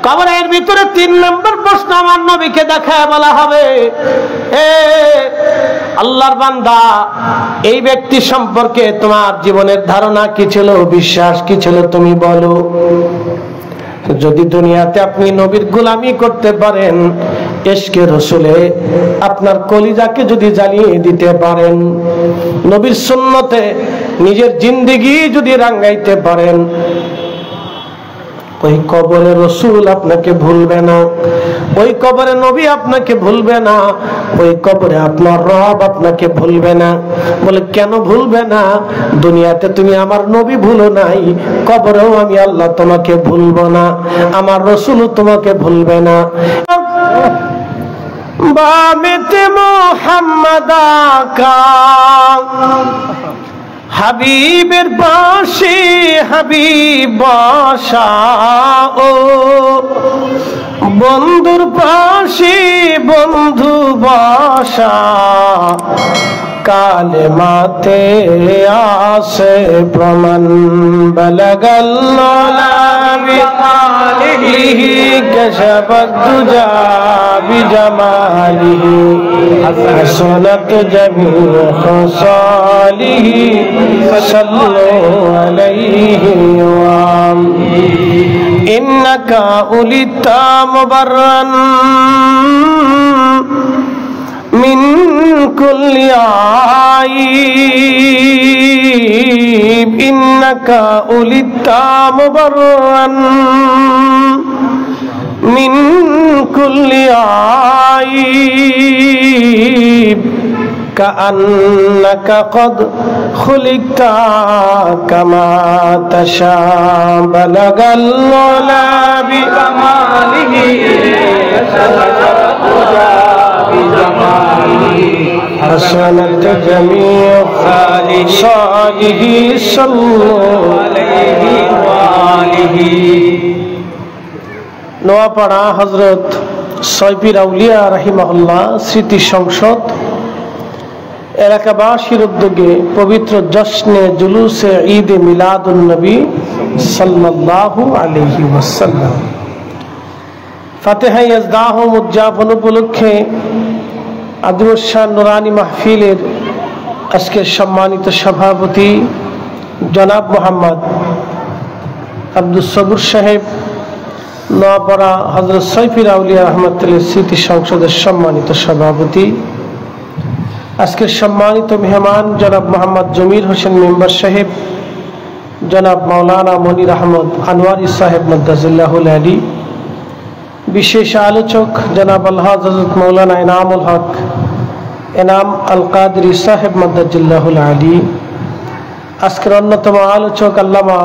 কবরের ভিতরে 3 নম্বর প্রশ্ন আমার নবীকে দেখায় বলা হবে, হে আল্লাহর বান্দা, এই ব্যক্তি সম্পর্কে তোমার জীবনের ধারণা কি ছিল, বিশ্বাস কি ছিল, তুমি বলো। যদি দুনিয়াতে আপনি নবীর গোলামি করতে পারেন, ইশকে রসুলে আপনার কলিজাকে যদি জ্বালিয়ে দিতে পারেন, নবীর সুন্নতে নিজের জিন্দেগি যদি রাঙ্গাইতে পারেন, ওই কবরে রসুল আপনাকে ভুলবে না, ওই কবরে নবী আপনাকে ভুলবে না, ওই কবরে আপনার রব আপনাকে ভুলবে না। বলে কেন ভুলবে না? দুনিয়াতে তুমি আমার নবী ভুলো নাই, কবরেও আমি আল্লাহ তোমাকে ভুলবো না, আমার রসুলও তোমাকে ভুলবে না। বামেতে মোহাম্মদ আকা হাবিবের পাশে হাবিব বসাও, বন্ধুর পাশে বন্ধু বসা, কালেমাতে আসে প্রমাণ, বালাগাল্লাহ বিকালিহি কাশাফাত দুজা বিজামালিহি, হাসানাত জামিউ খাসালিহি, সাল্লু আলাইহি ওয়া ইন্নাকা উলিতা মুবাররান মিন কুল্লি আইব, ইন্নাকা উলিতা মুবাররান মিন কুল্লি আইব, কাআন্নাকা কদ খুলিকতা কামা তাশা, বালাগাল্লাহ বিকামালিহি হাসানাত জামিউ সালিহি, সাল্লু আলাইহি ওয়া আলিহি। নোয়াপাড়া হযরত সৈফির আউলিয়া রাহিমাহুল্লাহ স্মৃতি সংসদ এলাকাবাসীর উদ্যোগে পবিত্র জশ্নে জুলুসে ঈদে মিলাদুন নবী সাল্লাল্লাহু আলাইহি ওয়াসাল্লাম ফাতিহা ইয়াজদাহম উদযাপন উপলক্ষে আদিমুশান নুরানি মাহফিলের আজকের সম্মানিত সভাপতি জনাব মোহাম্মদ আব্দুল সবুর সাহেব, নোয়াপাড়া হযরত সৈফির আউলিয়া রহমাতুল্লাহ স্মৃতি সংসদের সম্মানিত সভাপতি, আজকের সম্মানিত মেহমান জনাব মোহাম্মদ জমির হোসেন মেম্বার সাহেব, জনাব মাওলানা মনির আহমদ আনোয়ারি সাহেব মাদ্দাজিল্লাহুল আলী, বিশেষ আলোচক জনাব আলহাজ হযরত মাওলানা ইনামুল হক এনাম আল কাদরি সাহেব মাদ্দাজিল্লাহুল আলী, আজকের অন্যতম আলোচক আল্লামা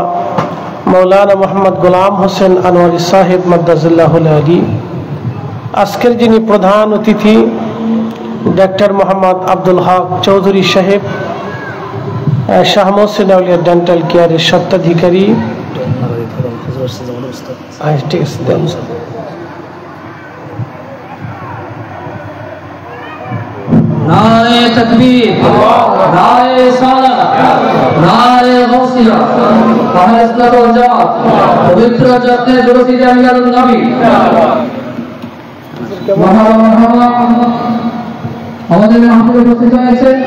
মাওলানা মোহাম্মদ গোলাম হোসেন আনোয়ারি সাহেব মাদ্দাজিল্লাহুল আলী, আজকের যিনি প্রধান অতিথি ডক্টর মোহাম্মদ আব্দুল হক চৌধুরী সাহেব, শাহ মোহসিন আউলিয়া ডেন্টাল কেয়ারের স্বত্বাধিকারী, নারে তাকবীর, নারে সালাত, নারে গাউসিয়া, ফাহরাসনাত ওয়াল জামাত, পবিত্র জশ্নে জুলুস ঈদে মিলাদুন নবী, মারহাবা। আমাদের মাহফিলে উপস্থিত হয়েছেন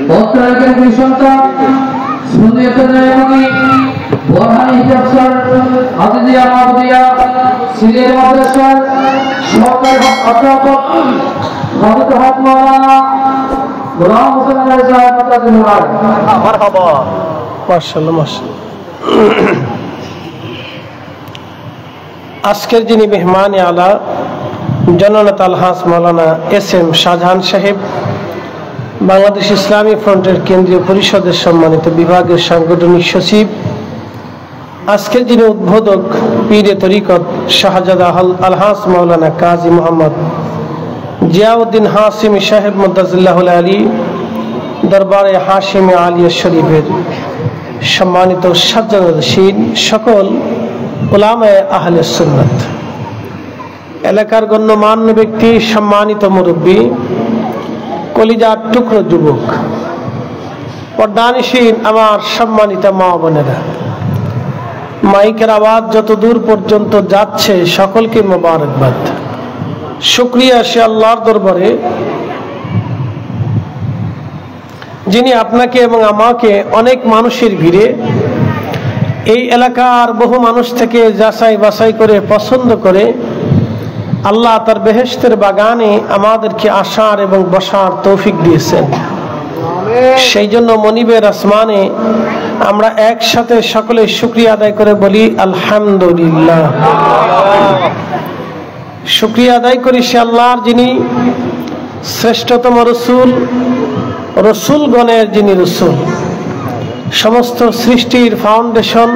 বত্রাকের সন্তান সুন্নিয়তের ইমামি বোরহানি হিজাব স্যার আজিজিয়া মাহমুদিয়া সিলেট মাদ্রাসার সহকারী অধ্যাপক হযরত হক মাওলানা গোলাম হোসেন আলী সাহেব মাদ্রাসা। মারহাবা, মাশাআল্লাহ মাশাআল্লাহ। আজকের যিনি মেহমানে আলা জননেতা আলহাজ মাওলানা এস.এম. শাহজাহান সাহেব, বাংলাদেশ ইসলামী ফ্রন্টের কেন্দ্রীয় পরিষদের সম্মানিত বিভাগের সাংগঠনিক সচিব, আজকের যিনি উদ্বোধক পীরে তরিকত শাহজাদা আলহাজ মাওলানা কাজী মোহাম্মদ জিয়াউদ্দিন হাশিমি সাহেব মুদ্দাজিল্লাহুল আলী, দরবারে হাশিমি আলিয়া শরীফের সম্মানিত সাজ্জাদশীন সকল উলামায়ে আহলে সুন্নাত, এলাকার গণ্যমান্য ব্যক্তি, সম্মানিত মুরব্বী, কলিজার টুকরো যুবক, পর্দানিসীন আমার সম্মানিত মা বোনেরা, মাইকের আওয়াজ যত দূর পর্যন্ত যাচ্ছে সকলকে মোবারকবাদ। শুকরিয়া সে আল্লাহর দরবারে যিনি আপনাকে এবং আমাকে অনেক মানুষের ভিড়ে এই এলাকার বহু মানুষ থেকে যাচাই বাছাই করে পছন্দ করে আল্লাহ তার বেহেশতের বাগানে আমাদেরকে আসার এবং বসার তৌফিক দিয়েছেন। সেই জন্য মনিবের আসমানে আমরা একসাথে সকলে শুকরিয়া আদায় করে বলি আলহামদুলিল্লাহ। শুকরিয়া আদায় করি সে আল্লাহর যিনি শ্রেষ্ঠতম রসুল, রসুলগণের যিনি রসুল, সমস্ত সৃষ্টির ফাউন্ডেশন,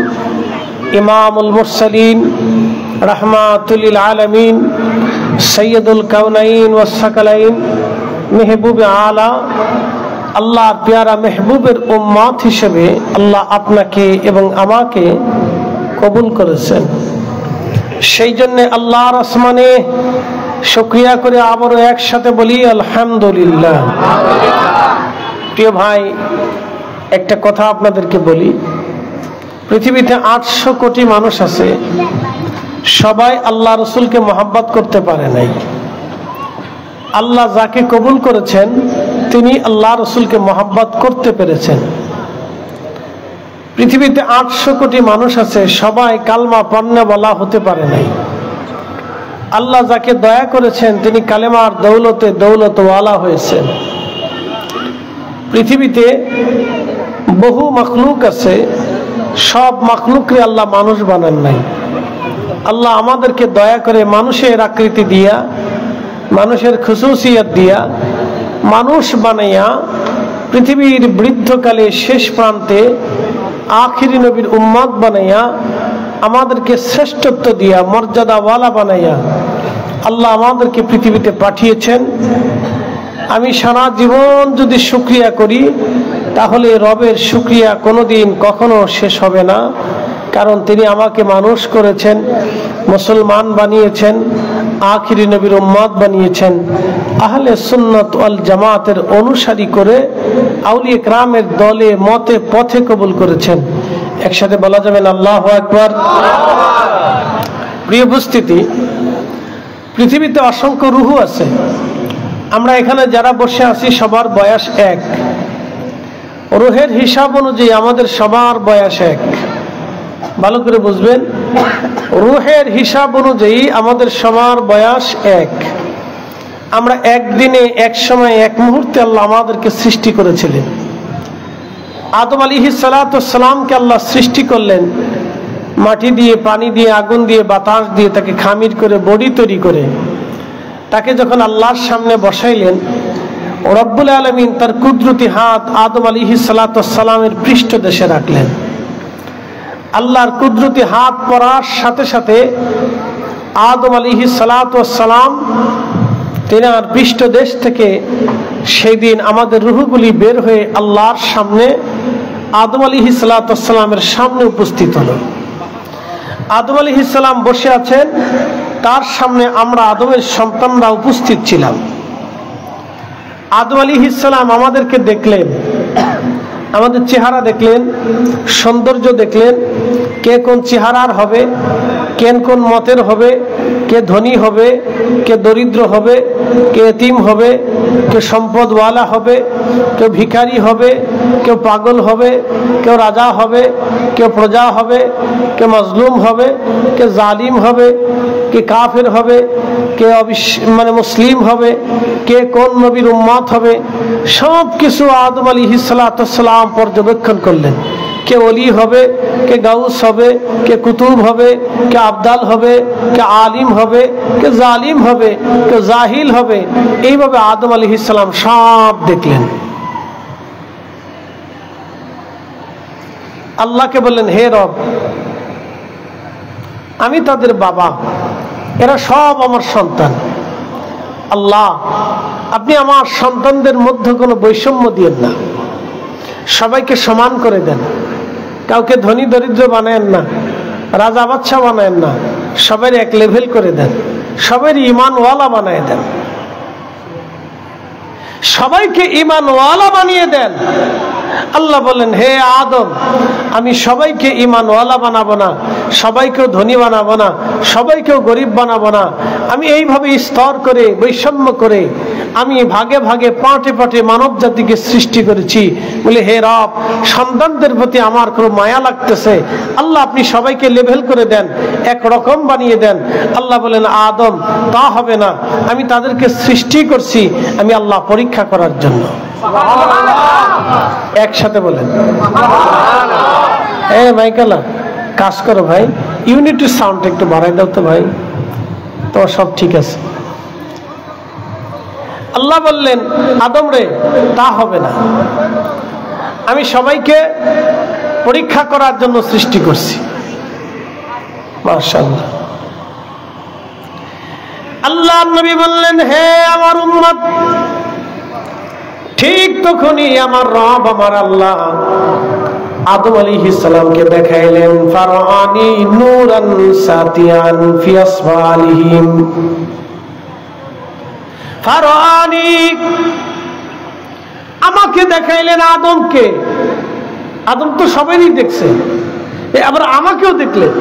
ইমামুল মুরসালিন, রাহমাতুল লিল আলামিন, সৈয়দুল কাউনাইন ওয়াস সাকালাইন, মেহবুবে আলা, আল্লাহর পেয়ারা মেহবুবের উম্মত হিসেবে আল্লাহ আপনাকে এবং আমাকে কবুল করেছেন। সেই জন্য আল্লাহর আসমানে শুকরিয়া করে আবারও একসাথে বলি আলহামদুলিল্লাহ। প্রিয় ভাই, একটা কথা আপনাদেরকে বলি, পৃথিবীতে 800 কোটি মানুষ আছে, সবাই আল্লাহ রসুলকে মহব্বত করতে পারে নাই। আল্লাহ যাকে কবুল করেছেন তিনি আল্লাহ রসুলকে মহব্বত করতে পেরেছেন। পৃথিবীতে 800 কোটি মানুষ আছে, সবাই কালমা পড়নেওয়ালা হতে পারে নাই। আল্লাহ যাকে দয়া করেছেন তিনি কালেমার দৌলতে দৌলতওয়ালা হয়েছেন। পৃথিবীতে বহু মখলুক আছে, সব মখলুককে আল্লাহ মানুষ বানান নাই। আল্লাহ আমাদেরকে দয়া করে মানুষের আকৃতি দিয়া, মানুষের খুসুসিয়ত দিয়া, মানুষ বানাইয়া পৃথিবীর বৃদ্ধকালে শেষ প্রান্তে আখিরি নবীর উম্মত বানাইয়া আমাদেরকে শ্রেষ্ঠত্ব দিয়া মর্যাদাওয়ালা বানাইয়া আল্লাহ আমাদেরকে পৃথিবীতে পাঠিয়েছেন। আমি সারা জীবন যদি শুকরিয়া করি তাহলে রবের শুকরিয়া কোনোদিন কখনো শেষ হবে না। কারণ তিনি আমাকে মানুষ করেছেন, মুসলমান বানিয়েছেন, আখিরি নবীর উম্মত বানিয়েছেন, আহলে সুন্নাত ওয়াল জামাতের অনুসারী করে আউলিয়া কেরামের দলে মতে পথে কবুল করেছেন। একসাথে বলা যাবেন আল্লাহু আকবার। প্রিয় উপস্থিতি, পৃথিবীতে অসংখ্য রুহু আছে। আমরা এখানে যারা বসে আছি সবার বয়স এক। রুহের হিসাব অনুযায়ী আমাদের সবার বয়স এক। ভালো করে বুঝবেন, রুহের হিসাব অনুযায়ী আমাদের সবার বয়স এক। আমরা একদিনে, এক সময়, এক মুহূর্তে আল্লাহ আমাদেরকে সৃষ্টি করেছিলেন। আদম আলাইহিস সালাতু ওয়াস সালামকে আল্লাহ সৃষ্টি করলেন মাটি দিয়ে, পানি দিয়ে, আগুন দিয়ে, বাতাস দিয়ে, তাকে খামির করে বডি তৈরি করে তাকে যখন আল্লাহর সামনে বসাইলেন, রব্বুল আলামিন তার কুদরতি হাত আদম আলাইহিস সালাতু ওয়াস সালামের পৃষ্ঠদেশে রাখলেন। আল্লাহর কুদরতি হাত পড়ার সাথে সাথে আদম আলাইহিস সালাতু ওয়াস সালাম তেনার পৃষ্ঠদেশ থেকে সেই দিন আমাদের রূহগুলি বের হয়ে আল্লাহর সামনে আদম আলাইহিস সালাতু ওয়াস সালামের সামনে উপস্থিত হলো। আদম আলাইহিস সালাম বসে আছেন, তার সামনে আমরা আদমের সন্তানরা উপস্থিত ছিলাম। আদম আলাইহিস সালাম আমাদেরকে দেখলেন, আমাদের চেহারা দেখলেন, সৌন্দর্য দেখলেন, কে কোন চেহারার হবে, কে কোন মতের হবে, কে ধনী হবে, কে দরিদ্র হবে, কে এতিম হবে, কে সম্পদওয়ালা হবে, কেউ ভিখারি হবে, কেউ পাগল হবে, কেউ রাজা হবে, কেউ প্রজা হবে, কে মজলুম হবে, কে জালিম হবে, কে কাফের হবে, কে মুসলিম হবে, কে কোন নবীর উম্মত হবে, সব কিছু আদম আলাইহিস সালাতু ওয়াস সালাম পর্যবেক্ষণ করলেন। কে ওলি হবে, কে গাউস হবে, কে কুতুব হবে, কে আবদাল হবে, কে আলিম হবে, কে জালিম হবে, কে জাহিল হবে। এইভাবে আদম আলাইহিস সালাম সব দেখলেন। আল্লাহকে বললেন, হে রব, আমি তাদের বাবা, এরা সব আমার সন্তান। আল্লাহ, আপনি আমার সন্তানদের মধ্যে কোনো বৈষম্য দিয়েন না, সবাইকে সমান করে দেন, কাউকে ধনী দরিদ্র বানায়েন না, রাজা বাদশা বানায়েন না, সবাই এক লেভেল করে দেন, সবাই ঈমানওয়ালা বানিয়ে দেন, সবাইকে ঈমানওয়ালা বানিয়ে দেন। আল্লাহ বললেন, হে আদম, আমি সবাইকে ঈমানওয়ালা বানাবো না, সবাইকেও ধনী বানাবো না, সবাইকেও গরিব বানাবো না। আমি এইভাবে স্তর করে, বৈষম্য করে আমি ভাগে ভাগে পাটে পাটে মানব জাতিকে সৃষ্টি করেছি। বলে, হে রব, সন্তানদের প্রতি আমার খুব মায়া লাগতেছে, আল্লাহ আপনি সবাইকে লেভেল করে দেন, একরকম বানিয়ে দেন। আল্লাহ বলেন, আদম, তা হবে না, আমি তাদেরকে সৃষ্টি করছি আমি আল্লাহ পরীক্ষা করার জন্য। একসাথে বলেন, এ মাইকালা, কাজ করো ভাই, ইউনিটি সাউন্ড একটু বাড়াই দাও তো ভাই, তোমার সব ঠিক আছে। আল্লাহ বললেন, আদম রে, তা হবে না, আমি সবাইকে পরীক্ষা করার জন্য সৃষ্টি করছি। মাশাআল্লাহ। আল্লাহ নবী বললেন, হে আমার উম্মত, ঠিক তখনই আমার রব, আমার আল্লাহ আদম আলাইহিস সালামকে দেখাইলেন, ফারানি নূরান সাতিয়ান ফি আসফালিহিম। ফারানি, আমাকে দেখাইলেন আদমকে। আদম তো সবাইই দেখছে, আবার আমাকেও দেখলেন।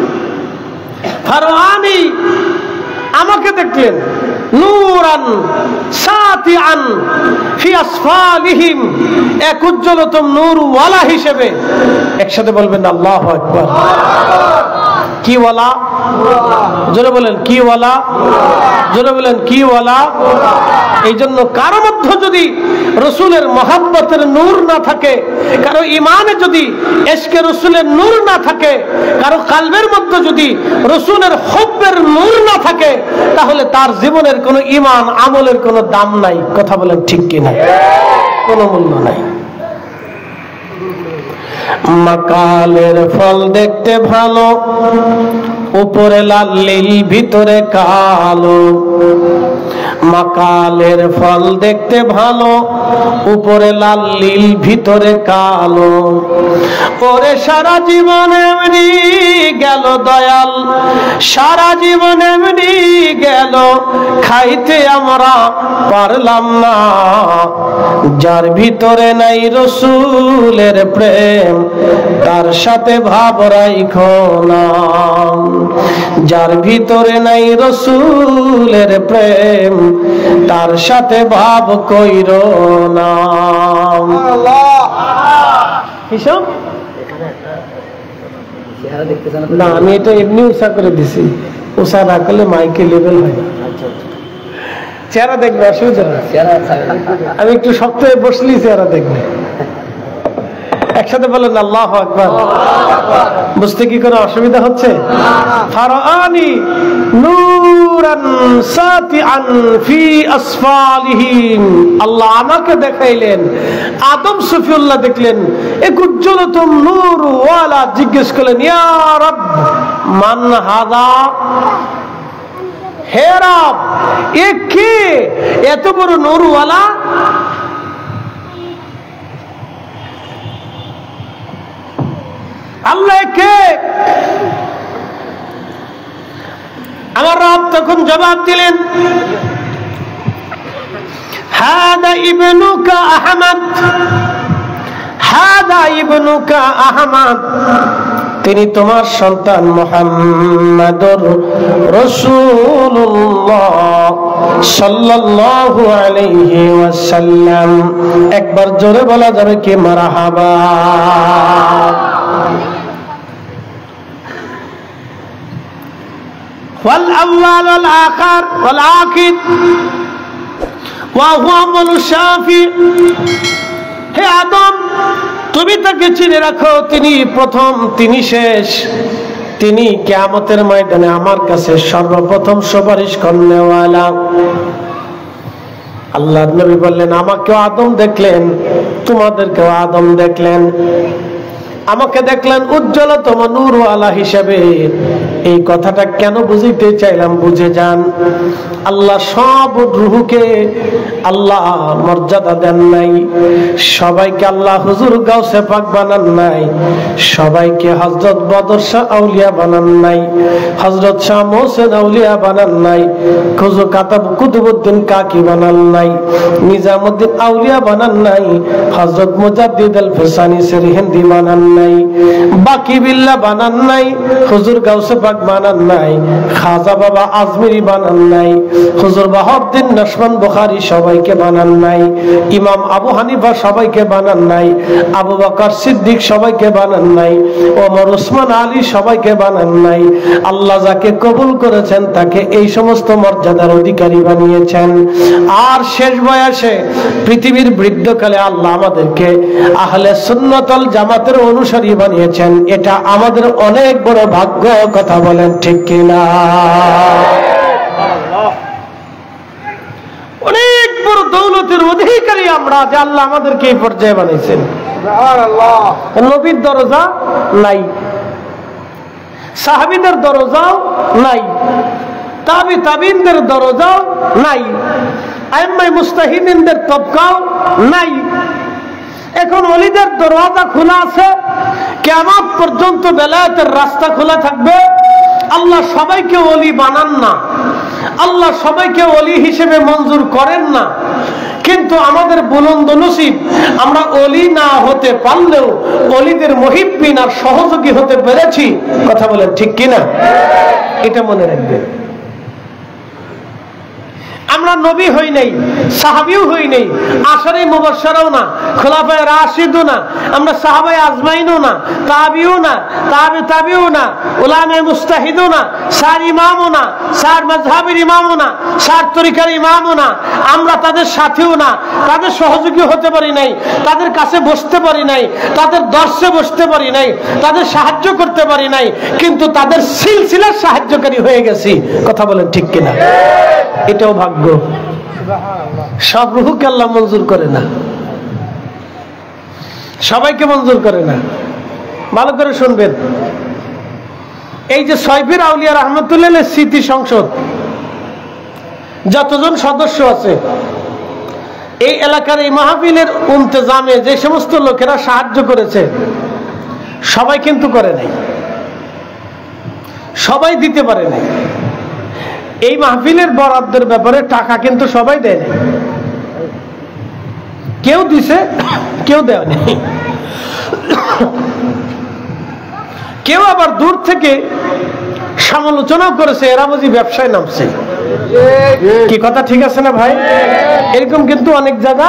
ফারানি, আমাকে দেখলেন, নূরান সাতিয়ান ফি আসফালিহিম, এক উজ্জ্বলতম নূরওয়ালা হিসেবে। একসাথে বলবেন আল্লাহু আকবার। কি ওয়ালা? জোরে বলেন, কি ওয়ালা? জোরে বলেন, কি ওয়ালা? এই জন্য কারো মধ্যে যদি রসুলের মহাব্বতের নূর না থাকে, কারো ইমানে যদি ইশকে রসুলের নূর না থাকে, কারো কালবের মধ্যে যদি রসুলের হুব্বের নূর না থাকে, তাহলে তার জীবনের কোনো ইমান আমলের কোনো দাম নাই। কথা বলেন ঠিক কিনা? কোনো মূল্য নাই। মাকালের ফল দেখতে ভালো, উপরে লাল নীল ভিতরে কালো। মাকালের ফল দেখতে ভালো, উপরে লাল নীল ভিতরে কালো। ওরে সারা জীবন এমনি গেল দয়াল, সারা জীবন এমনি গেল, খাইতে আমরা পারলাম না। যার ভিতরে নাই রসুলের প্রেম, তার সাথে ভাব রাইখো না। যার ভিতরে নাই রসুলের প্রেম, তার সাথে ভাব কইরো না। হিসাব না, আমি এটা এমনি উষা করে দিছি, উষা না করলে মাইকে লেভেল হয় না। চেহারা দেখবে, অসুবিধা না। আমি একটু শক্ত হয়ে বসলি চেহারা দেখবে। একসাথে বলেন আল্লাহু আকবার। বুঝতে কি কোনো অসুবিধা হচ্ছে? ফারানি নূরান সাতিয়ান ফি আসফালিহিম, আল্লাহ আমাকে দেখাইলেন। আদম সফিউল্লাহ দেখলেন এক উজ্জ্বলতম নূর ওয়ালা। জিজ্ঞেস করলেন, ইয়া রব মান হাদা, হে রব এ কে, এত বড় নূর ওয়ালা? আল্লাহ কে? আমার রব তখন জবাব দিলেন, হাদা ইবনুকা আহমদ, হাদা ইবনুকা আহমদ, তিনি তোমার সন্তান মুহাম্মাদুর রাসূলুল্লাহ সাল্লাল্লাহু আলাইহি ওয়াসাল্লাম। একবার জোরে বলা যাবে কি মারহাবা? والأول والآخر والآخر وهو أول الشافي। হে আদম, তুমি তাকে চিনে রাখো, তিনি প্রথম, তিনি শেষ, তিনি কিয়ামতের ময়দানে আমার কাছে সর্বপ্রথম সুপারিশ করনেওয়ালা। আল্লাহর নবী বললেন, আমাকেও আদম দেখলেন, তোমাদেরকেও আদম দেখলেন। আমাকে দেখলেন উজ্জ্বলতম নূরওয়ালা হিসেবে, এই কথাটা কেন বুঝাইতে চাইলাম, বুঝে যান। আল্লাহ সব রূহকে আল্লাহ মর্যাদা দেন নাই, সবাইকে আল্লাহ হুজুর গাউসে পাক বানান নাই, সবাইকে হযরত বদর শাহ আউলিয়া বানান নাই, হযরত শাহ মোহসেন আউলিয়া বানান নাই, খুজু কাতাব কুতুবউদ্দিন কাকি বানান নাই, নিজামউদ্দিন আউলিয়া বানান নাই, হযরত মুজাদ্দিদ আল ফিসানি সিরহিন্দি বানান নাই, বাকি বিল্লাহ বানান নাই, হুজুর গাউসে পাক বানান নাই, খাজা বাবা আজমিরি বানান নাই, হুজুর বাহাউদ্দিন নশবন্দ বুখারী সবাইকে বানান নাই, ইমাম আবু হানিফা সবাইকে বানান নাই, আবু বকর সিদ্দিক সবাইকে বানান নাই, ওমর ওসমান আলী সবাইকে বানান নাই। আল্লাহ যাকে কবুল করেছেন তাকে এই সমস্ত মর্যাদার অধিকারী বানিয়েছেন। আর শেষ বয়সে পৃথিবীর বৃদ্ধকালে আল্লাহ আমাদেরকে আহলে সুন্নাত ওয়াল জামাতের অনুসারী বানিয়েছেন। এটা আমাদের অনেক বড় ভাগ্য, কথা বলেন ঠিক কিনা? অনেক বড় দৌলতের অধিকারী আমরা যে আল্লাহ আমাদেরকে এই পর্যায়ে বানিয়েছেন। নবীর দরজা নাই, সাহাবীদের দরজাও নাই, তাবিনদের দরজাও নাই, আইম্মায়ে মুজতাহিদিনদের তবকাও নাই। এখন ওলিদের দরওয়াজা খোলা আছে, কিয়ামত পর্যন্ত বেলায়েতের রাস্তা খোলা থাকবে। আল্লাহ সবাইকে ওলি বানান না, আল্লাহ সবাইকে ওলি হিসেবে মঞ্জুর করেন না, কিন্তু আমাদের বুলন্দ নসিব আমরা ওলি না হতে পারলেও ওলিদের মুহিব্বিন আর সহযোগী হতে পেরেছি। কথা বলেন ঠিক কিনা? এটা মনে রাখবেন। আমরা নবী হই নাই, সাহাবীও হই নাই, আশারে মুবাশশারাও না, খোলাফায়ে রাশিদও না, আমরা সাহাবায়ে আজমাইনও না, তাবিও না, তাবিউ না, উলামায়ে মুজতাহিদও না, সার ইমামও না, সার মাযহাবের ইমামও না, সার তরিকার ইমামও না, আমরা তাদের সাথীও না, তাদের সহযোগী হতে পারি নাই, তাদের কাছে বসতে পারি নাই, তাদের দর্শে বসতে পারি নাই, তাদের সাহায্য করতে পারি নাই, কিন্তু তাদের সিলসিলার সাহায্যকারী হয়ে গেছি। কথা বলেন ঠিক কিনা? এটাও ভাগ্য। সব রূহকে আল্লাহ মঞ্জুর করে না, সবাইকে মঞ্জুর করে না। ভালো করে শুনবেন, এই যে সয়ফির আউলিয়া রহমাতুল্লাহ স্মৃতি সংসদ যতজন সদস্য আছে, এই এলাকার এই মাহফিলের ইন্তজামে যে সমস্ত লোকেরা সাহায্য করেছে সবাই কিন্তু করে নাই, সবাই দিতে পারে নাই। এই মাহফিলের বরাদ্দের ব্যাপারে টাকা কিন্তু সবাই দেয় নাই, কেউ দিছে কেউ দেয়নি। কেউ আবার দূর থেকে সমালোচনাও করেছে, এরা বুঝি ব্যবসায় নামছে। কি কথা ঠিক আছে না ভাই? এরকম কিন্তু অনেক জায়গা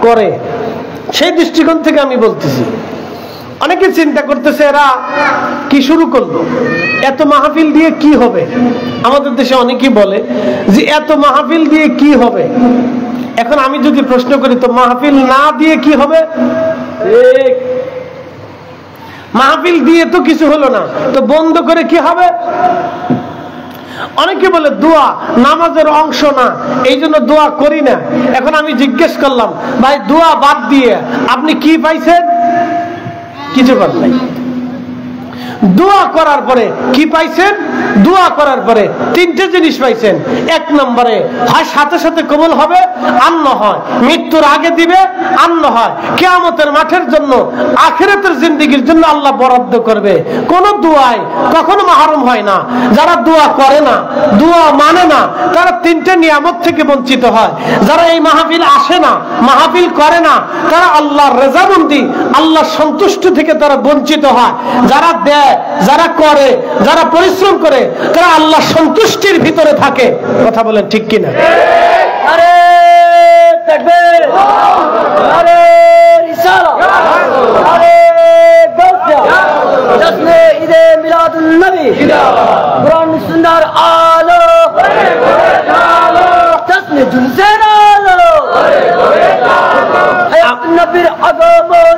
করে। সেই দৃষ্টিকোণ থেকে আমি বলতেছি, অনেকে চিন্তা করতেছে এরা কি শুরু করলো, এত মাহফিল দিয়ে কি হবে। আমাদের দেশে অনেকেই বলে যে এত মাহফিল দিয়ে কি হবে। এখন আমি যদি প্রশ্ন করি, তো মাহফিল না দিয়ে কি হবে? মাহফিল দিয়ে তো কিছু হলো না, তো বন্ধ করে কি হবে? অনেকে বলে দোয়া নামাজের অংশ না, এই জন্য দোয়া করি না। এখন আমি জিজ্ঞেস করলাম, ভাই দোয়া বাদ দিয়ে আপনি কি পাইছেন? কিছু করেন নাই। দোয়া করার পরে কি পাইছেন? দোয়া করার পরে তিনটে জিনিস পাইছেন। এক নম্বরে হয় সাথে সাথে কবুল হবে, আর না হয় মৃত্যুর আগে দিবে, আর না হয় কিয়ামতের মাঠের জন্য, আখিরাতের জিন্দেগির জন্য আল্লাহ বরাদ্দ করবে। কোন দোয়ায় কখনো মাহরুম হয় না। যারা দোয়া করে না, দোয়া মানে না, তারা তিনটে নিয়ামত থেকে বঞ্চিত হয়। যারা এই মাহফিল আসে না, মাহফিল করে না, তারা আল্লাহর রেজামন্দি, আল্লাহর সন্তুষ্টি থেকে তারা বঞ্চিত হয়। যারা দেয়, যারা করে, যারা পরিশ্রম করে, তারা আল্লাহ সন্তুষ্টির ভিতরে থাকে। কথা বলেন ঠিক কিনা? আরে তাকবীর, আরে রিসালাত, আরে গাউসিয়া, জশ্নে ঈদে মিলাদুন নবী, কুরআন সুন্নাহর আলো, জশ্নে জুলুসের আলো, নবীর আগমন।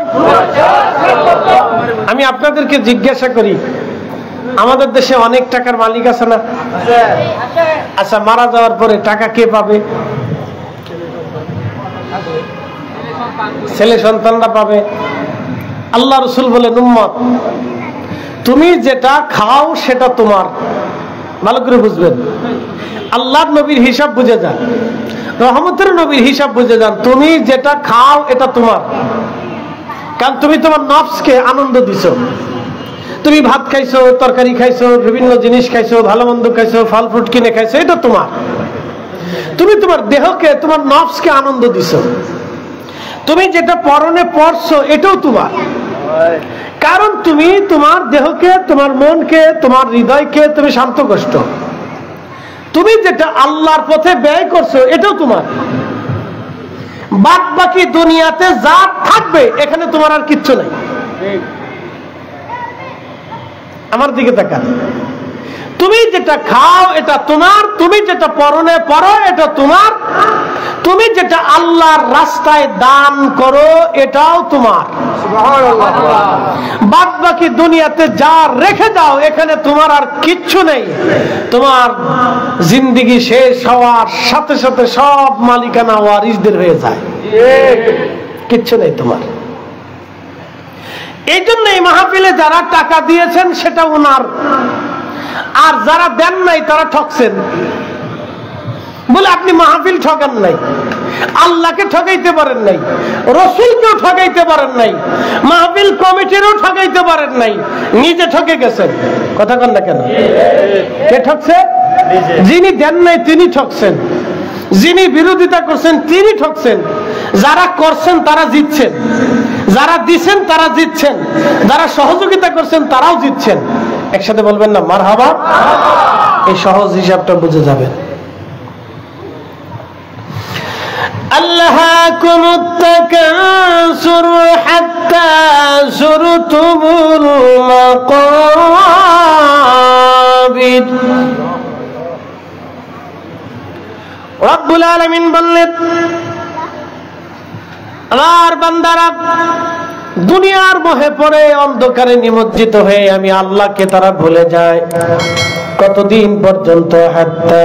আমি আপনাদেরকে জিজ্ঞাসা করি, আমাদের দেশে অনেক টাকার মালিক আছে না? আচ্ছা, মারা যাওয়ার পরে টাকা কে পাবে? ছেলে সন্তানরা পাবে। আল্লাহ রাসূল বলেন, উম্মত তুমি যেটা খাও সেটা তোমার, ভালো করে বুঝবেন। আল্লাহর নবীর হিসাব বুঝে যান, রহমতের নবীর হিসাব বুঝে যান। তুমি যেটা খাও এটা তোমার, কারণ তুমি তোমার নফসকে আনন্দ দিছো। তুমি ভাত খাইছো, তরকারি খাইছো, বিভিন্ন জিনিস খাইছো, ভালো মন্দ খাইছো, ফল ফ্রুট কিনে খাইছো, এটা তোমার। তুমি তোমার দেহকে, তোমার নফসকে আনন্দ দিছো। তুমি যেটা পরনে পরছো এটাও তোমার, কারণ তুমি তোমার দেহকে, তোমার মনকে, তোমার হৃদয়কে তুমি শান্ত করছো। তুমি যেটা আল্লাহর পথে ব্যয় করছো এটাও তোমার। বাদ বাকি দুনিয়াতে যা থাকবে এখানে তোমার আর কিচ্ছু নাই। আমার দিকে তাকান। তুমি যেটা খাও এটা তোমার, তুমি যেটা পরনে পরো এটা তোমার, তুমি যেটা আল্লাহর রাস্তায় দান করো এটাও তোমার। বাদ বাকি দুনিয়াতে যা রেখে দাও এখানে তোমার আর কিচ্ছু নেই। তোমার জিন্দেগি শেষ হওয়ার সাথে সাথে সব মালিকানা ওয়ারিসদের হয়ে যায়, কিচ্ছু নেই তোমার। এই জন্য এই মাহফিলে যারা টাকা দিয়েছেন সেটা ওনার, আর যারা দেন নাই তারা ঠকছেন। বলে আপনি মাহফিল ঠকান নাই, আল্লাহকে ঠকাইতে পারেন নাই, রসুলকেও ঠকাইতে পারেন নাই, মাহফিল কমিটিরও ঠকাইতে পারেন নাই, নিজে ঠকে গেছেন। কথা কন না কেন? কে ঠকছে? যিনি দেন নাই তিনি ঠকছেন, যিনি বিরোধিতা করছেন তিনি ঠকছেন। যারা করছেন তারা জিতছেন, যারা দিচ্ছেন তারা জিতছেন, যারা সহযোগিতা করছেন তারাও জিতছেন। একসাথে বলবেন না মারহাবা? এই সহজ হিসাবটা বুঝে যাবেন। আল্লাহাকুমুত তাকাসুর হাত্তা যুরতুমুল মাকাবির। রব্বুল আলামিন বললেন, আমার বান্দারা দুনিয়ার মোহে পড়ে অন্ধকারে নিমজ্জিত হয়ে আমি আল্লাহকে তারা ভুলে যায়। কতদিন পর্যন্ত? হাত্তা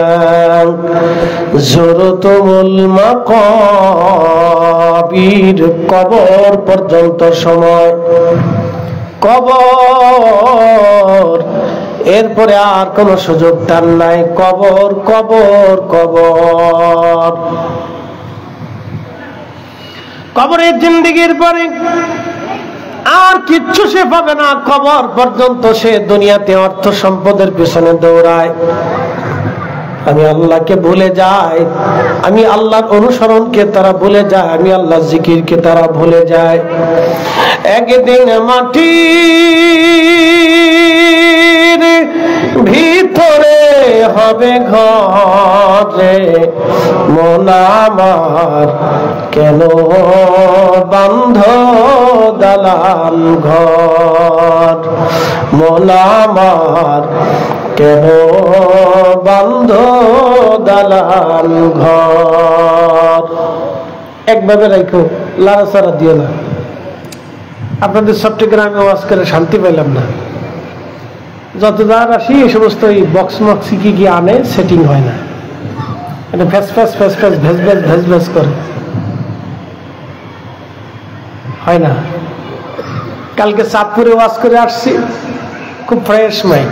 যুরতুমুল মাকাবির, কবর পর্যন্ত সময়। কবর, এরপরে আর কোন সুযোগ তার নাই। কবর কবর কবর। কবরের জিন্দেগির পরে আর কিচ্ছু সে পাবে না। কবর পর্যন্ত সে দুনিয়াতে অর্থ সম্পদের পিছনে দৌড়ায়, আমি আল্লাহকে ভুলে যাই, আমি আল্লাহর অনুসরণকে তারা ভুলে যায়, আমি আল্লাহর জিকিরকে তারা ভুলে যায়। একদিন মাটির ভিতরে হবে ঘরে, মন আমার কেন বান্ধ দালান ঘর, মন আমার কেন বান্ধ দালান ঘর। একভাবে রাখো, লাড়াচাড়া দিও না। আপনাদের চট্টগ্রামে ওয়াজ করে শান্তি পেলাম না। যতবার আসি এই সমস্ত বক্স মক্স কি কি আনে, সেটিং হয় না। এটা ফ্যাস ফ্যাস ফ্যাস ফ্যাস ভেস ভেস ভেস ভেস করে হয় না। কালকে চাঁদপুরে ওয়াজ করে আসছি, খুব ফ্রেশ মাইক,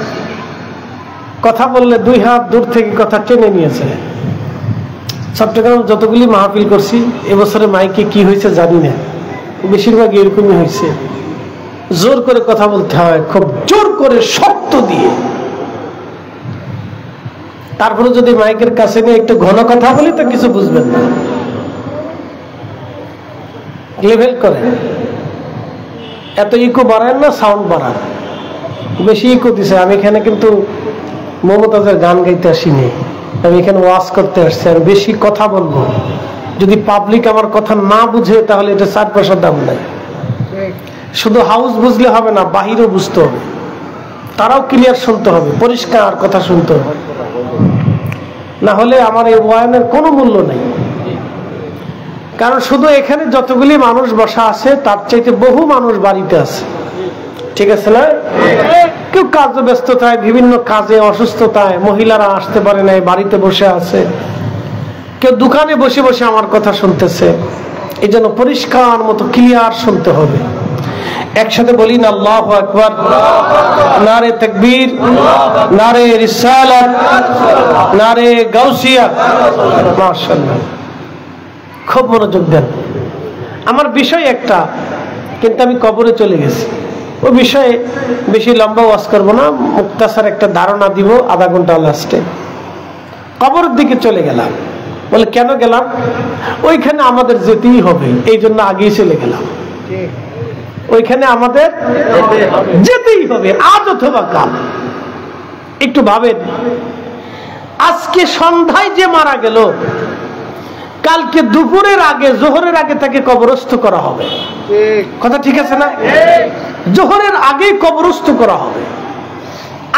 কথা বললে 2 হাত দূর থেকে কথা টেনে নিয়েছে। চট্টগ্রাম যতগুলি মাহফিল করছি এবছরে মাইকে কি হয়েছে জানি না, বেশিরভাগ এরকমই হয়েছে। জোর করে কথা বলতে হয়, খুব জোর করে শক্ত দিয়ে। তারপরে যদি মাইকের কাছে নিয়ে একটু ঘন কথা বলি তো কিছু বুঝবেন না। লেভেল করে এত ইকো বাড়ায় না, সাউন্ড বাড়ান। বেশি ইকো দিছে। আমি এখানে কিন্তু মমতাজের গান গাইতে আসিনি, আমি এখানে ওয়াজ করতে আসছি। আমি বেশি কথা বলবো, যদি পাবলিক আমার কথা না বুঝে তাহলে এটা 4 পয়সার দাম নাই। শুধু হাউস বুঝলে হবে না, বাহিরও বুঝতে হবে, তারাও ক্লিয়ার শুনতে হবে, পরিষ্কার কথা শুনতে হবে, না হলে আমার এই বয়ানের কোনো মূল্য নেই। কারণ শুধু এখানে যতগুলি মানুষ বসা আছে তার চাইতে বহু মানুষ বাড়িতে আছে, ঠিক আছে না? কেউ কাজে ব্যস্ততায়, বিভিন্ন কাজে, অসুস্থতায়, মহিলারা আসতে পারে নাই, বাড়িতে বসে আছে, কেউ দোকানে বসে বসে আমার কথা শুনতেছে। এই জন্য পরিষ্কার মতো ক্লিয়ার শুনতে হবে। একসাথে বলি না আল্লাহু আকবার, নারে তাকবীর, নারে রিসালাত, নারে গাউসিয়া। মাশাআল্লাহ, খুব মনোযোগ দেন। আমার বিষয় একটা, কিন্তু আমি কবরে চলে গেছি। ও বিষয়ে বেশি লম্বা ওয়াজ করবো না, মুক্তাসার একটা ধারণা দিব আধা ঘন্টা লাস্টে। কবরের দিকে চলে গেলাম। বলে কেন গেলাম? ওইখানে আমাদের যেতেই হবে, এই জন্য আগেই চলে গেলাম। ওইখানে আমাদের যেতেই হবে, আজ অথবা কাল। একটু ভাবেন, আজকে সন্ধ্যায় যে মারা গেল, কালকে দুপুরের আগে, জোহরের আগে তাকে কবরস্থ করা হবে। কথা ঠিক আছে না? জোহরের আগেই কবরস্থ করা হবে।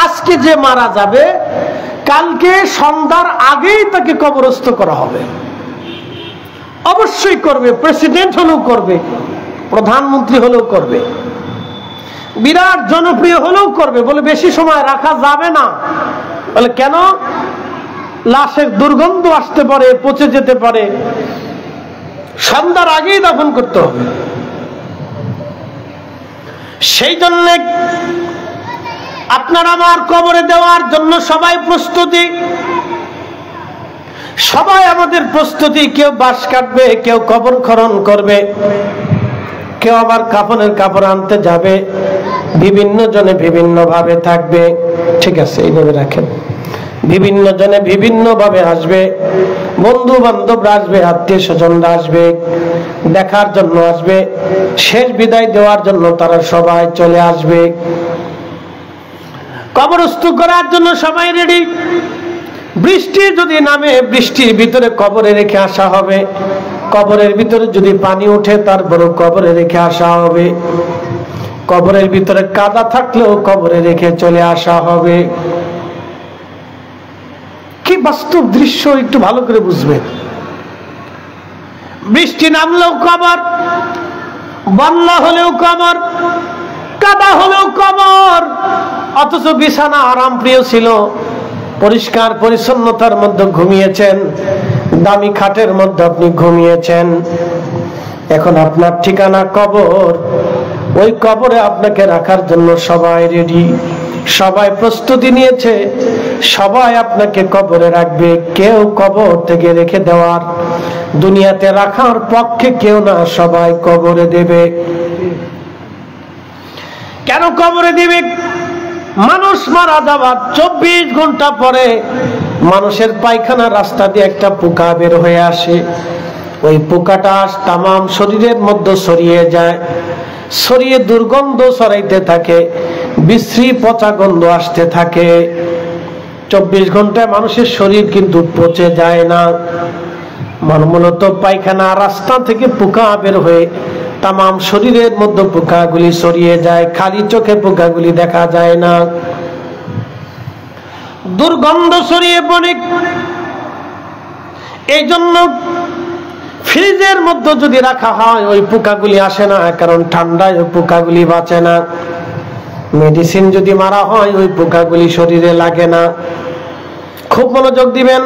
আজকে যে মারা যাবে, কালকে সন্ধ্যার আগেই তাকে কবরস্থ করা হবে। অবশ্যই করবে, প্রেসিডেন্ট হলেও করবে, প্রধানমন্ত্রী হলেও করবে, বিরাট জনপ্রিয় হলেও করবে। বলে বেশি সময় রাখা যাবে না। বলে কেন? লাশের দুর্গন্ধ আসতে পারে, পচে যেতে পারে, সন্ধ্যার আগেই দাফন করতে হবে। সেই জন্য আপনার আমার কবরে দেওয়ার জন্য সবাই প্রস্তুতি, সবাই আমাদের প্রস্তুতি। কেউ বাঁশ কাটবে, কেউ কবর খনন করবে, কেউ আবার কাফনের কাপড় আনতে যাবে। বিভিন্ন জনে বিভিন্ন ভাবে থাকবে। ঠিক আছে, এইভাবে রাখেন। বিভিন্ন জনে বিভিন্ন ভাবে আসবে, বন্ধু বান্ধবরা আসবে, আত্মীয় স্বজনরা আসবে, দেখার জন্য আসবে, শেষ বিদায় দেওয়ার জন্য তারা সবাই চলে আসবে। কবরস্থ করার জন্য সবাই রেডি। বৃষ্টি যদি নামে, বৃষ্টির ভিতরে কবরে রেখে আসা হবে। কবরের ভিতরে যদি পানি ওঠে, তারপরও কবরে রেখে আসা হবে। কবরের ভিতরে কাদা থাকলেও কবরে রেখে চলে আসা হবে। কি বাস্তব দৃশ্য, একটু ভালো করে বুঝবেন। বৃষ্টি নামলেও কবর, বন্যা হলেও কবর, কাদা হলেও কবর। অথচ বিছানা আরাম প্রিয় ছিল, পরিষ্কার পরিচ্ছন্নতার মধ্যে ঘুমিয়েছেন, দামি খাটের মধ্যে আপনি ঘুমিয়েছেন। এখন আপনার ঠিকানা কবর। ওই কবরে আপনাকে রাখার জন্য সবাই রেডি, সবাই প্রস্তুতি নিয়েছে, সবাই আপনাকে কবরে রাখবে। কেউ কবর থেকে রেখে দেওয়ার, দুনিয়াতে রাখার পক্ষে কেউ না, সবাই কবরে দেবে। কেন কবরে দিবে? মানুষ মারা যাবার 24 ঘন্টা পরে মানুষের পায়খানা রাস্তা দিয়ে একটা পোকা বের হয়ে আসে। ওই পোকাটা তামাম শরীরের মধ্যে ছড়িয়ে যায়, ছড়িয়ে দুর্গন্ধ ছড়াইতে থাকে, বিশ্রী পচা গন্ধ আসতে থাকে। 24 ঘন্টায় মানুষের শরীর কিন্তু পচে যায় না। মূলত পায়খানা রাস্তা থেকে পোকা বের হয়ে তামাম শরীরের মধ্যে পোকাগুলি ছড়িয়ে যায়, খালি চোখে পোকাগুলি দেখা যায় না। দুর্গন্ধ ছড়িয়ে পড়ে। এই জন্য ফ্রিজের মধ্যে যদি রাখা হয়, ওই পোকাগুলি আসে না, কারণ ঠান্ডায় ওই পোকাগুলি বাঁচে না। মেডিসিন যদি মারা হয়, ওই পোকাগুলি শরীরে লাগে না। খুব মনোযোগ দিবেন।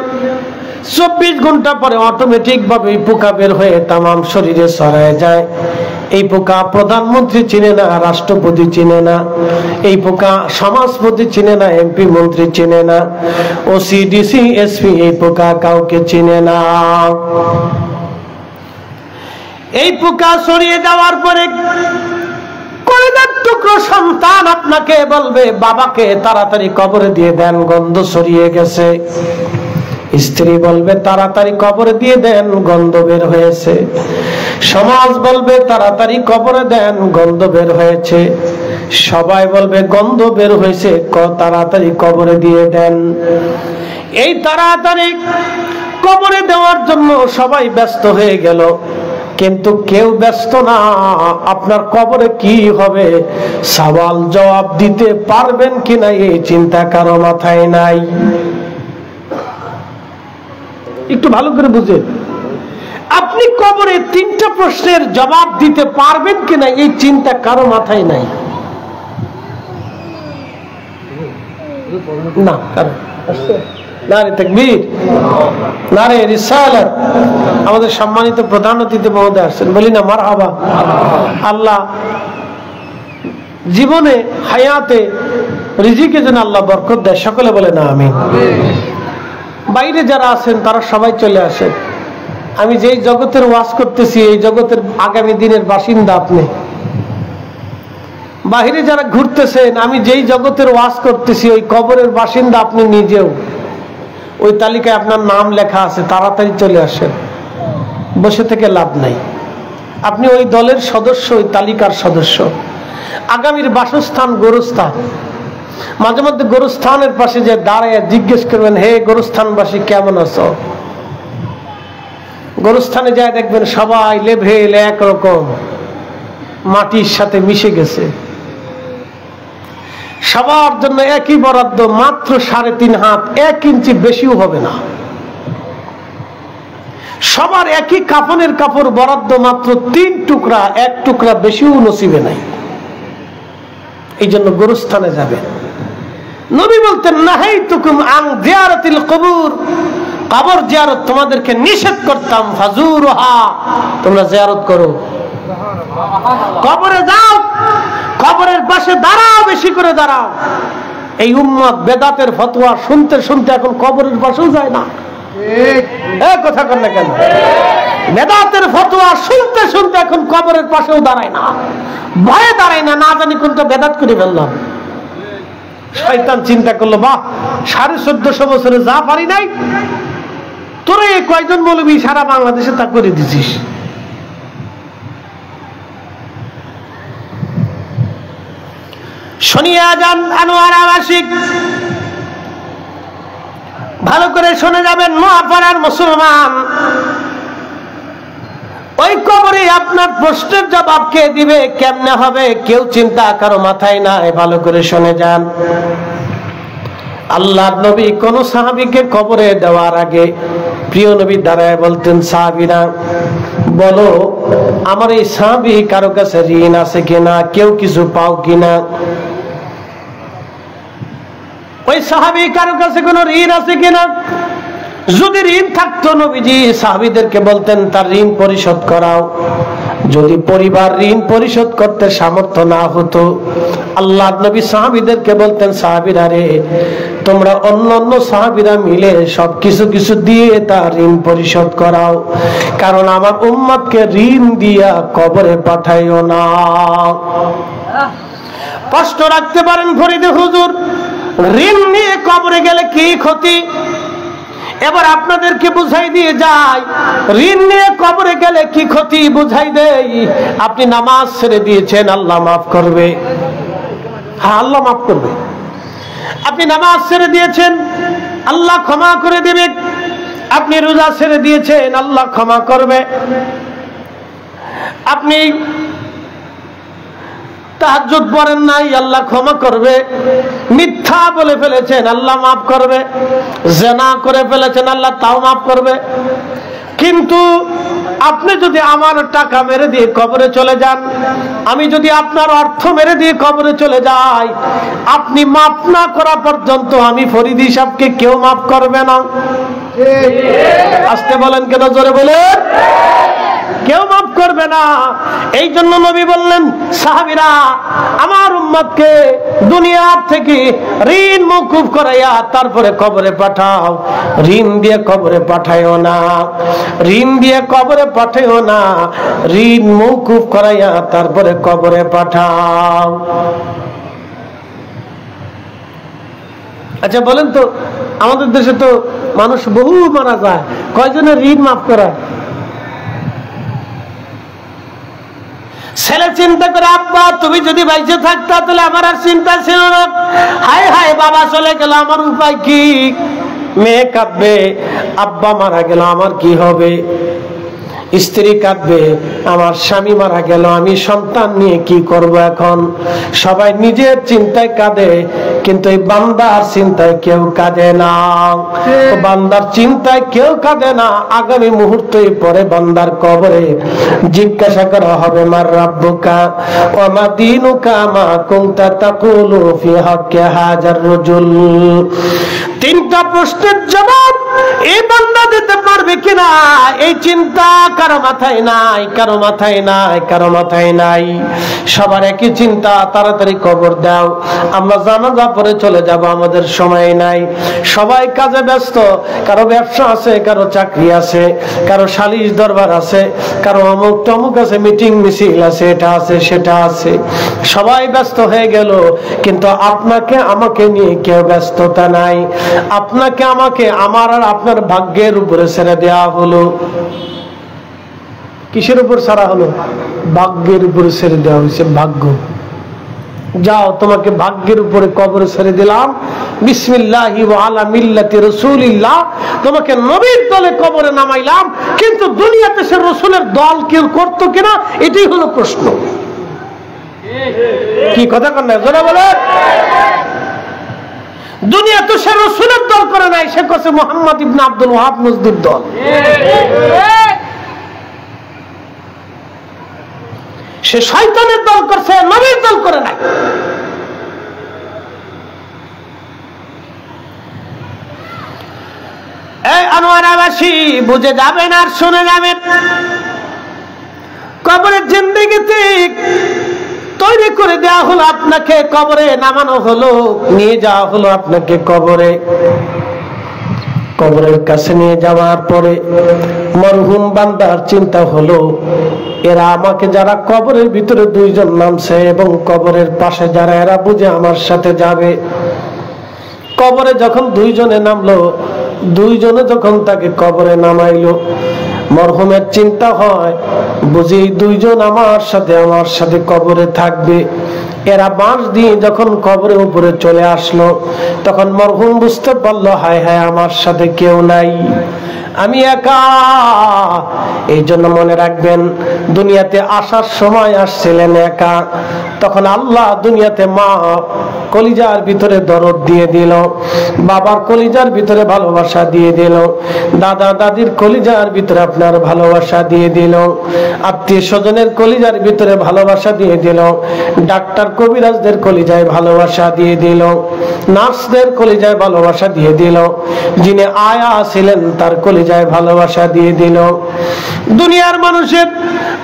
24 ঘন্টা পরে অটোমেটিক ভাবে এই পোকা বের হয়ে তামাম শরীরে ছড়ায় যায়। এই পোকা প্রধানমন্ত্রী চিনে না, রাষ্ট্রপতি চিনে না, এই পোকা সমাজপতি চিনে না, এমপি মন্ত্রী চিনে না, ওসি ডিসি এসপি এই পোকা কাউকে চিনে না। এই পোকা ছড়িয়ে যাওয়ার পরে কলিজার টুকরো সন্তান আপনাকে বলবে, বাবাকে তাড়াতাড়ি কবরে দিয়ে দেন, গন্ধ ছড়িয়ে গেছে। স্ত্রী বলবে, তাড়াতাড়ি কবরে দিয়ে দেন, গন্ধ বের হয়েছে। সমাজ বলবে, তাড়াতাড়ি কবরে দেন, গন্ধ বের হয়েছে। সবাই বলবে, গন্ধ বের হয়েছে, তাড়াতাড়ি কবরে দিয়ে দেন। এই তাড়াতাড়ি কবরে দেওয়ার জন্য সবাই ব্যস্ত হয়ে গেল, কিন্তু কেউ ব্যস্ত না আপনার কবরে কি হবে সওয়াল জবাব দিতে পারবেন কিনা এই চিন্তা কারো মাথায় নাই। একটু ভালো করে বুঝেন, আপনি কবরে 3টা প্রশ্নের জবাব দিতে পারবেন কিনা এই চিন্তা কারো মাথায় নাই। না, নারে তাকবীর, নারে রিসালাত। আমাদের সম্মানিত প্রধান অতিথি মহোদয় আসছেন, বলি না মারহাবা। আল্লাহ জীবনে হায়াতে রিজিকে যেন আল্লাহ বরকত দেয়। সকলে বলে না আমিন। বাইরে যারা আছেন তারা সবাই চলে আসেন। আমি যেই জগতের ওয়াজ করতেছি এই জগতের আগামী দিনের বাসিন্দা আপনি। বাহিরে যারা ঘুরতেছেন আমি যেই জগতের ওয়াজ করতেছি ওই কবরের বাসিন্দা আপনি নিজেও। ওই তালিকায় আপনার নাম লেখা আছে, তাড়াতাড়ি চলে আসেন, বসে থেকে লাভ নাই। আপনি ওই দলের সদস্য, ওই তালিকার সদস্য। আগামীর বাসস্থান গোরস্থান। মাঝে মধ্যে গোরস্থানের পাশে যে দাঁড়ায় জিজ্ঞেস করবেন, হে গোরস্থানবাসী কেমন আছো? গোরস্থানে যায় দেখবেন সবাই লেভেল একরকম, মাটির সাথে মিশে গেছে। সবার জন্য একই বরাদ্দ, মাত্র 3.5 হাত, 1 ইঞ্চি বেশিও হবে না। সবার একই কাফনের কাপড় বরাদ্দ, মাত্র 3 টুকরা, 1 টুকরা বেশিও নসিবে নাই। এই জন্য গোরস্থানে যাবে। নবী বলতেন, নাহাইতুকুম আন জিয়ারাতিল কবুর, কবর জিয়ারত তোমাদেরকে নিষেধ করতাম, ফাজুরুহা, তোমরা জিয়ারত করো। কবরে যাও, কবরের পাশে দাঁড়াও, বেশি করে দাঁড়াও। এই উম্মত বেদাতের ফতোয়া শুনতে শুনতে এখন কবরের পাশেও যায় না। এই কথা কন না কেন? বেদাতের ফতোয়া শুনতে শুনতে এখন কবরের পাশেও দাঁড়ায় না, ভয়ে দাঁড়ায় না, না জানি কোনটা বেদাত করে ফেললাম। শয়তান চিন্তা করলো, বাহ, 1450 বছরে যা পারি নাই, তোরে কয়জন মৌলবী সারা বাংলাদেশে তা করে দিছিস। শুনিয়া যান আনোয়ারা আশিক, ভালো করে শুনে যাবেন নোয়াপাড়ার মুসলমান। ওই কবরে আপনার প্রশ্নের জবাব কে দিবে, কেমনে হবে, কেউ চিন্তা কারো মাথায় নাই। ভালো করে শুনে যান। আল্লাহর নবী কোন সাহাবীকে কবরে দেওয়ার আগে প্রিয় নবী দাঁড়ায় বলতেন, সাহাবীরা বলো আমার এই সাহাবী কারো কাছে ঋণ আছে কিনা, কেউ কিছু পাও কিনা। ওই সাহাবী কারো কাছে কোনো ঋণ আছে কিনা। যদি ঋণ থাকতো নবীজি সাহাবীদেরকে বলতেন তার ঋণ পরিশোধ করাও। যদি পরিবার ঋণ পরিশোধ করতে সামর্থ্য না হতো, আল্লাহর নবী সাহাবীদেরকে বলতেন, সাহাবীরা রে, তোমরা অন্য অন্য সাহাবীরা মিলে সব কিছু দিয়ে তার ঋণ পরিশোধ করাও, কারণ আমার উম্মতকে ঋণ দিয়া কবরে পাঠাইও না। প্রশ্ন রাখতে পারেন ফরিদে হুজুর, ঋণ নিয়ে কবরে গেলে কি ক্ষতি? এবার আপনাদেরকে বুঝাই দিয়ে যাই, ঋণ নিয়ে কবরে গেলে কি ক্ষতি বুঝাই দেই। আপনি নামাজ ছেড়ে দিয়েছেন, আল্লাহ মাফ করবে। হ্যাঁ, আল্লাহ মাফ করবে। আপনি নামাজ ছেড়ে দিয়েছেন, আল্লাহ ক্ষমা করে দেবে। আপনি রোজা ছেড়ে দিয়েছেন, আল্লাহ ক্ষমা করবে। আপনি তাহাজ্জুদ পড়েন নাই, আল্লাহ ক্ষমা করবে। মিথ্যা বলে ফেলেছেন, আল্লাহ মাফ করবে। জিনা করে ফেলেছেন, আল্লাহ তাও মাফ করবে। কিন্তু আপনি যদি আমার টাকা মেরে দিয়ে কবরে চলে যান, আমি যদি আপনার অর্থ মেরে দিয়ে কবরে চলে যাই, আপনি মাফ না করা পর্যন্ত আমি ফরিদি সাহেবকে কেউ মাফ করবে না। আস্তে বলেন কেন, জোরে বলেন। কেউ মাফ করবে না। এই জন্য নবী বললেন, সাহাবীরা আমার উম্মতকে দুনিয়ার থেকে ঋণ মওকুফ করাইয়া তারপরে কবরে পাঠাও। ঋণ দিয়ে কবরে পাঠাইও না, ঋণ দিয়ে কবরে পাঠাইও না, ঋণ মওকুফ করাইয়া তারপরে কবরে পাঠাও। আচ্ছা বলেন তো, আমাদের দেশে তো মানুষ বহু মারা যায়, কয়জনের ঋণ মাফ করায়? ছেলে চিন্তা করে, আব্বা তুমি যদি বাইচে থাকতা তাহলে আমার আর চিন্তা ছিল না। হায় হায়, বাবা চলে গেল, আমার উপায় কি? মেয়ে কাঁদবে, আব্বা মারা গেল, আমার কি হবে? স্ত্রী কাঁদবে, আমার স্বামী মারা গেল, আমি সন্তান নিয়ে কি করব এখন? সবাই নিজের চিন্তায় কাঁদে, কিন্তু এই বান্দার চিন্তায় কেউ কাঁদে না। বান্দার চিন্তায় কেউ কাঁদে না। আগামী মুহূর্তেই পরে বান্দার কবরে জিজ্ঞাসা করা হবে, মার রাব্বুকা ওয়া মা দীনুকা মা কুনতা তাকুলু ফি হাক্কি হাজার রাজুল। 3টা প্রশ্নের জবাব এই বান্দা দিতে পারবে কিনা, এই চিন্তা কারো মাথায় নাই, কারো মাথায় নাই, কারো মাথায় নাই। সবার একই চিন্তা, তাড়াতাড়ি কবর দাও, আমরা জানাজা পরে চলে যাব, আমাদের সময় নাই। সবাই কাজে ব্যস্ত, কারো ব্যবসা আছে, কারো চাকরি আছে, কারো সালিশ দরবার আছে, কারো অমুক তমুক আছে, মিটিং মিছিল আছে, এটা আছে সেটা আছে, সবাই ব্যস্ত হয়ে গেল। কিন্তু আপনাকে আমাকে নিয়ে কেউ ব্যস্ততা নাই। আপনাকে আমাকে আমার আর আপনার ভাগ্যের উপরে ছেড়ে দেওয়া হলো। কিসের উপর ছাড়া হলো? ভাগ্যের উপরে ছেড়ে দেওয়া হয়েছে। ভাগ্য, যাও তোমাকে ভাগ্যের উপরে কবরে ছেড়ে দিলাম, বিসমিল্লাহি ওয়া আলা মিল্লাতি রাসূলিল্লাহ, তোমাকে নবীর দলে কবরে নামাইলাম। কিন্তু দুনিয়াতে সে রাসূলের দল কেউ করতো কিনা, এটাই হলো প্রশ্ন। কি কথা কন না, জোরে বলেন। দুনিয়া তো সে রাসূলের দল করে নাই, সে করছে মুহাম্মদ ইবনে আব্দুল ওয়াহাব নজদীর দল। সে শয়তানের দল করছে, নবীর দল করে নাই। এই আনোয়ারাবাসী বুঝে যাবেন আর শুনে যাবেন, কবরের জিন্দেগিতে তৈরি করে দেওয়া হলো, আপনাকে কবরে নামানো হলো, নিয়ে যাওয়া হলো আপনাকে কবরে। কবরের কাছে নিয়ে যাওয়ার পরে মরহুম বান্দার চিন্তা হলো, এরা আমাকে যারা কবরের ভিতরে দুইজন নামছে এবং কবরের পাশে যারা, এরা বুঝে আমার সাথে যাবে। কবরে যখন দুইজনে নামলো, দুইজনে যখন তাকে কবরে নামাইলো, মরহুমের চিন্তা হয়, বুঝি দুইজন আমার সাথে কবরে থাকবে। এরা বাঁশ দিয়ে যখন কবরের উপরে চলে আসলো, তখন মরহুম বুঝতে পারলো, হায় হায় আমার সাথে কেউ নাই, আমি একা। এই জন্য মনে রাখবেন, দুনিয়াতে আসার সময় আসছিলেন একা, তখন আল্লাহ দুনিয়াতে মা কলিজার ভিতরে দরদ দিয়ে দিল, বাবার কলিজার ভিতরে ভালোবাসা দিয়ে দিল, দাদা দাদির কলিজার ভিতরে আপনার ভালোবাসা দিয়ে দিল, আত্মীয় স্বজনের কলিজার ভিতরে ভালোবাসা দিয়ে দিল, ডাক্তার কবিরাজদের কলিজায় ভালোবাসা দিয়ে দিল, নার্সদের কলিজায় ভালোবাসা দিয়ে দিল, যিনি আয়া ছিলেন তার কলিজায় ভালোবাসা দিয়ে দিল, দুনিয়ার মানুষের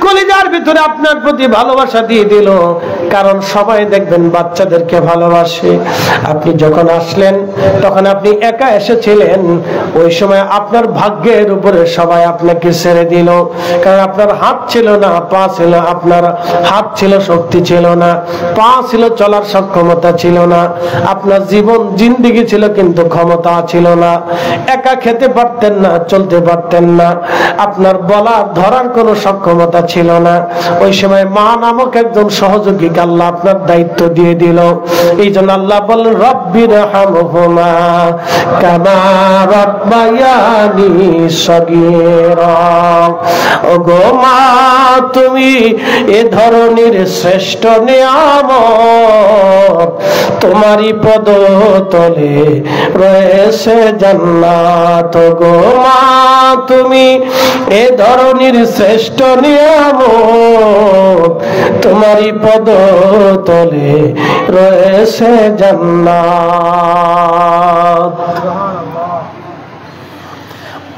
কলিজার ভিতরে আপনার প্রতি ভালোবাসা দিয়ে দিল। কারণ সবাই দেখবেন বাচ্চাদেরকে ভালোবাসে। আপনি যখন আসলেন তখন আপনি একা এসেছিলেন, ওই সময় আপনার ভাগ্যের উপরে সবাই আপনাকে ছেড়ে দিল। কারণ আপনার হাত ছিল না, পা ছিল, আপনার হাত ছিল, শক্তি ছিল না, পা ছিল, চলার সক্ষমতা ছিল না, আপনার জীবন জিন্দেগি ছিল কিন্তু ক্ষমতা ছিল না, একা খেতে পারতেন না, চলতে পারতেন না, আপনার বলার ধরার কোনো সক্ষমতা ছিল না। ওই সময় মা নামক একজন সহযোগী আল্লাহ আপনার দায়িত্ব দিয়ে দিল। এই জন্য আল্লাহ বললেন, রব্বিরহামহুমা কামা রাব্বায়ানি সগীরা। ওগো মা, তুমি এ ধরনের শ্রেষ্ঠ নিয়ামত, তোমারই পদতলে রয়েছে জান্নাত। গো মা, তুমি এ ধরনের শ্রেষ্ঠ নিয়ামত, তোমারই পদতলে রয়েছে জান্নাত।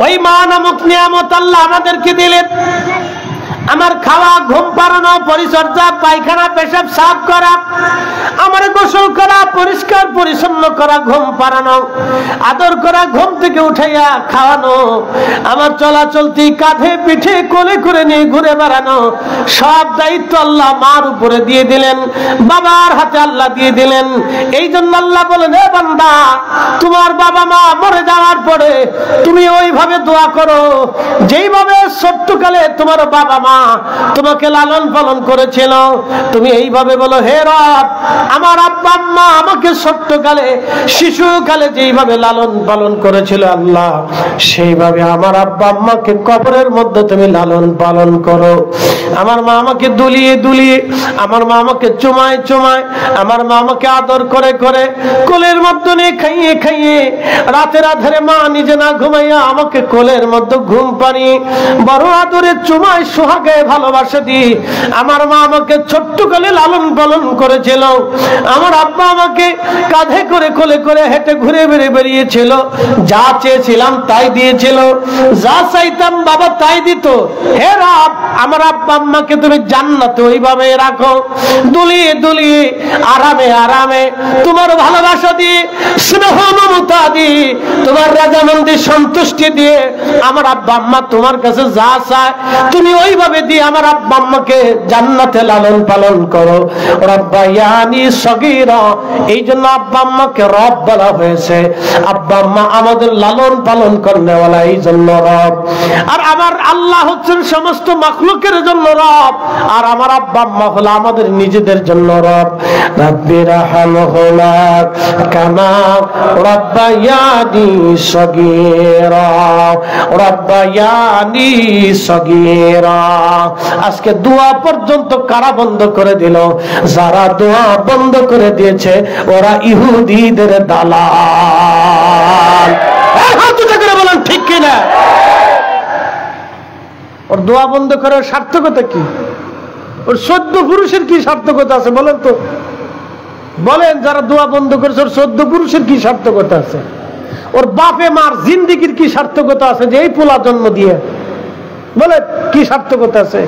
ওই মা নামক নিয়ামত আল্লাহ আমাদেরকে দিলেন। আমার খাওয়া, ঘুম পাড়ানো, পরিচর্যা, পায়খানা পেশাব সাফ করা, আমার গোসল করা, পরিষ্কার পরিচ্ছন্ন করা, ঘুম পাড়ানো, আদর করা, ঘুম থেকে উঠাইয়া খাওয়ানো, আমার চলাচলতি কাঁধে পিঠে কোলে করে নিয়ে ঘুরে বেড়ানো, সব দায়িত্ব আল্লাহ মার উপরে দিয়ে দিলেন, বাবার হাতে আল্লাহ দিয়ে দিলেন। এই জন্য আল্লাহ বলেন, হে বান্দা, তোমার বাবা মা মরে যাওয়ার পরে তুমি ওইভাবে দোয়া করো যেইভাবে ছোট্টকালে তোমার বাবা মা তোমাকে লালন পালন করেছিল। তুমি এইভাবে বলো, হে রব, আমার আব্বা আম্মা আমাকে ছোট্টকালে, শিশুকালে যেইভাবে লালন পালন করেছিল, আল্লাহ সেইভাবে আমার আব্বা আম্মাকে কবরের মধ্যে তুমি লালন পালন করো। আমার মা আমাকে দুলিয়ে দুলিয়ে, আমার মা আমাকে চুমায় চুমায়, আমার মা আমাকে আদর করে করে কোলের মধ্যে নিয়ে খাইয়ে খাইয়ে, রাতের আধারে মা নিজে না ঘুমাইয়া আমাকে কোলের মধ্যে ঘুম পাড়িয়ে বড় আদরে চুমায় সোহাগ গায়ে ভালোবাসা দিই। আমার মা আমাকে ছোট্ট কালে লালন পালন করেছিল, আমার আব্বা আমাকে কাঁধে করে কোলে করে হেঁটে ঘুরে বেড়ে বেরিয়েছিল, যা চেয়েছিলাম তাই দিয়েছিল, যা চাইতাম বাবা তাই দিত। হে রব, আমার আব্বা আম্মাকে তুমি জান্নাতে ওইভাবে রাখো, দুলিয়ে দুলিয়ে আরামে আরামে তোমার ভালোবাসা দিয়ে, স্নেহ মমতা দিয়ে, তোমার রাজামন্দির সন্তুষ্টি দিয়ে আমার আব্বা আম্মা তোমার কাছে যা চায় তুমি ওইভাবে দিয়ে আমার আব্বা আম্মাকে জান্নাতে লালন পালন করো। রব্বায়ানি সগীরা, এই জন্য আব্বা আম্মাকে রব বলা হয়েছে। আব্বা আম্মা আমাদের লালন পালন করনেওয়ালা, এই জন্য রব। আর আমার আল্লাহ হচ্ছেন সমস্ত মাখলুকের জন্য রব, আর আমার আব্বা আম্মা হলো আমাদের নিজেদের জন্য রব। রাব্বির রাহমহুমা কামা রাব্বায়ানি সগীরা, রাব্বায়ানি সগীরা। আজকে দোয়া পর্যন্ত কারা বন্ধ করে দিল? যারা দোয়া বন্ধ করে দিয়েছে ওরা ইহুদিদের দালাল। হাত উঁচু করে বলেন ঠিক কিনা? ওর দোয়া বন্ধ করার সার্থকতা কি? ওর 14 পুরুষের কি সার্থকতা আছে বলেন তো? বলেন, যারা দোয়া বন্ধ করেছে ওর 14 পুরুষের কি সার্থকতা আছে? ওর বাপে মার জিন্দিগির কি সার্থকতা আছে যে এই পোলা জন্ম দিয়ে? বলে কি সার্থকতা আছে?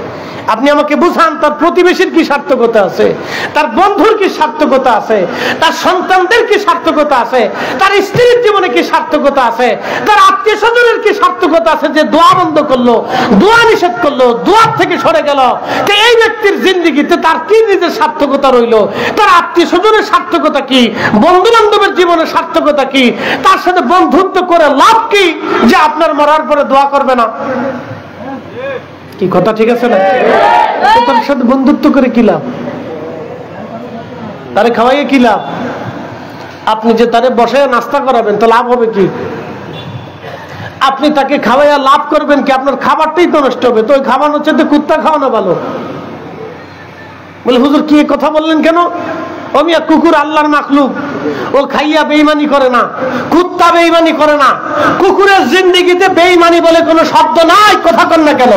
আপনি আমাকে বুঝান, তার প্রতিবেশীর কি সার্থকতা আছে, তার বন্ধুর কি সার্থকতা আছে, তার সন্তানদের কি সার্থকতা আছে, তার স্ত্রীর জীবনে কি সার্থকতা আছে, তার আত্মীয় স্বজনের কি সার্থকতা আছে যে দোয়া বন্ধ করলো, দোয়া নিষেধ করলো, দোয়ার থেকে সরে গেল? তো এই ব্যক্তির জিন্দিগিতে তার কি নিজের সার্থকতা রইলো? তার আত্মীয় স্বজনের সার্থকতা কি? বন্ধু বান্ধবের জীবনের সার্থকতা কি? তার সাথে বন্ধুত্ব করে লাভ কি যে আপনার মরার পরে দোয়া করবে না? কি কথা ঠিক আছে না? তার সাথে বন্ধুত্ব করে কি লাভ? তারে খাওয়াইয়ে কি লাভ? আপনি যে তারে বসে নাস্তা করাবেন তো লাভ হবে কি? আপনি তাকে খাওয়াইয়া লাভ করবেন কি? আপনার খাবারটাই তো নষ্ট হবে। তো ওই খাবার হচ্ছে তো কুত্তা খাওয়ানো ভালো। বলে হুজুর কি কথা বললেন কেন? ও মিয়া, কুকুর আল্লাহর মাখলুক, ও খাইয়া বেঈমানি করে না, কুত্তা বেঈমানি করে না। কুকুরের জিন্দেগিতে বেঈমানি বলে কোনো শব্দ নাই, কথা কন না কেন?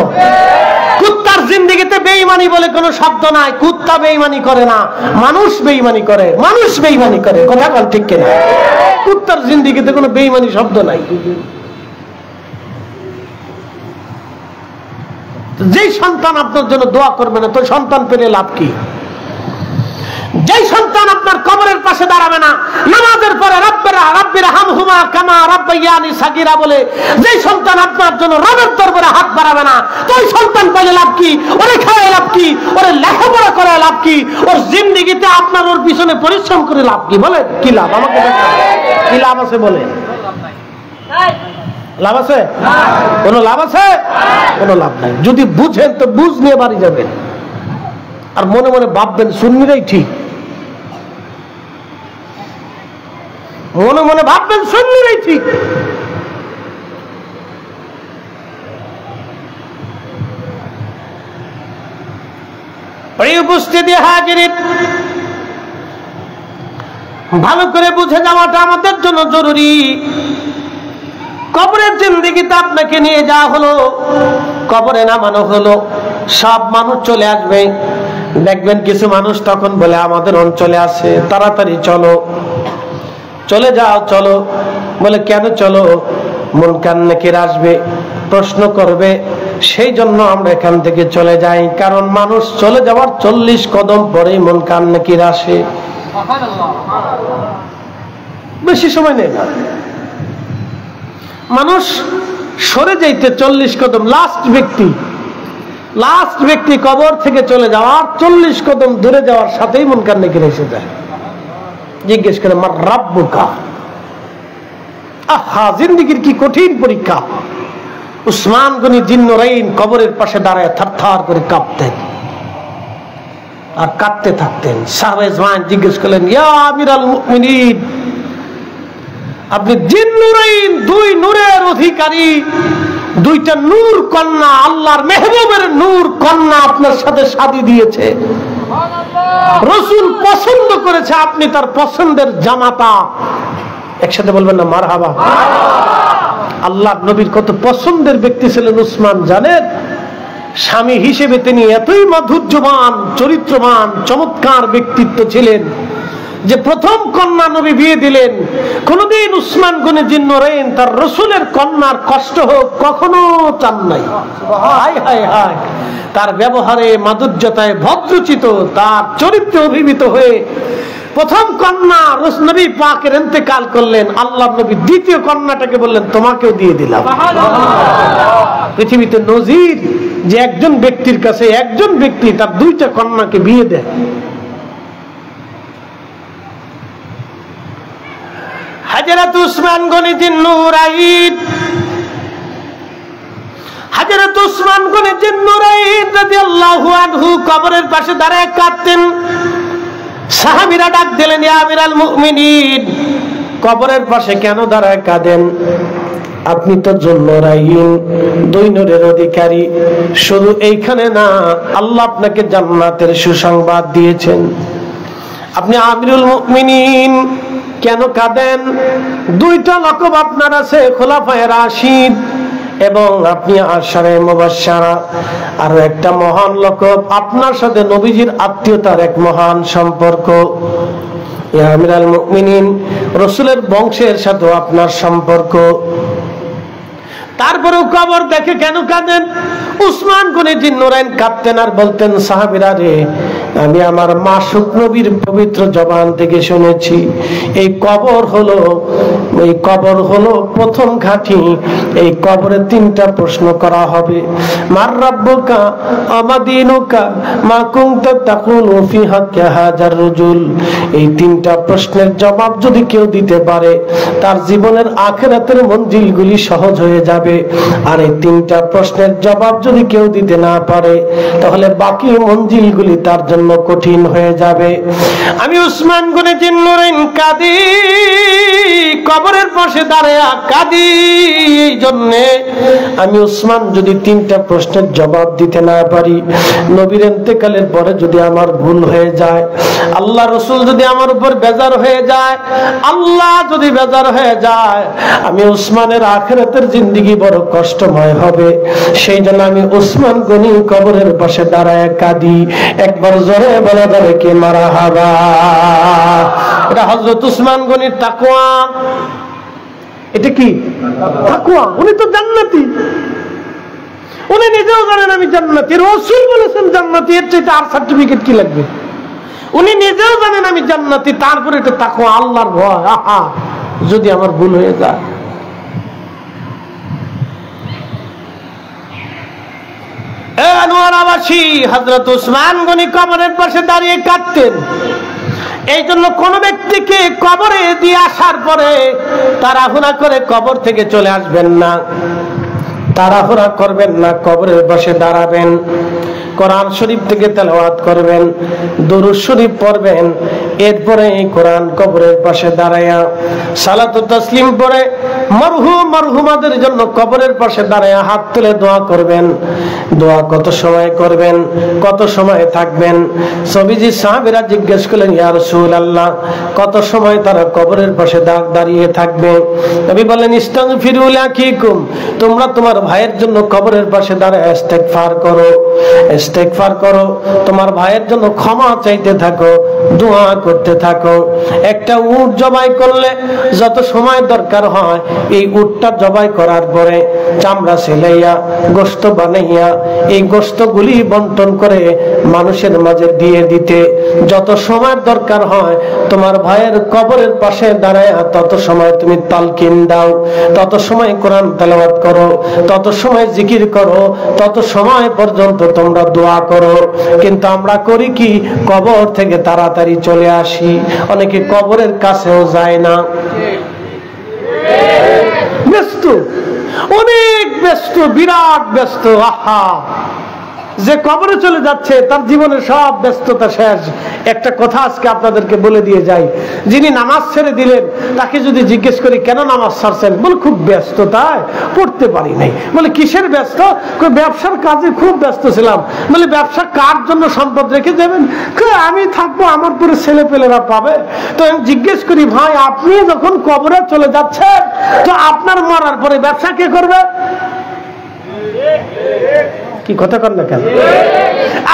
কুত্তার জিন্দেগিতে বেঈমানি বলে কোনো শব্দ নাই, কুত্তা বেঈমানি করে না, মানুষ বেঈমানি করে, মানুষ বেঈমানি করে, কথা কন ঠিক কিনা? কুত্তার জিন্দেগিতে কোনো বেঈমানি শব্দ নাই। যেই সন্তান আপনার জন্য দোয়া করবে না তো সন্তান পেলে লাভ কি? যেই সন্তান আপনার কবরের পাশে দাঁড়াবে না, নামাজের পরে রাব্বির হামহুমা কামা রাব্বায়ানি সাগীরা বলে যেই সন্তান আপনার জন্য রবের দরবারে হাত বাড়াবে না, তো ওই সন্তান পেলে লাভ কি? ওরে খাওয়ায় লাভ কি? ওরে লেখাপড়া করে লাভ কি? ওর জিন্দেগিতে আপনার ওর পিছনে পরিশ্রম করে লাভ কি? বলে কি লাভ? আমাকে দেখান কি লাভ আছে? বলে লাভ আছে? কোন লাভ আছে? কোন লাভ নাই। যদি বুঝেন তো বুঝ নিয়ে বাড়ি যাবেন, আর মনে মনে ভাববেন সুন্নিরাই ঠিক, মনে মনে ভাববেন সুন্নিরাই ঠিক। উপস্থিতি হাজিরিন, ভালো করে বুঝে যাওয়াটা আমাদের জন্য জরুরি। কবরের জিন্দেগিতে আপনাকে নিয়ে যাওয়া হলো, কবরে নামানো হলো, সব মানুষ চলে আসবে। দেখবেন কিছু মানুষ তখন বলে আমাদের অঞ্চলে আছে, তাড়াতাড়ি চলো, চলে যাও, চলো। বলে কেন চলো? মুনকার নাকির আসবে, প্রশ্ন করবে, সেই জন্য আমরা এখান থেকে চলে যাই। কারণ মানুষ চলে যাওয়ার 40 কদম পরেই মুনকার নাকির আসে, বেশি সময় নেই না। মানুষ সরে যাইতে 40 কদম, লাস্ট ব্যক্তি কবর থেকে চলে যাওয়ার 40 কদম দূরে যাওয়ার সাথেই মুনকার নাকির এসে যায়। জিজ্ঞেস করে মার রাব্বুকা। আহা, জিন্দেগির কি কঠিন পরীক্ষা। উসমান গনি জিন্নুরাইন কবরের পাশে দাঁড়ায় থারথার করে কাঁপতেন আর কাঁদতে থাকতেন। সাহাবা ইজমান জিজ্ঞেস করলেন, ইয়া আমিরাল মুমিনিন, আপনি জিন্নুরাইন, 2 নূরের অধিকারী, 2টা নূর কন্যা, আল্লাহর মেহবুবের নূর কন্যা আপনার সাথে শাদী দিয়েছে, রাসূল পছন্দ করেছে, আপনি তার পছন্দের জামাতা। একসাথে বলবেন না মারহাবা? আল্লাহ নবীর কত পছন্দের ব্যক্তি ছিলেন উসমান জানেন? স্বামী হিসেবে তিনি এতই মাধুর্যবান, চরিত্রবান, চমৎকার ব্যক্তিত্ব ছিলেন যে প্রথম কন্যা নবী বিয়ে দিলেন। কোনদিন উসমান গনি জিন্নুরাইন তার রাসূলের কন্যার কষ্ট হোক কখনো চান নাই। হায় হায় হায়, তার ব্যবহারে, মাধুর্যতায়, ভদ্রচিত, তার চরিত্রে অভিভূত হয়ে প্রথম কন্যা নবী পাকের ইন্তেকাল করলেন। আল্লাহর নবী দ্বিতীয় কন্যাটাকে বললেন তোমাকেও দিয়ে দিলাম। পৃথিবীতে নজির যে একজন ব্যক্তির কাছে একজন ব্যক্তি তার দুইটা কন্যাকে বিয়ে দেয়। হযরত উসমান গনি জিন্নুরাইন, হযরত উসমান গনি জিন্নুরাইন রাদিয়াল্লাহু আনহু কবরের পাশে দাঁড়ায় কাঁদতেন। সাহাবীরা ডাক দিলেন, ইয়া আমিরাল মুমিনিন, কবরের পাশে কেন দাঁড়ায় কাঁদেন? আপনি তো জিন্নুরাইন, দুই নূরের অধিকারী। শুধু এইখানে না, আল্লাহ আপনাকে জান্নাতের সুসংবাদ দিয়েছেন। আপনি আমিরুল মুমিনিন, কেন কাঁদেন? দুইটা লকব আপনার আছে, খোলাফায়ে রাশিদ এবং আপনি আশারে মুবাশশারা। আর একটা মহান লকব, আপনার সাথে নবীজির আত্মীয়তার এক মহান সম্পর্ক। ইয়া আমিরাল মুমিনিন, রাসূলের বংশের সাথে আপনার সম্পর্ক। তারপরেও কবর দেখে কেন কাঁদেন? উসমান গনি জিন্নুরাইন কাঁদতেন আর বলতেন, সাহাবীরা রে, আমি আমার মাসুক নবীর পবিত্র জবান থেকে শুনেছি এই কবর হলো প্রথম ঘাঁটি। এই কবরে তিনটা প্রশ্ন করা হবে। মার রাব্বুকা আমা দীনুকা মা কুনতা তাকুলু ফি হাক্কি হাযার রাজুল। এই তিনটা প্রশ্নের জবাব যদি কেউ দিতে পারে, তার জীবনের আখিরাতের মঞ্জিলগুলি সহজ হয়ে যাবে। আর এই তিনটা প্রশ্নের জবাব যদি কেউ দিতে না পারে, তাহলে বাকি মঞ্জিলগুলি তার জন্য কঠিন হয়ে যাবে। আমি উসমান গনি জিন্নুরাইন কাঁদি, কবরের পাশে দাঁড়ায়া কাঁদি এই জন্যে, আমি উসমান যদি তিনটা প্রশ্নের জবাব দিতে না পারি, নবীর ইন্তেকালের পরে যদি আমার ভুল হয়ে যায়, আল্লাহ রাসূল যদি আমার উপর বেজার হয়ে যায়, আল্লাহ যদি বেজার হয়ে যায়, আমি উসমানের আখিরাতের জিন্দেগি বড় কষ্টময় হবে। সেই জন্য আমি উসমান গনি কবরের পাশে দাঁড়ায় কাঁদি। একবার জোরে বলা যাবে কি মারহাবা? এটা হযরত উসমান গনির তাকওয়া। এটা কি তাকওয়া? উনি তো জান্নাতি, উনি নিজেও জানেন আমি জান্নাতি, রাসূল বলেছেন জান্নাতি, এর চাইতে আর সার্টিফিকেট কি লাগবে? উনি নিজেও জানেন আমি জান্নাতি, তারপরে এটা তাকওয়া, আল্লাহর ভয়। আহা, যদি আমার ভুল হয়ে যায়। আনোয়ারাবাসী, হযরত উসমান গনি কবরের পাশে দাঁড়িয়ে কাঁদতেন। এই জন্য কোন ব্যক্তিকে কবরে দিয়ে আসার পরে তাড়াহুড়া করে কবর থেকে চলে আসবেন না, তাড়াহুড়া করবেন না, কবরের পাশে দাঁড়াবেন, কোরআন শরীফ থেকে তেলাওয়াত করবেন, দরুদ শরীফ পড়বেন। এরপরে এই কোরআন কবরের পাশে দাঁড়ায়া সালাত ও তাসলিম পড়ে মরহুম মরহুমাদের জন্য কবরের পাশে দাঁড়ায়া হাত তুলে দোয়া করবেন। দোয়া কত সময় করবেন, কত সময় থাকবেন? সবিজি সাহাবীরা জিজ্ঞেস করলেন, ইয়া রাসূলুল্লাহ, কত সময় তারা কবরের পাশে দাঁড়িয়ে থাকবে? নবী বললেন, ইস্তাগফিরু লাকিকুম, তোমরা তোমার ভাইয়ের জন্য কবরের পাশে দাঁড়ায় ইস্তেগফার করো, ইস্তেগফার করো, তোমার ভাইয়ের জন্য ক্ষমা চাইতে থাকো, দোয়া করতে থাকো। একটা উট জবাই করলে যত সময় দরকার হয়, এই উটটা জবাই করার পরে চামড়া সেলাইয়া গোশত বানাইয়া এই গোশতগুলি বন্টন করে মানুষের মাঝে দিয়ে দিতে যত সময় দরকার হয়, তোমার ভাইয়ের কবরের পাশে দাঁড়ায় তত সময় তুমি তালকিন দাও, তত সময় কোরআন তেলাওয়াত করো, তত সময় জিকির করো, তত সময় পর্যন্ত তোমরা দোয়া করো। কিন্তু আমরা করি কি, কবর থেকে তাড়াতাড়ি চলে আসি, অনেকে কবরের কাছেও যায় না, ব্যস্ত, অনেক ব্যস্ত, বিরাট ব্যস্ত। আহা, যে কবরে চলে যাচ্ছে তার জীবনের সব ব্যস্ততা শেষ। একটা কথা আজকে আপনাদেরকে বলে দিয়ে যাই, যিনি নামাজ ছেড়ে দিলেন তাকে যদি জিজ্ঞেস করি কেন নামাজ ছাড়ছেন, বলে খুব ব্যস্ততায় পড়তে পারি নাই। বলে কিসের ব্যস্ত? ব্যবসার কাজে খুব ব্যস্ত ছিলাম। বলে ব্যবসা কার জন্য সম্পদ রেখে দেবেন? আমি থাকবো, আমার পরে ছেলে পেলেরা পাবে। তো আমি জিজ্ঞেস করি, ভাই আপনি যখন কবরে চলে যাচ্ছেন, তো আপনার মরার পরে ব্যবসা কে করবে? কি কথা কর না কেন?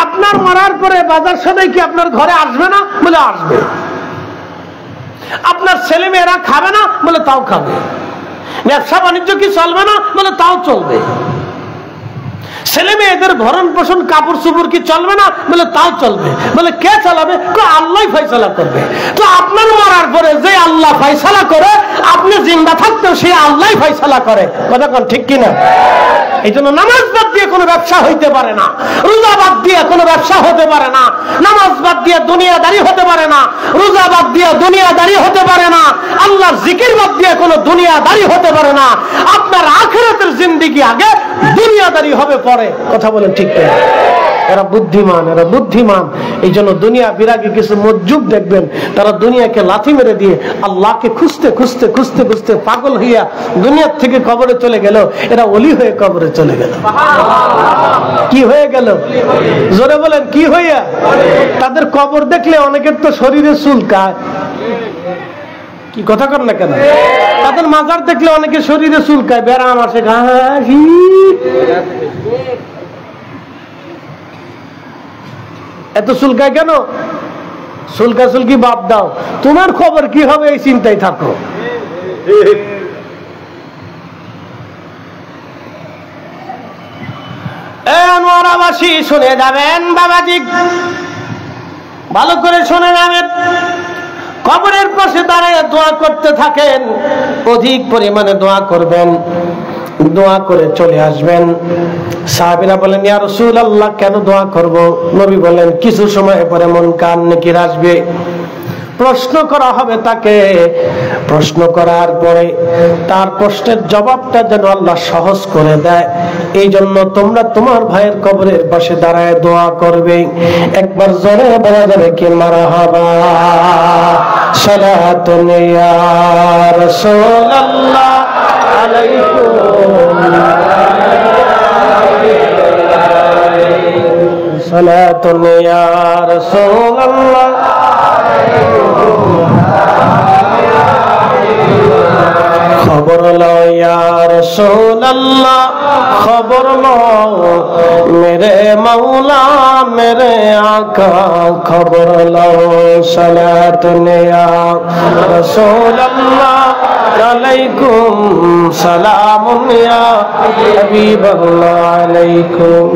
আপনার মরার পরে বাজার সদাই কি আপনার ঘরে আসবে না? বলে আসবে। আপনার ছেলে মেয়েরা খাবে না? বলে তাও খাবে। ব্যবসা বাণিজ্য কি চলবে না? বলে তাও চলবে। ছেলে মেয়েদের ভরণ পোষণ কাপড় চোপড় কি চলবে না? বলে তাও চলবে। বলে কে চালাবে? আল্লাহ ফয়সালা করবে। তো আপনার মরার পরে যে আল্লাহ ফয়সালা করে, আপনি জিন্দা থাকতেও সে আল্লাহ ফয়সালা করে। কথা কোন ঠিক কিনা? এই জন্য নামাজ বাদ দিয়ে কোনো ব্যবসা হইতে পারে না, রোজা বাদ দিয়ে কোনো ব্যবসা হতে পারে না, নামাজ বাদ দিয়ে দুনিয়াদারি হতে পারে না, রোজা বাদ দিয়ে দুনিয়াদারি হতে পারে না, আল্লাহর জিকির বাদ দিয়ে কোনো দুনিয়াদারি হতে পারে না। আপনার আখিরাতের জিন্দেগি আগে, দুনিয়াদারি হবে পরে। কথা বলেন ঠিক কিনা? এরা বুদ্ধিমান, এরা বুদ্ধিমান। এই জন্য দুনিয়া বিরাগী কিছু মজ্জুব দেখবেন, তারা দুনিয়াকে লাথি মেরে দিয়ে আল্লাহকে খুঁজতে খুঁজতে খুঁজতে খুঁজতে পাগল হইয়া দুনিয়ার থেকে কবরে চলে গেল। এরা ওলি হয়ে কবরে চলে গেল। কি হয়ে গেল? জোরে বলেন, কি হইয়া? তাদের কবর দেখলে অনেকের তো শরীরে চুলকায়। কি কথা কর না কেন? তাদের মাজার দেখলে অনেকের শরীরে চুলকায়, ব্যারাম আসে, ঘাসি। এত চুলকায় কেন? চুলকা চুলকি বাদ দাও, তোমার খবর কি হবে এই চিন্তায় থাকো। আনোয়ারাবাসী শুনে যাবেন, বাবাজি ভালো করে শুনে যাবেন। কবরের পাশে দাঁড়িয়ে দোয়া করতে থাকেন, অধিক পরিমাণে দোয়া করবেন, দোয়া করে চলে আসবেন। সাহাবীরা বলেন, ইয়া রাসূলুল্লাহ কেন দোয়া করব? নবী বলেন, কিছু সময় পরে মন কান নেকির আসবে, প্রশ্ন করা হবে তাকে। প্রশ্ন করার পরে তার প্রশ্নের জবাবটা যেন আল্লাহ সহজ করে দেয়, এই জন্য তোমরা তোমার ভাইয়ের কবরের পাশে দাঁড়ায় দোয়া করবে। একবার জোরে বলা যাবে কি মারহাবা, সালাতুন ইয়া রাসূলুল্লাহ আলাইকুম, সালাতুন ইয়া রাসূলুল্লাহ। খবর লো ইয়া রাসূলুল্লাহ, খবর লো মেরে মাওলা মেরে আকা, খবর লো সালাতুন ইয়া রাসূলুল্লাহ আলাইকুম, সালামুন ইয়া হাবিবাল্লাহ আলাইকুম।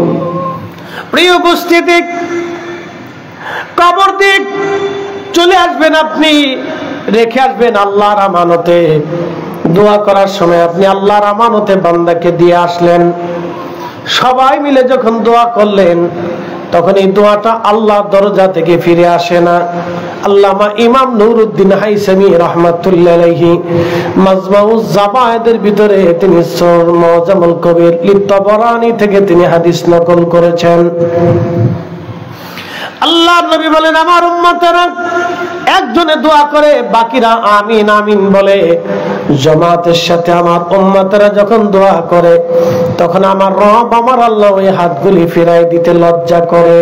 প্রিয় উপস্থিতি, কবর দিক চলে আসবেন, আপনি রেখে আসবেন আল্লাহর আমানতে। দোয়া করার সময় আপনি আল্লাহর আমানতে বান্দাকে দিয়ে আসলেন। সবাই মিলে যখন দোয়া করলেন, তখন এই দোয়াটা আল্লাহর দরজা থেকে ফিরে আসে না। আল্লামা ইমাম নুরউদ্দিন হাইসামি রাহমাতুল্লাহ আলাইহি মাজমাউজ জাবায়েদের ভিতরে তিনি সূরা মুআজ্জামুল কবির লিত-তাবারানী থেকে তিনি হাদিস নকল করেছেন। আল্লাহর নবী বলেন, আমার উম্মতেরা একজনে দোয়া করে, বাকিরা আমিন আমিন বলে। জামাতের সাথে আমার উম্মতেরা যখন দোয়া করে, তখন আমার রব আমার আল্লাহ ওই হাতগুলি ফিরাই দিতে লজ্জা করে।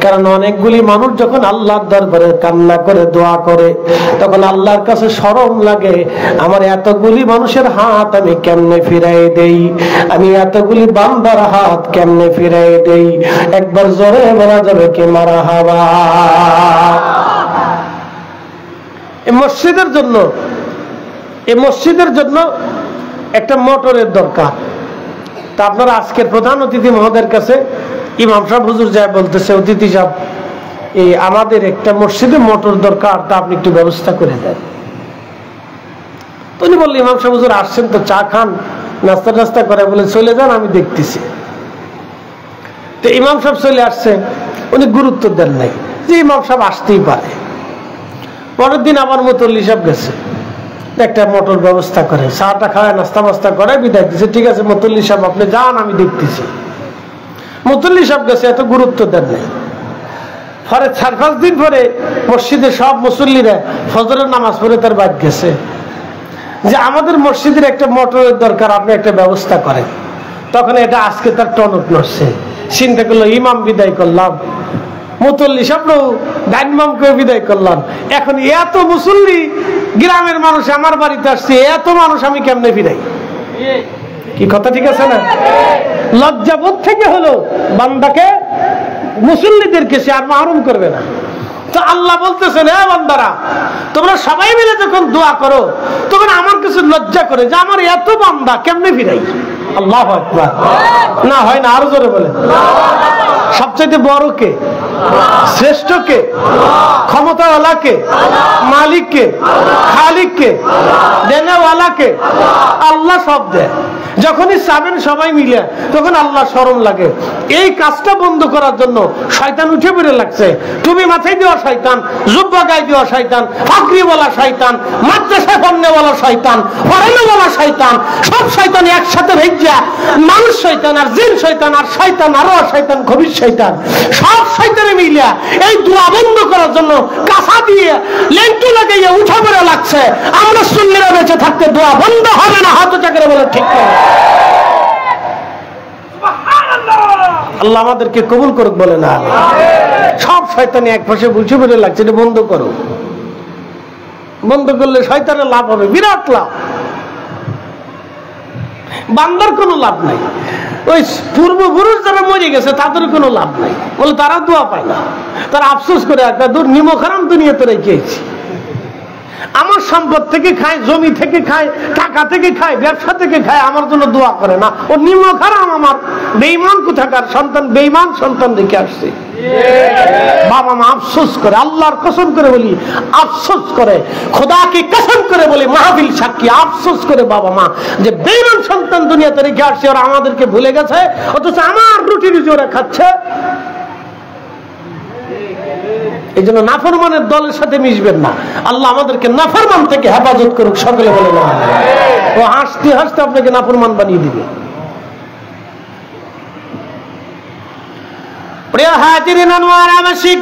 কারণ অনেকগুলি মানুষ যখন আল্লাহর দরবারে কান্না করে দোয়া করে, তখন আল্লাহর কাছে শরম লাগে, আমার এতগুলি মানুষের হাত আমি কেমনে ফিরাই দেই, আমি এতগুলি বান্দার হাত কেমনে ফিরাই দেই। একবার জোরে বলা যাবে কি মারহাবা। এই মসজিদের জন্য একটা মোটরের দরকার। তা আপনারা আজকের প্রধান অতিথি মহোদয়ের কাছে ইমাম সাহেব হুজুর যায় বলতেছে, অতিথি সাহেব এই আমাদের একটা মসজিদে মোটর দরকার, তা আপনি একটু ব্যবস্থা করে দেন। তো উনি বললেন, ইমাম সাহেব হুজুর আসছেন তো চা খান, নাস্তা টাস্তা করে, বলে চলে যান, আমি দেখতেছি। তো ইমাম সাহেব চলে আসছে, উনি গুরুত্ব দেন নাই যে ইমাম সাহেব আসতেই পারে। পরের দিন আবার মুতল্লি সাহেব গেছে, একটা মোটর ব্যবস্থা করে, চাটা খাওয়ায় নাস্তা মাস্তা করে বিদায় দিচ্ছে। ঠিক আছে মুতল্লি সাহেব আপনি যান, আমি দেখতেছি। মুতল্লি সাহেব গেছে, এত গুরুত্ব দেন নাই। পরে 4-5 দিন পরে মসজিদে সব মুসল্লিরা ফজরের নামাজ পড়ে তার বাদ গেছে যে আমাদের মসজিদের একটা মোটরের দরকার, আপনি একটা ব্যবস্থা করেন। তখন এটা আজকে তার টনক নড়ছে, চিন্তা করলো ইমাম বিদায় করলাম, মুতল্লি সাহেব ডাইনমামকে বিদায় করলাম, এখন এত মুসল্লি গ্রামের মানুষ আমার বাড়িতে আসছে, এত মানুষ আমি কেমনে ফিরাই? কি কথা ঠিক আছে না? লজ্জাবোধ থেকে হলো বান্দাকে মুসল্লিদেরকে সে আর মাহরুম করবে না। তো আল্লাহ বলতেছেন, হ্যাঁ বান্দারা, তোমরা সবাই মিলে যখন দোয়া করো তখন আমার কিছু লজ্জা করে যে আমার এত বান্দা কেমনে ফিরাই। আল্লাহু আকবার। না হয় না, আরো জোরে বলেন। সবচেয়ে বড় কে? শ্রেষ্ঠ কে? ক্ষমতাওয়ালা কে? মালিক কে? খালিক কে? দেনেওয়ালা কে? আল্লাহ সব দেয়। যখনই চাবেন সবাই মিলে তখন আল্লাহ শরম লাগে। এই কাজটা বন্ধ করার জন্য শয়তান উঠে পড়ে লাগছে। টুপি মাথায় দেওয়া শয়তান, জুব্বা গায়ে দেওয়া শয়তান, পাগড়িওয়ালা শয়তান, মাদ্রাসা পড়নেওয়ালা শয়তান, পড়ানোওয়ালা শয়তান, সব শয়তান একসাথে ভেজা, মানুষ শয়তান আর জিন শয়তান আর শয়তান আরো শয়তান খবির শয়তান, সব শয়তানে মিলিয়া এই দোয়া বন্ধ করার জন্য কাঁচা দিয়ে লেন্টু লাগাইয়া উঠে পড়ে লাগছে। আমরা সুন্নিরা বেঁচে থাকতে দোয়া বন্ধ হবে না। হাত চাকরে বলে ঠিক না। আল্লাহ আমাদেরকে কবুল করুক বলে না। সব শয়তানি এক পাশে বুঝে পড়ে লাগছে, এটা বন্ধ করো। বন্ধ করলে শয়তানের লাভ হবে, বিরাট লাভ। বান্দার কোনো লাভ নাই। ওই পূর্বপুরুষ যারা মরে গেছে তাদের কোনো লাভ নাই, বলে তারা দোয়া পায় না। তারা আফসোস করে একটা দূর নিমক হারাম দুনিয়াতে রেখেছি। আমার সম্পদ থেকে খায়, জমি থেকে খায়, টাকা থেকে খায়, ব্যবসা থেকে খায়, আমার জন্য দোয়া করে না। ও নিমক হারাম আমার বেঈমান কোথাকার সন্তান, বেঈমান সন্তান রেখে আসছে। বাবা মা আফসোস করে, আল্লাহর কসম করে বলি আফসোস করে, খোদাকে কসম করে বলি, মাহফিল সাক্ষী, আফসোস করে বাবা মা যে বেঈমান সন্তান দুনিয়াতে রেখে আসছে। ওরা আমাদেরকে ভুলে গেছে, অথচ আমার রুটি রুজি ওরা খাচ্ছে। এই জন্য নাফরমানের দলের সাথে মিশবেন না। আল্লাহ আমাদেরকে নাফরমান থেকে হেফাজত করুক, সকলে বলে না। ও হাসতে হাসতে আপনাকে নাফরমান বানিয়ে দিবে। প্রিয় হাজিরিন আনোয়ার আবাসিক,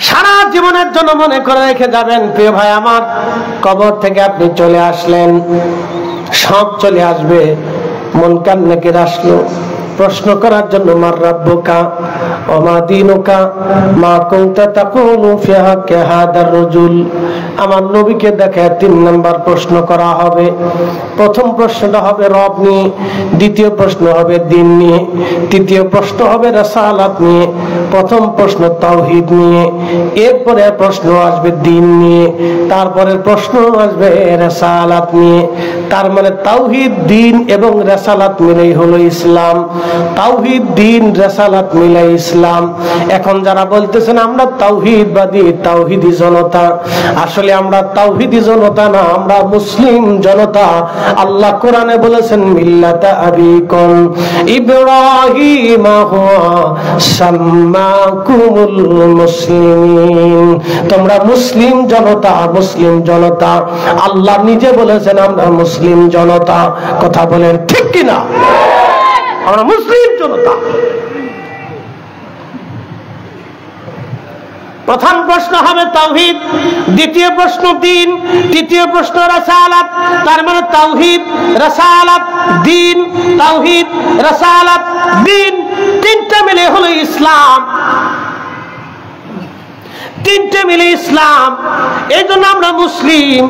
সারা জীবনের জন্য মনে করে রেখে যাবেন, প্রিয় ভাই আমার, কবর থেকে আপনি চলে আসলেন, সব চলে আসবে। মুনকার নাকির আসলো প্রশ্ন করার জন্য, মার রাব্বুকা ওয়া মা দীনুকা মা কুনতা তাকুলু ফি হাক্কি হাদার রাজুল। আমার নবীকে দেখে 3 নাম্বার প্রশ্ন করা হবে। প্রথম প্রশ্নটা হবে রব নিয়ে, দ্বিতীয় প্রশ্ন হবে দ্বীন নিয়ে, তৃতীয় প্রশ্ন হবে রাসালাত নিয়ে, প্রথম প্রশ্ন তাওহীদ নিয়ে, এরপরে প্রশ্ন আসবে দ্বীন নিয়ে, তারপরে প্রশ্ন আসবে রাসালাত নিয়ে। তার মানে তাওহীদ, দ্বীন এবং রাসালাত মিলেই হলো ইসলাম। তাওহীদ, দ্বীন, রাসালাত মিলে ইসলাম। এখন যারা বলতেছেন আমরা তাওহীদবাদী, তাওহীদি জনতা, আসলে আমরা তাওহীদি জনতা না, আমরা মুসলিম জনতা। আল্লাহ কোরআনে বলেছেন, মিল্লাতা আবিকুম ইব্রাহিম হুয়া সাম্মাকুমুল মুসলিমিন। তোমরা মুসলিম জনতা, মুসলিম জনতা। আল্লাহ নিজে বলেছেন আমরা মুসলিম জনতা। কথা বলেন ঠিক কিনা? আমরা মুসলিম জনতা। প্রথম প্রশ্ন হবে তাওহীদ, দ্বিতীয় প্রশ্ন দ্বীন, তৃতীয় প্রশ্ন রাসালাত। তার মানে তাওহীদ, রাসালাত, দ্বীন, তাওহীদ, রাসালাত, দ্বীন, তিনটা মিলে হলো ইসলাম। তিনটে মিলে ইসলাম। এই জন্য আমরা মুসলিম।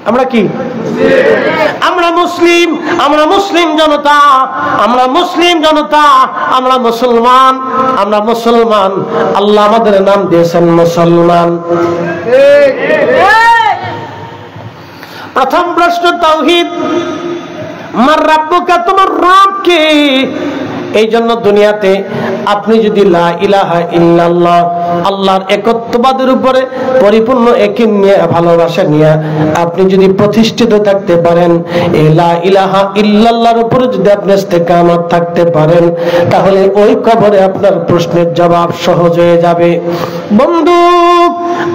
আমরা কি? আমরা মুসলিম। আমরা মুসলিম জনতা। আমরা মুসলিম জনতা। আমরা মুসলমান। আমরা মুসলমান। আল্লাহ আমাদের নাম দিয়েছেন মুসলমান। প্রথম প্রশ্ন তাওহীদ, মার রাব্বুকা, তোমার রব কে? এই জন্য দুনিয়াতে আপনি যদি লা ইলাহা ইল্লাল্লাহ, আল্লাহর একত্ববাদের উপরে পরিপূর্ণ একই নিয়ে, ভালোবাসা নিয়ে আপনি যদি প্রতিষ্ঠিত থাকতে পারেন, এই লা ইলাহা ইল্লাল্লাহর উপরে যদি আপনি ইস্তেকামত থাকতে পারেন, তাহলে ওই কবরে আপনার প্রশ্নের জবাব সহজ হয়ে যাবে। বন্ধু,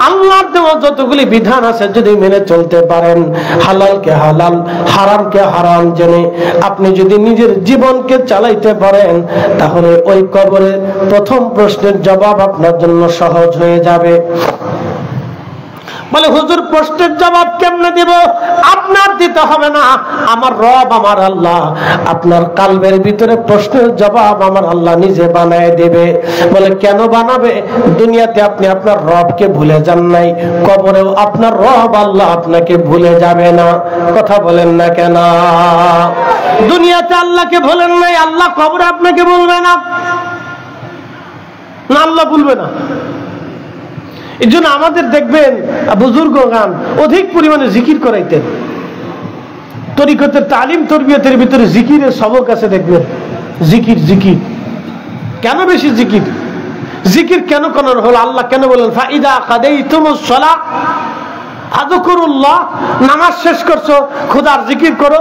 আল্লাহর দেওয়া যতগুলি বিধান আছে যদি মেনে চলতে পারেন, হালালকে হালাল, হারামকে হারাম জেনে আপনি যদি নিজের জীবনকে চালাইতে পারেন, তাহলে ওই কবরে প্রথম প্রশ্নের জবাব আপনার জন্য সহজ হয়ে যাবে। বলে হুজুর প্রশ্নের জবাব কেমনে দিব? আপনার দিতে হবে না, আমার রব আমার আল্লাহ আপনার কালবের ভিতরে প্রশ্নের জবাব আমার আল্লাহ নিজে বানায় দেবে। বলে কেন বানাবে? দুনিয়াতে আপনি আপনার রবকে ভুলে যান নাই, কবরেও আপনার রব আল্লাহ আপনাকে ভুলে যাবে না। কথা বলেন না কেন? দুনিয়াতে আল্লাহকে ভুলেন নাই, আল্লাহ কবরে আপনাকে ভুলবে না? না, আল্লাহ ভুলবে না। এই জন্য আমাদের দেখবেন বুজুর্গগান অধিক পরিমাণে জিকির করাইতেন। তরিকতের তালিম তরবিয়তের ভিতরে জিকিরের সবক আছে, দেখবেন জিকির জিকির। কেন বেশি জিকির? জিকির কেন করার হলো? আল্লাহ কেন বলেন ফাইদা কাদাইতুমুস সালাহ ফাযকুরুল্লাহ, নামাজ শেষ করছো খোদার জিকির করো।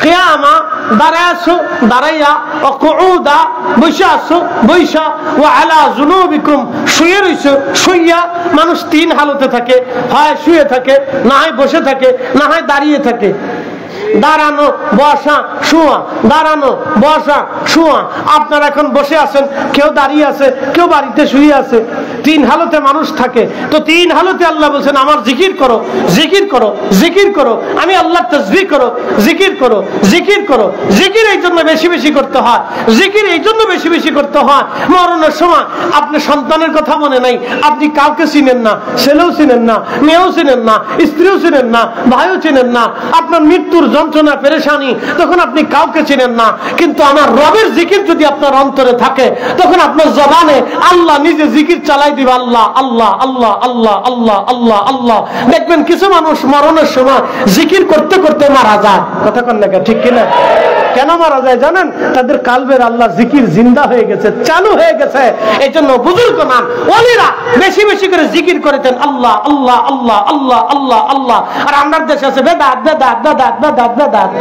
কিয়ামা দাঁড়ায় আছো দাঁড়াইয়া, ও কুউদা বসে আছো বৈশা, ও আলা জুনুবিকুম শুয়ে রইছো শুইয়া। মানুষ তিন হালতে থাকে, হয় শুয়ে থাকে, না হয় বসে থাকে, না হয় দাঁড়িয়ে থাকে। দাঁড়ানো বসা শোয়া, দাঁড়ানো বসা শোয়া। আপনারা এখন বসে আছেন, কেউ দাঁড়িয়ে আছে, কেউ বাড়িতে শুয়ে আছে। তিন হালতে মানুষ থাকে। তো তিন হালতে আল্লাহ বলছেন আমার জিকির করো, জিকির করো, জিকির করো। আমি আল্লাহর তাসবিহ করো, জিকির করো, জিকির করো। জিকির এই জন্য বেশি বেশি করতে হয়, জিকির এই জন্য বেশি বেশি করতে হয়। মরণের সময় আপনি সন্তানের কথা মনে নাই, আপনি কাউকে চিনেন না, ছেলেও চিনেন না, মেয়েও চিনেন না, স্ত্রীও চিনেন না, ভাইও চিনেন না। আপনার মৃত্যুর যন্ত্রণা পেরেশানি, তখন আপনি কাউকে চিনেন না। কিন্তু আমার রবের জিকির যদি আপনার অন্তরে থাকে, তখন আপনার জবানে আল্লাহ নিজে জিকির চালাই দিবে, আল্লাহ আল্লাহ আল্লাহ আল্লাহ আল্লাহ আল্লাহ আল্লাহ। দেখবেন কিছু মানুষ মরণের সময় জিকির করতে করতে মারা যায়। কথা কন না, ঠিক কিনা? কেন মারা যায় জানেন? তাদের কালবের আল্লাহ জিকির জিন্দা হয়ে গেছে, চালু হয়ে গেছে। এই জন্য বুজুর্গ নাম ওলিরা বেশি বেশি করে জিকির করেছেন আল্লাহ আল্লাহ আল্লাহ আল্লাহ আল্লাহ আল্লাহ। আর আমার দেশে আছে বেদাত বেদাত বেদাত বেদাত বেদাত।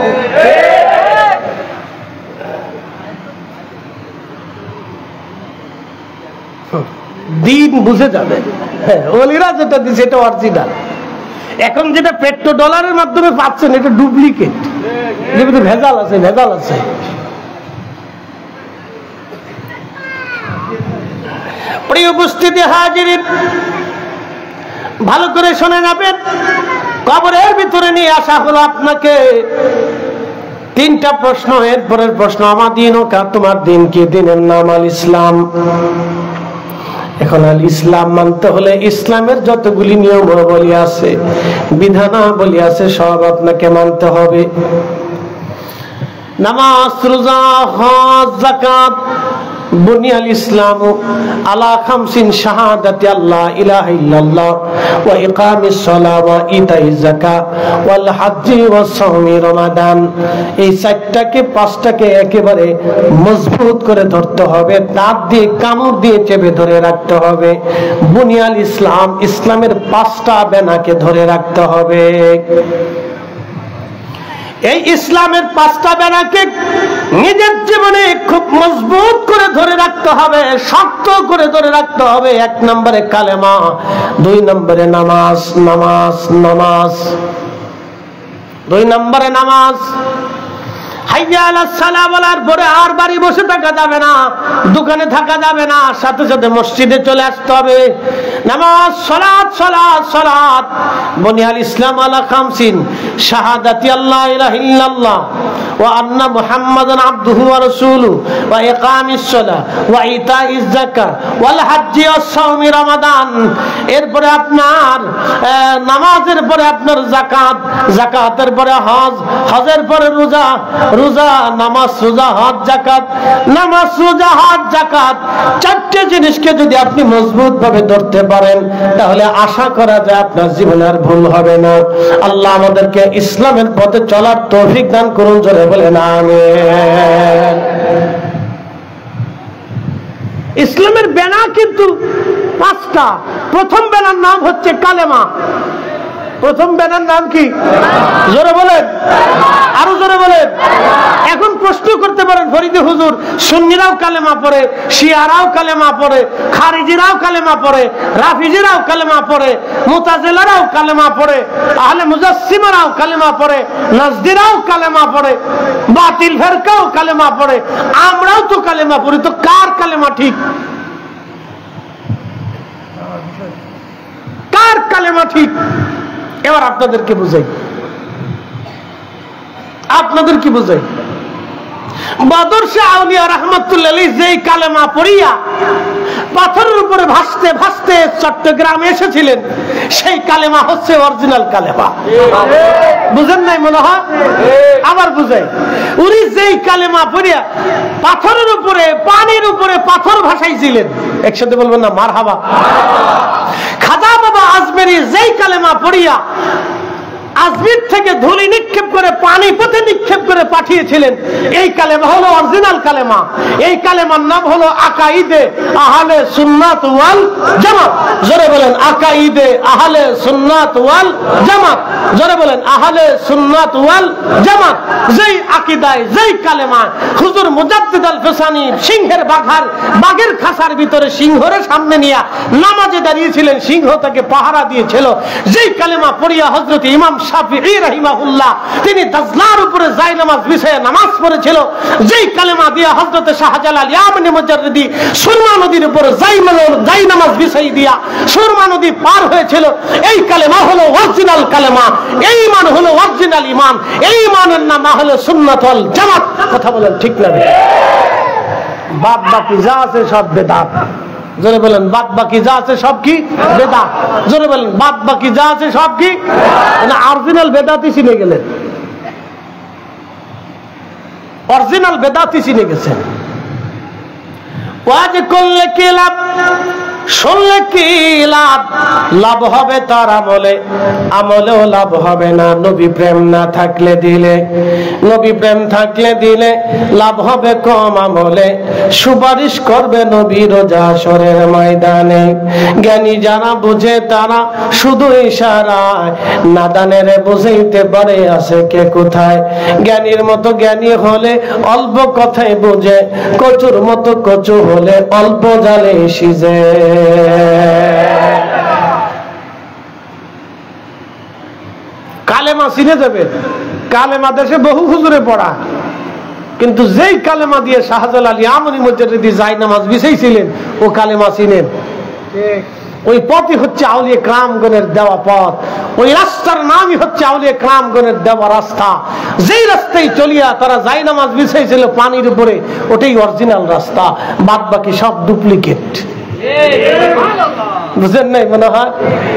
দিন বুঝে যাবে, ওলিরা যেটা দিচ্ছে এটা অরিজিনাল। এখন যেটা পেট্রো ডলারের মাধ্যমে পাচ্ছেন এটা ডুপ্লিকেট, ভেজাল আছে, ভেজাল আছে। প্রিয় উপস্থিতি হাজিরিন, ভালো করে শুনে নেবেন। কবরের ভিতরে নিয়ে আসা হলো আপনাকে তিনটা প্রশ্ন। এরপরের প্রশ্ন আমার দিন কা, তোমার দিন কি? দিনের নাম আল ইসলাম। এখন আল ইসলাম মানতে হলে ইসলামের যতগুলি নিয়মাবলী আছে, বিধানাবলী আছে, সব আপনাকে মানতে হবে। নামাজ, রোজা, হজ, যাকাত। বুনিয়াল ইসলাম আলা খামসিন শাহাদাতি আল্লাহ ইলাহা ইল্লাল্লাহ ওয়া ইকামিস সালাহ ওয়া ইতাইজ যাকাত ওয়াল হজ্জি ওয়াস সাওমি রমাদান। এই চারটাকে পাঁচটাকে একেবারে মজবুত করে ধরতে হবে, দাঁত দিয়ে কামড় দিয়ে চেপে ধরে রাখতে হবে। বুনিয়াল ইসলাম, ইসলামের পাঁচটা বেনাকে ধরে রাখতে হবে। এই ইসলামের পাঁচটা বেনাকে নিজের জীবনে খুব মজবুত করে ধরে রাখতে হবে, শক্ত করে ধরে রাখতে হবে। এক নম্বরে কালেমা, দুই নম্বরে নামাজ, নামাজ নামাজ, দুই নম্বরে নামাজ। হাইয়া আলাস সালাহ বলার পরে আর বাড়ি বসে থাকা যাবে না, দোকানে থাকা যাবে না, সাথে সাথে মসজিদে চলে আসতে হবে। নামাজ, সালাত, সালাত, সালাত। বুনিয়াল ইসলাম আলা খামসিন শাহাদাতি আল্লাহ ইলাহা ইল্লাল্লাহ ওয়া আন্না মুহাম্মাদান আবদুহু ওয়া রাসূলুহু ওয়া ইকামিস সালাহ ওয়া ইতাইজ যাকাত ওয়াল হজ্জি ওয়াস সাওমি রমাদান। এরপরে আপনার নামাজের পরে আপনার যাকাত, যাকাতের পরে হজ, হজের পরে রোজা, রোজা, নামাজ, রোজা, হজ, যাকাত, নামাজ, রোজা, হজ, যাকাত। চারটি জিনিসকে যদি আপনি মজবুত ভাবে ধরতে পারেন, তাহলে আশা করা যায় আপনার জীবনে আর ভুল হবে না। আল্লাহ আমাদেরকে ইসলামের পথে চলার তৌফিক দান করুন, জোরে বলেন আমিন। ইসলামের বেনা কিন্তু পাঁচটা। প্রথম বেনার নাম হচ্ছে কালেমা। প্রথম বেনার নাম কি? জোরে বলেন, আরো জোরে বলেন। এখন প্রশ্ন করতে পারেন ফরিদে হুজুর, সুন্নিরাও কালেমা পড়ে, শিয়ারাও কালেমা পড়ে, খারিজিরাও কালেমা পড়ে, রাফিজিরাও কালেমা পড়ে, মুতাজিলারাও কালেমা পড়ে, আহলে মুজাসসিমারাও কালেমা পড়ে, নাজদিরাও কালেমা পড়ে, বাতিল ফেরকাও কালেমা পড়ে, আমরাও তো কালেমা পড়ি। তো কার কালেমা ঠিক? কার কালেমা ঠিক? এবার আপনাদেরকে বুঝাই, আপনাদেরকে বুঝাই। বদর শাহ আউলিয়া রাহমাতুল্লাহ আলাইহি যেই কালেমা পড়িয়া পাথরের উপরে ভাসতে ভাসতে চট্টগ্রামে এসেছিলেন, সেই কালেমা হচ্ছে অরিজিনাল কালেমা। বুঝেন নাই মনে হয়? আবার বুঝাই। উনি যেই কালেমা পড়িয়া পাথরের উপরে, পানির উপরে পাথর ভাসাইছিলেন, একসাথে বলবেন না মারহাবা? খাজা বাবা আজমেরি যেই কালেমা পড়িয়া আজমির থেকে ধুলি নিক্ষেপ করে পানি পথে নিক্ষেপ করে পাঠিয়েছিলেন, এই কালেমা হলো অরিজিনাল কালেমা। এই কালেমার নাম হলো আকাইদে আহলে সুন্নাত ওয়াল জামাত। জোরে বলেন আকাইদে আহলে সুন্নাত ওয়াল জামাত। জোরে বলেন আহলে সুন্নাত ওয়াল জামাত। যেই আকীদায়, যেই কালেমায় হুজুর মুজাদ্দিদ আল ফিসানি সিংহের বাঘের খাঁচার ভিতরে সিংহরে সামনে নিয়ে নামাজে দাঁড়িয়েছিলেন, সিংহ তাকে পাহারা দিয়েছিল, যেই কালেমা পড়িয়া হযরত ইমাম শাফিঈ রাহিমাহুল্লাহ তিনি দাজলার উপরে জায়নামাজ বিছায়া নামাজ পড়েছিল, যেই কালেমা দিয়া হযরত শাহজালাল ইয়ামানি মুজাদ্দিদি সুরমা নদীর উপরে জায়নামাজ বিছাই দিয়া সুরমা নদী পার হয়েছিল, এই কালেমা হলো অরিজিনাল কালেমা। এই ঈমান হলো অরিজিনাল ঈমান। এই ঈমানের নাম হলো সুন্নাত ওয়াল জামাত। কথা বলেন ঠিক না? বাদ বাকি যা আছে সব বেদাত। জোরে বলেন বাদ বাকি যা আছে সব কি? বেদাত। জোরে বলেন বাদ বাকি যা আছে সব কি? না, অরিজিনাল বেদাতই চিনে গেলেন, অরিজিনাল বেদাতই চিনে গেছেন। ওয়াজ করলে কি লাভ, শুনলে কি লাভ? লাভ হবে তার আমলে, আমলেও লাভ হবে না নবী প্রেম না থাকলে দিলে। নবী প্রেম থাকলে দিলে লাভ হবে কম আমলে, সুপারিশ করবে নবী রোজ হাশরের ময়দানে। জ্ঞানী যারা বুঝে তারা শুধু ইশারায়, নাদানের বুঝাইতে পারে আছে কে কোথায়। জ্ঞানীর মতো জ্ঞানী হলে অল্প কথাই বুঝে, কচুর মতো কচু হলে অল্প জালে সিজে। কালেমা চিনে যাবে। কালেমা দেশে বহু হুজুরে পড়া, কিন্তু যেই কালেমা দিয়ে শাহজালাল ইয়ামানি মুজাদ্দিদি জায়নামাজ বিছাইছিলেন, ও কালেমা চিনেন। ওই পথই হচ্ছে আউলিয়া কেরামগণের দেওয়া পথ, ওই রাস্তার নামই হচ্ছে আউলিয়া কেরামগণের দেওয়া রাস্তা। যেই রাস্তায় চলিয়া তারা জায়নামাজ বিছাইছিল পানির উপরে, ওটাই অরিজিনাল রাস্তা, বাদ বাকি সব ডুপ্লিকেট। বুঝেন নাই মনে হয়?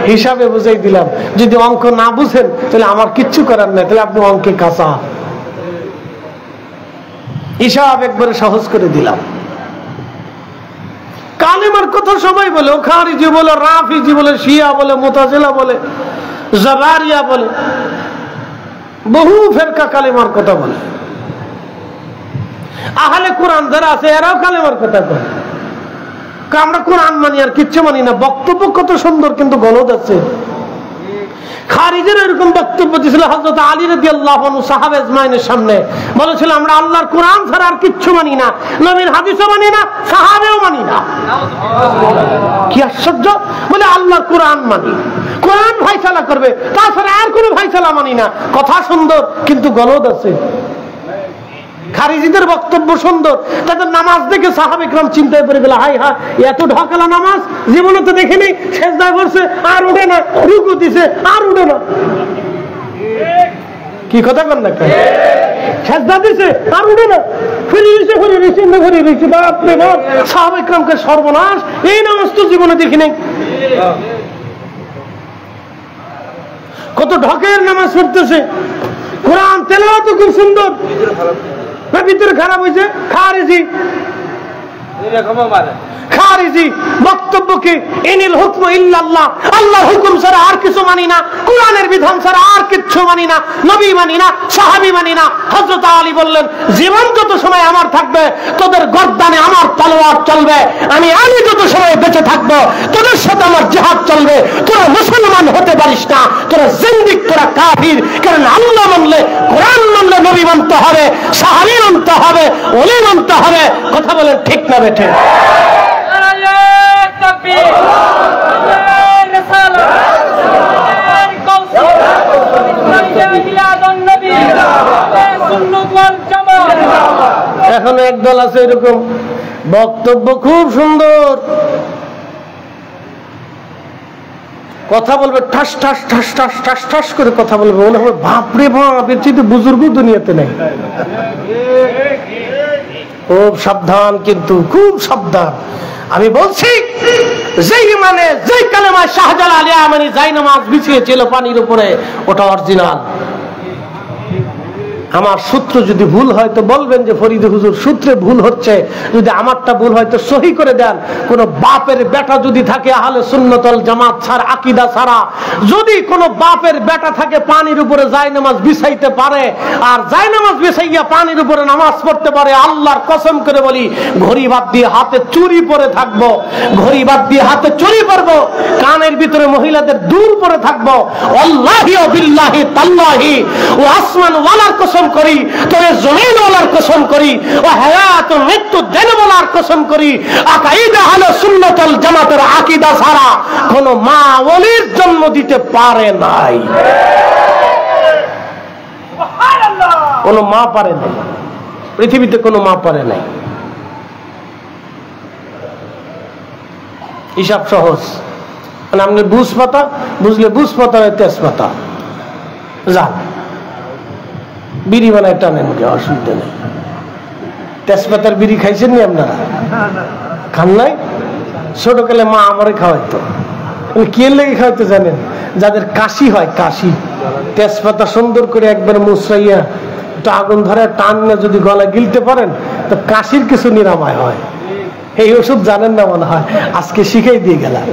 হিসাবে বুঝাই দিলাম। যদি অঙ্ক না বুঝেন তাহলে আমার কিচ্ছু করার নাই, তাহলে আপনি অঙ্কে কাঁচা। হিসাব একবারে সহজ করে দিলাম। কালেমার কথা সবাই বলে, ও খারিজি বলে, রাফিজি বলে, শিয়া বলে, মুতাজিলা বলে, জাবারিয়া বলে, বহু ফেরকা কালেমার কথা বলে। আহলে কোরআন যারা আছে এরাও কালেমার কথা বলে। আমরা কোরআন মানি আর কিচ্ছু মানি না। বক্তব্য কত সুন্দর, কিন্তু গলদ আছে। খারিজের এরকম বক্তব্য দিয়েছিল হযরত আলী রাদিয়াল্লাহু আনহু সাহাবা আজমাইনের সামনে, বলেছিল আমরা আল্লাহর কোরআন ছাড়া আর কিচ্ছু মানি না, নবীর হাদিসও মানি না, সাহাবেও মানি না। কি আশ্চর্য! বলে আল্লাহর কোরআন মানি, কোরআন ফায়সালা করবে, তাছাড়া আর কোনো ফায়সালা মানি না। কথা সুন্দর, কিন্তু গলদ আছে। খারিজিদের বক্তব্য সুন্দর, তাদের নামাজ দেখে সাহাবা ইকরাম চিন্তায় পড়ে গেল, হাই হাই এত ঢাকালা নামাজ জীবনে তো দেখিনি। সেজদা করছে আর উঠে না, রুকু দিছে আর উঠে না। কি কথা কন না? সেজদা দিছে আর উঠে না, ফিরে দিছে ফিরে দিছে ফিরে দিছে। বাপ রে বাপ, সাহাবা ইকরামকে সর্বনাশ, এই নামাজ তো জীবনে দেখিনি। কত ঢকের নামাজ পড়তেছে, কোরআন তেলাওয়াত খুব সুন্দর, ভিতরে খারাপ হয়েছে। খারিজি খারিজি বক্তব্য কি? ইনিল হুকম ইল্লাল্লাহ, আল্লাহর হুকুম ছাড়া আর কিছু মানি না, কোরআনের বিধান ছাড়া আর কিচ্ছু মানি না, নবী মানি না, সাহাবী মানি না। হযরত আলী বললেন, জীবন যত সময় আমার থাকবে তোদের গর্দানে আমার তলোয়ার চলবে, আমি আলী যত সময় বেঁচে থাকবো তোদের সাথে আমার জিহাদ চলবে। তোরা মুসলমান হতে পারিস না, তোরা জিন্দিক, তোরা কাফির। কারণ আল্লাহ মানলে, কোরআন মানলে নবী মানতে হবে, সাহাবী মানতে হবে, ওলি মানতে হবে। কথা বলেন ঠিক না বেঠে? এখন একদল আছে এরকম বক্তব্য খুব সুন্দর, কথা বলবে ঠাস ঠাস ঠাস ঠাস ঠাস ঠাস করে কথা বলবে, মনে হবে বাপরে বাপ, এর চেয়ে বুজুর্গ দুনিয়াতে নেই। খুব সাবধান, কিন্তু খুব সাবধান। আমি বলছি, যেই ইমানে যেই কালেমায় শাহজালাল ইয়ামানি যাই নামাজ বিছিয়েছিল পানির উপরে, ওটা অরিজিনাল। আমার সূত্র যদি ভুল হয় তো বলবেন যে ফরিদ হুজুর সূত্রে ভুল হচ্ছে, যদি আমারটা ভুল হয় তো সহি করে দেন। কোন বাপের বেটা যদি থাকে আহলে সুন্নাত ওয়াল জামাত ছাড়া, আকীদা ছাড়া, যদি কোন বাপের বেটা থাকে পানির উপরে জায়নামাজ বিছাইতে পারে আর জায়নামাজ বিছাইয়া পানির উপরে নামাজ পড়তে পারে, আল্লাহর কসম করে বলি, ঘড়ি বাদ দিয়ে হাতে চুরি পরে থাকবো, ঘড়ি বাদ দিয়ে হাতে চুরি পরবো, কানের ভিতরে মহিলাদের দুল পরে থাকবো, আল্লাহি ওয়া বিল্লাহি তাল্লাহি ও আসমান ওয়ালার কসম করি, তবে জমিন ওয়ালার কসম করি, ও হায়াত ও মৃত্যু দেন ওয়ালার কসম করি, আকীদা আহলে সুন্নাত ওয়াল জামাতের আকীদা ছাড়া কোন মা ওলির জন্ম দিতে পারে নাই। কোন মা পারে নাই, পৃথিবীতে কোন মা পারে নাই। হিসাব সহজ, মানে আপনি বুঝ পাতা বুঝলে বুঝ পাতা তেজপাতা যান বিড়ি বানায় টানেন, কে অসুবিধা নেই। তেজপাতার বিড়ি খাইছেন নি আপনারা? খান নাই? ছোটকালে মা আমারে খাওয়াইতো। কে লেগে খাওয়াইতো জানেন? যাদের কাশি হয়, কাশি, তেজপাতা সুন্দর করে একবার মুছরাইয়া একটু আগুন ধরে টান না যদি গলা গিলতে পারেন তো কাশির কিছু নিরাময় হয়। এই ওষুধ জানেন না মনে হয়, আজকে শিখাই দিয়ে গেলাম।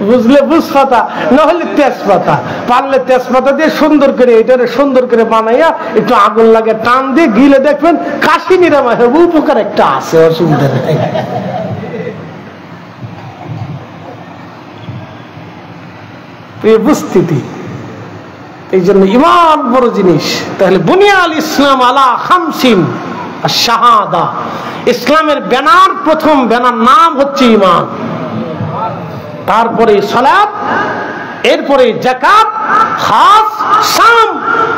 বুঝলে বুঝপাতা, না হলে তেজপাতা, পারলে তেজপাতা দিয়ে সুন্দর করে এটারে সুন্দর করে বানাইয়া একটু আগুন লাগে টান দিয়ে গিলে দেখবেন কাশি নিরাময় হবে। উপকার একটা আছে, অসুবিধা নেই। উপস্থিতি, এই জন্য ইমান বড় জিনিস। তাহলে বুনিয়াল ইসলাম আলা খামসিন শাহাদা, ইসলামের ব্যানার, প্রথম ব্যানার নাম হচ্ছে ইমান, তারপরে সালাত, এরপরে যাকাত, হজ, সাম,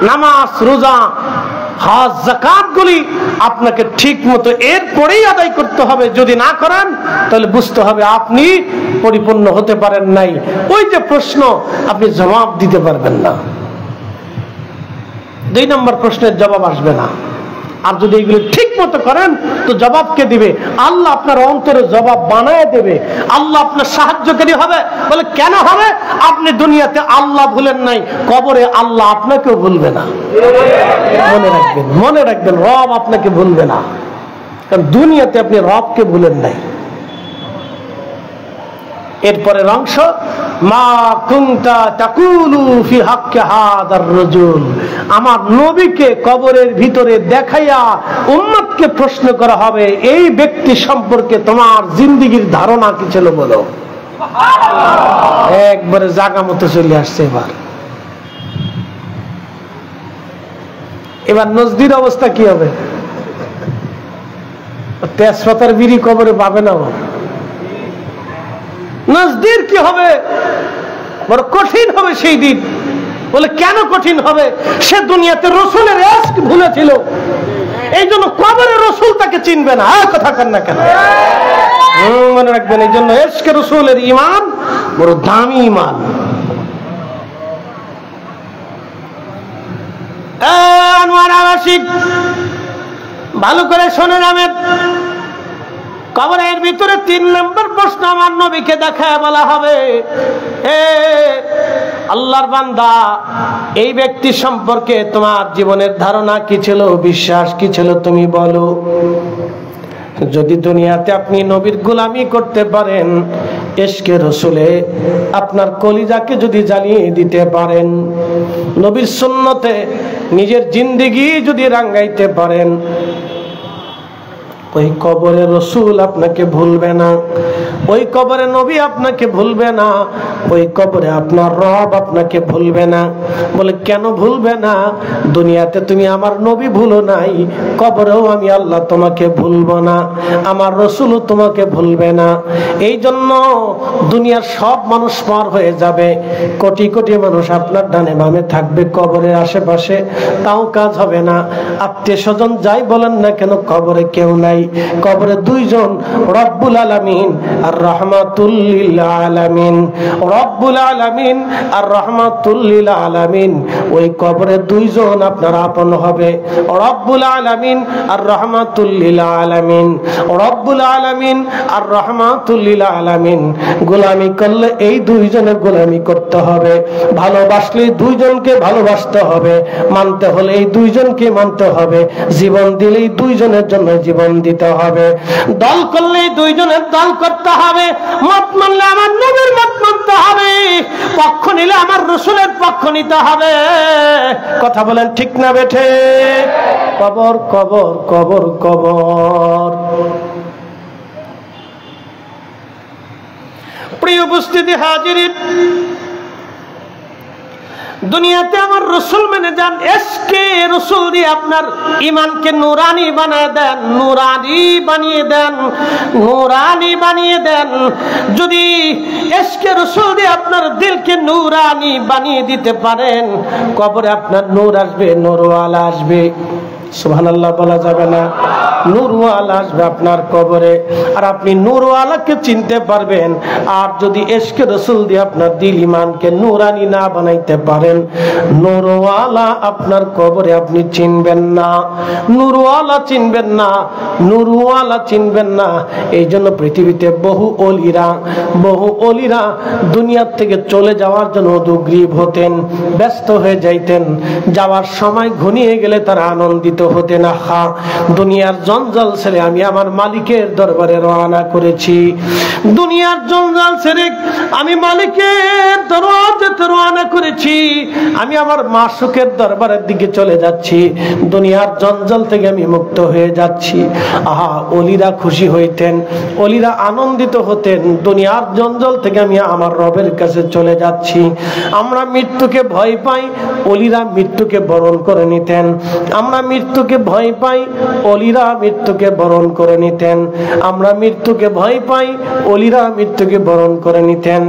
নামাজ, রোজা, হজ, যাকাত গুলি আপনাকে ঠিক মতো এরপরেই আদায় করতে হবে। যদি না করেন তাহলে বুঝতে হবে আপনি পরিপূর্ণ হতে পারেন নাই। ওই যে প্রশ্ন, আপনি জবাব দিতে পারবেন না, 2 নম্বর প্রশ্নের জবাব আসবে না। আর যদি এগুলো ঠিক মতো করেন তো জবাব কে দিবে? আল্লাহ আপনার অন্তরে জবাব বানায় দেবে। আল্লাহ আপনার সাহায্যকারী হবে। বলে কেন হবে? আপনি দুনিয়াতে আল্লাহ ভুলেন নাই, কবরে আল্লাহ আপনাকেও ভুলবে না। মনে রাখবেন, মনে রাখবেন, রব আপনাকে ভুলবে না, কারণ দুনিয়াতে আপনি রবকে ভুলেন নাই। এরপরের অংশ, মা কুনতা তাকুলু ফি হাক্কি হাদার রাজুল, আমার নবীকে কবরের ভিতরে দেখাইয়া উম্মতকে প্রশ্ন করা হবে, এই ব্যক্তি সম্পর্কে তোমার জিন্দেগীর ধারণা কি ছিল বলো। একবারে জায়গা মতো চলে আসছে। এবার নজদির অবস্থা কি হবে? তেজপাতার বিড়ি কবরে পাবে না। নজদির কি হবে? বড় কঠিন হবে সেই দিন। বলে কেন কঠিন হবে? সে দুনিয়াতে রসুলের ইশক ভুলেছিল, এই জন্য কবরে রসুল তাকে চিনবে না। কথা কেন না কেন মনে রাখবেন, এই জন্য ইশকে রসুলের ঈমান বড় দামি ঈমান। আনোয়ার আবাসিক, ভালো করে শোনেন, আমি কবরের ভিতরে 3 নম্বর প্রশ্ন আমার নবীকে দেখায় বলা হবে, হে আল্লাহর বান্দা, এই ব্যক্তি সম্পর্কে তোমার জীবনের ধারণা কি ছিল, বিশ্বাস কি ছিল, তুমি বলো। যদি দুনিয়াতে আপনি নবীর গোলামি করতে পারেন, ইশকে রসুলে আপনার কলিজাকে যদি জ্বালিয়ে দিতে পারেন, নবীর সুন্নতে নিজের জিন্দেগি যদি রাঙ্গাইতে পারেন, ওই কবরে রসুল আপনাকে ভুলবে না, ওই কবরে নবী আপনাকে ভুলবে না, ওই কবরে আপনার রব আপনাকে ভুলবে না। বলে কেন ভুলবে না? দুনিয়াতে তুমি আমার নবী ভুলো নাই, কবরেও আমি আল্লাহ তোমাকে ভুলবো না, আমার রসুলও তোমাকে ভুলবে না। এই জন্য দুনিয়ার সব মানুষ পার হয়ে যাবে, কোটি কোটি মানুষ আপনার ডানে বামে থাকবে কবরের আশেপাশে, তাও কাজ হবে না। আত্মীয় স্বজন যাই বলেন না কেন, কবরে কেউ নাই। কবরে দুইজন রব্বুল আলামিন আর রাহমাতুল লিল আলামিন। রব্বুল আলামিন আর রাহমাতুল লিল আলামিন, ওই কবরে দুইজন আপনার আপন হবে। রব্বুল আলামিন আর রাহমাতুল লিল আলামিন, রব্বুল আলামিন আর রাহমাতুল লিল আলামিন। গোলামি করলে এই দুইজনের গোলামি করতে হবে, ভালোবাসলে দুইজনকে ভালোবাসতে হবে, মানতে হলে এই দুইজনকে মানতে হবে, জীবন দিলে এই দুইজনের জন্য জীবন দিতে হবে, দল করলে এই দুইজনের দল করতে হবে, মত মানলে আমার নবীর মত মানতে হবে, পক্ষ নিলে আমার রাসূলের পক্ষ নিতে হবে। কথা বলেন ঠিক না বেঠে? কবর কবর কবর কবর। প্রিয় উপস্থিতি হাজিরিন, দুনিয়াতে আমার রাসূল মেনে যান, এসকে রাসূল দিয়ে আপনার ঈমানকে নূরানি বানিয়ে দেন, নূরানি বানিয়ে দেন, নূরানি বানিয়ে দেন। যদি এসকে রাসূল দিয়ে আপনার দিলকে নূরানি বানিয়ে দিতে পারেন, কবরে আপনার নূর আসবে, নূরওয়ালা আসবে। সুবহানাল্লাহ বলা যাবে না? নূরওয়ালা আসবে আপনার কবরে, আর আপনি নূরওয়ালাকে চিনতে পারবেন। আর যদি ইশকে রাসূল দিয়ে আপনার দিল ঈমানকে নূরানি না বানাইতে পারেন, নূরওয়ালা আপনার কবরে আপনি চিনবেন না, নূরওয়ালা চিনবেন না, নূরওয়ালা চিনবেন না। এই জন্য পৃথিবীতে বহু অলিরা দুনিয়ার থেকে চলে যাওয়ার জন্য উদ্গ্রীব হতেন, ব্যস্ত হয়ে যাইতেন। যাওয়ার সময় ঘনিয়ে গেলে তারা আনন্দিত হতেন, আহা দুনিয়ার জঞ্জাল ছেড়ে আমি আমার মালিকের দরবারে রওনা করেছি, দুনিয়ার জঞ্জাল ছেড়ে আমি মালিকের দরবারে রওনা করেছি, আমি আমার মাসুকের দরবারের দিকে চলে যাচ্ছি, দুনিয়ার জঞ্জাল থেকে আমি মুক্ত হয়ে যাচ্ছি। আহা ওলিরা খুশি হইতেন, ওলিরা আনন্দিত হতেন, দুনিয়ার জঞ্জাল থেকে আমি আমার রবের কাছে চলে যাচ্ছি। আমরা মৃত্যুকে ভয় পাই, ওলিরা মৃত্যুকে বরণ করে নিতেন। আমরা মৃত্যুকে ভয় পাই, ওলিরা মৃত্যুকে বরণ করে নিতেন। আমরা মৃত্যুকে ভয় পাই, ওলিরা মৃত্যুকে বরণ করে নিতেন।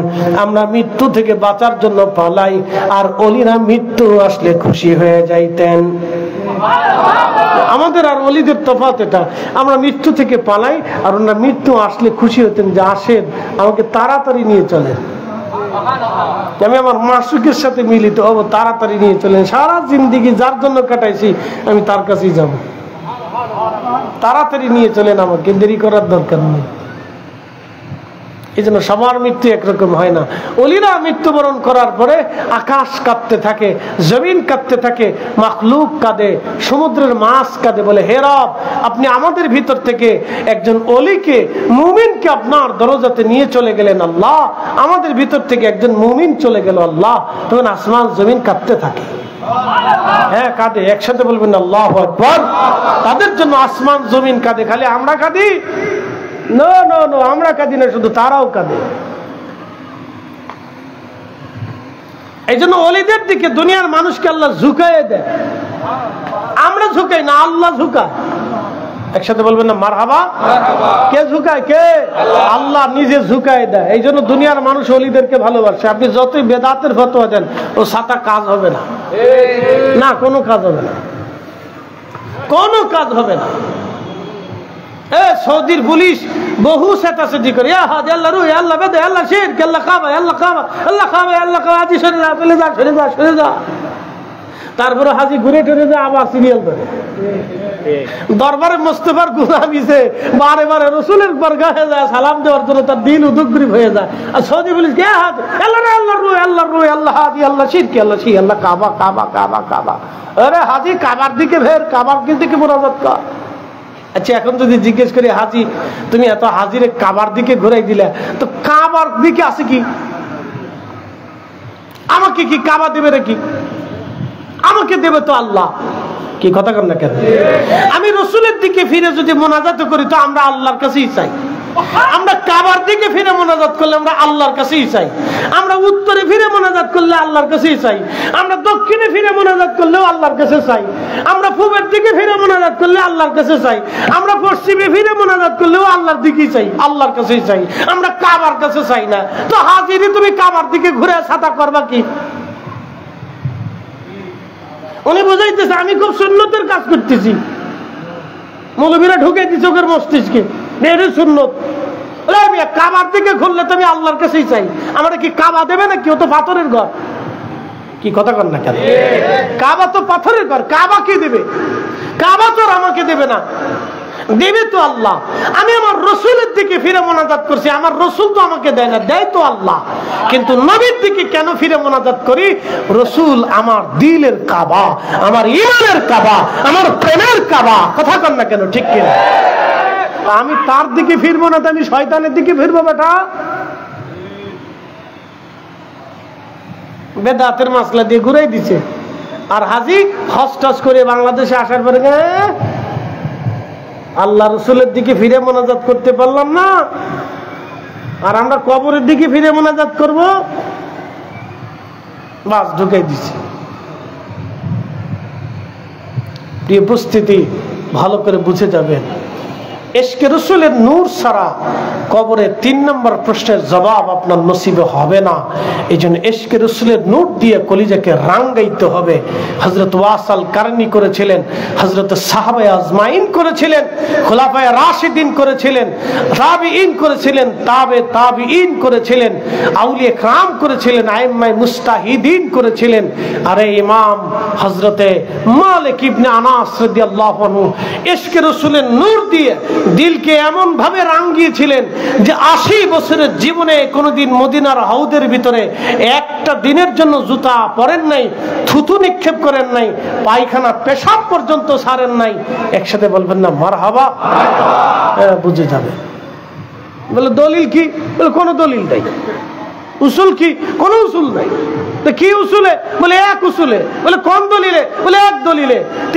আমরা মৃত্যু থেকে বাঁচার জন্য পালাই, আর ওলিরা মৃত্যু আসলে খুশি হয়ে যাইতেন। আমাদের আর ওলিদের তফাৎ এটা, আমরা মৃত্যু থেকে পালাই, আর ওনারা মৃত্যু আসলে খুশি হতেন যে আসেন আমাকে তাড়াতাড়ি নিয়ে চলেন, আমি আমার মাসুকের সাথে মিলিত হব, তাড়াতাড়ি নিয়ে চলেন। সারা জিন্দেগি যার জন্য কাটাইছি আমি তার কাছেই যাব, তাড়াতাড়ি নিয়ে চলেন, আমাকে দেরি করার দরকার নেই। এই জন্য সবার মৃত্যু একরকম হয় না। ওলিরা মৃত্যুবরণ করার পরে আকাশ কাঁপতে থাকে, জমিন কাঁপতে থাকে, মাখলুক কাঁদে, সমুদ্রের মাছ কাঁদে, বলে হে রব, আপনি আমাদের ভিতর থেকে একজন ওলিকে, মুমিনকে আপনার দরজাতে নিয়ে চলে গেলেন আল্লাহ, আমাদের ভিতর থেকে একজন মুমিন চলে গেল আল্লাহ। তখন আসমান জমিন কাঁপতে থাকে, হ্যাঁ কাঁদে, একসাথে বলবেন আল্লাহু আকবার। তাদের জন্য আসমান জমিন কাঁদে, খালি আমরা কাঁদি? নো নো নো, আমরা কাঁদি না, শুধু তারাও কাঁদে। এই জন্য ওলিদের দিকে দুনিয়ার মানুষকে আল্লাহ ঝুঁকায় দেয়, আমরা ঝুঁকাই না, আল্লাহ ঝুঁকায়। একসাথে বলবেন না মারহাবা? কে ঝুঁকায়? কে? আল্লাহ নিজে ঝুঁকায় দেয়। এই জন্য দুনিয়ার মানুষ ওলিদেরকে ভালোবাসে। আপনি যতই বেদাতের ফতোয়া দেন, ও সাথা কাজ হবে না, না কোনো কাজ হবে না, কোনো কাজ হবে না। সৌদির পুলিশ বহু সেটাসেটি করে, আল্লাহ রুহ, আল্লাহ বেদে, আল্লাহ শিরক, আল্লাহ কাবা, আল্লাহ কাবা, আল্লাহ কাবা, আল্লাহ কাবা, হাজি সরে যা, চলে যা, সরে যা, সরে যা। তারপরে হাজি ঘুরে টুরে যায়, আবার সিরিয়াল ধরে দরবারে মোস্তফার গুলামিছে, বারে বারে রসুলের বরগাহে যায় সালাম দেওয়ার জন্য, তার দিল উদগ্রীব হয়ে যায়। আর সৌদি পুলিশ কে হাত, আল্লাহ আল্লাহ রুহ, আল্লাহ রুহ, আল্লাহ হাজি, আল্লাহ শিরক, আল্লাহ শি, আল্লাহ কাবা, কাবা, কাবা, কাবা। আরে হাজি কাবার দিকে ফের, কাবার দিকে মোনাজাত কর। আচ্ছা এখন যদি জিজ্ঞেস করি, হাজি তুমি এত হাজিরে কাবার দিকে ঘুরাই দিলে, তো কাবার দিকে আছে কি? আমাকে কি কাবা দেবে নাকি? আমাকে দেবে তো আল্লাহ। কি কথা কর না কেন? আমি রসুলের দিকে ফিরে যদি মোনাজাত করি, তো আমরা আল্লাহর কাছেই চাই। আমরা কাবার দিকে ফিরে মোনাজাত করলে আমরা আল্লাহর কাছেই চাই। আমরা উত্তরে ফিরে মোনাজাত করলে আল্লাহর কাছেই চাই। আমরা দক্ষিণে ফিরে মোনাজাত করলেও আল্লাহর কাছে চাই। আমরা পূবের দিকে ফিরে মোনাজাত করলে আল্লাহর কাছে চাই। আমরা পশ্চিমে ফিরে মোনাজাত করলেও আল্লাহর দিকেই চাই, আল্লাহর কাছেই চাই। আমরা কাবার কাছে চাই না। তো হাজিরি তুমি কাবার দিকে ঘুরে ছাতা করবা কি? উনি বুঝাইতেছে আমি খুব সুন্নতের কাজ করতেছি। মৌলবীরা ঢুকে দি চোখের মস্তিষ্কে, এটা সুন্নত। কাবার দিকে খুললে তো আমি আল্লাহর কাছেই চাই, আমরা কি কাবা দেবে নাকি? ও তো পাথরের ঘর। কি কথা কর না কেন? কাবা তো পাথরের ঘর, কাবা কি দেবে? কাবা তো আমাকে দেবে না, দেবে তো আল্লাহ। আমি আমার রসুলের দিকে ফিরে মোনাজাত করছি, আমার রসুল তো আমাকে দেয় না, দেয় তো আল্লাহ। কিন্তু নবীর দিকে কেন ফিরে মোনাজাত করি? রসুল আমার দিলের কাবা, আমার ইমানের কাবা, আমার প্রেমের কাবা। কথা কর না কেন? ঠিক কিনা? আমি তার দিকে ফিরবো না তো আমি শয়তানের দিকে ফিরবো বেটা। বেদাতের মাসলা দিয়ে ঘুরাই দিছে। আর হাজি হজ টস করে বাংলাদেশে আসার পরে আল্লাহ রসুলের দিকে ফিরে মোনাজাত করতে পারলাম না, আর আমরা কবরের দিকে ফিরে মোনাজাত করব, বাস ঢুকাই দিছি। প্রিয় উপস্থিতি, ভালো করে বুঝে যাবেন, ইশকে রসুলের নূর ছাড়া কবরে ৩ নম্বর প্রশ্নের জবাব আপনার নসিবে হবে না। এই জন্য ইশকে রসুলের নূর দিয়ে কলিজাকে রাঙ্গাইতে হবে। হযরত ওয়াসাল কারনী করেছিলেন, হযরত সাহাবায়ে আজমাইন করেছিলেন, খোলাফায়ে রাশিদিন করেছিলেন, তাবিঈন করেছিলেন, তাবিঈন করেছিলেন, আউলিয়া کرام করেছিলেন, আইম্মায়ে মুস্তাহিদিন করেছিলেন। আর এই ইমাম হযরতে মালিক ইবনে আনাস রাদিয়াল্লাহু আনহু ইশকে রসুলের নূর দিয়ে দিলকে এমন ভাবে রাঙ্গিয়েছিলেন যে ৮০ বছরের জীবনে কোনোদিন মদিনার হাউদের ভিতরে একটা দিনের জন্য জুতা পরেন নাই, থুতু নিক্ষেপ করেন নাই, পায়খানা পেশাব পর্যন্ত ছাড়েন নাই। একসাথে বলবেন না মারহাবা? বুঝে যাবে। বলে দলিল কি? বলে কোনো দলিল নাই। উসুল কি? কোনো উসুল নাই। তো কি উসুলে? বলে এক উসুলে। বলে কোন দলিলে? বলে এক দলিলে। তো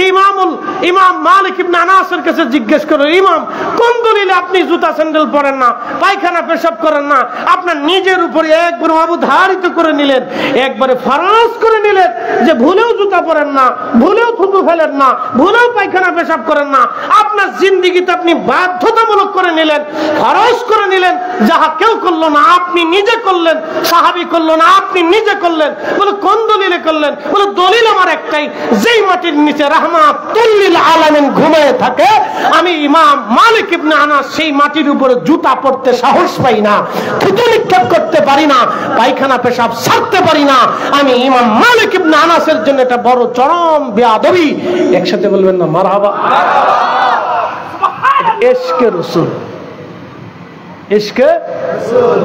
ইমাম মালিক ইবনে আনাসের কাছে জিজ্ঞেস করো, ইমাম কোন দলিলে আপনি জুতা স্যান্ডেল পরেন না, পায়খানা পেশাব করেন না? আপনার নিজের উপরে একবার অবধারিত করে নিলেন, একবারে ফরজ করে নিলেন যে ভুলেও জুতা পরেন না, ভুলেও থুতু ফেলেন না, ভুলেও পায়খানা পেশাব করেন না। আপনার জিন্দেগিতে আপনি বাধ্যতামূলক করে নিলেন, ফরজ করে নিলেন, যাহা কেউ করলো না আপনি নিজে করলেন, সাহাবী করলো না আপনি নিজে করলেন। বলে কোন দলিলে করলেন? বলে দলিল আমার একটাই, যেই মাটির নিচে রাহমাতুল লিল আলামিন ঘুমিয়ে থাকে, আমি ইমাম মালিক ইবনে আনাস সেই মাটির উপরে জুতা পড়তে সাহস পাই না, থুতু নিক্ষেপ করতে পারি না, পায়খানা পেশাব ছাড়তে পারি না। আমি ইমাম মালিক ইবনে আনাসের জন্য এটা বড় চরম বেয়াদবি। একসাথে বলবেন না মারহাবা? ইশকে রাসূল, ইশকে রাসূল।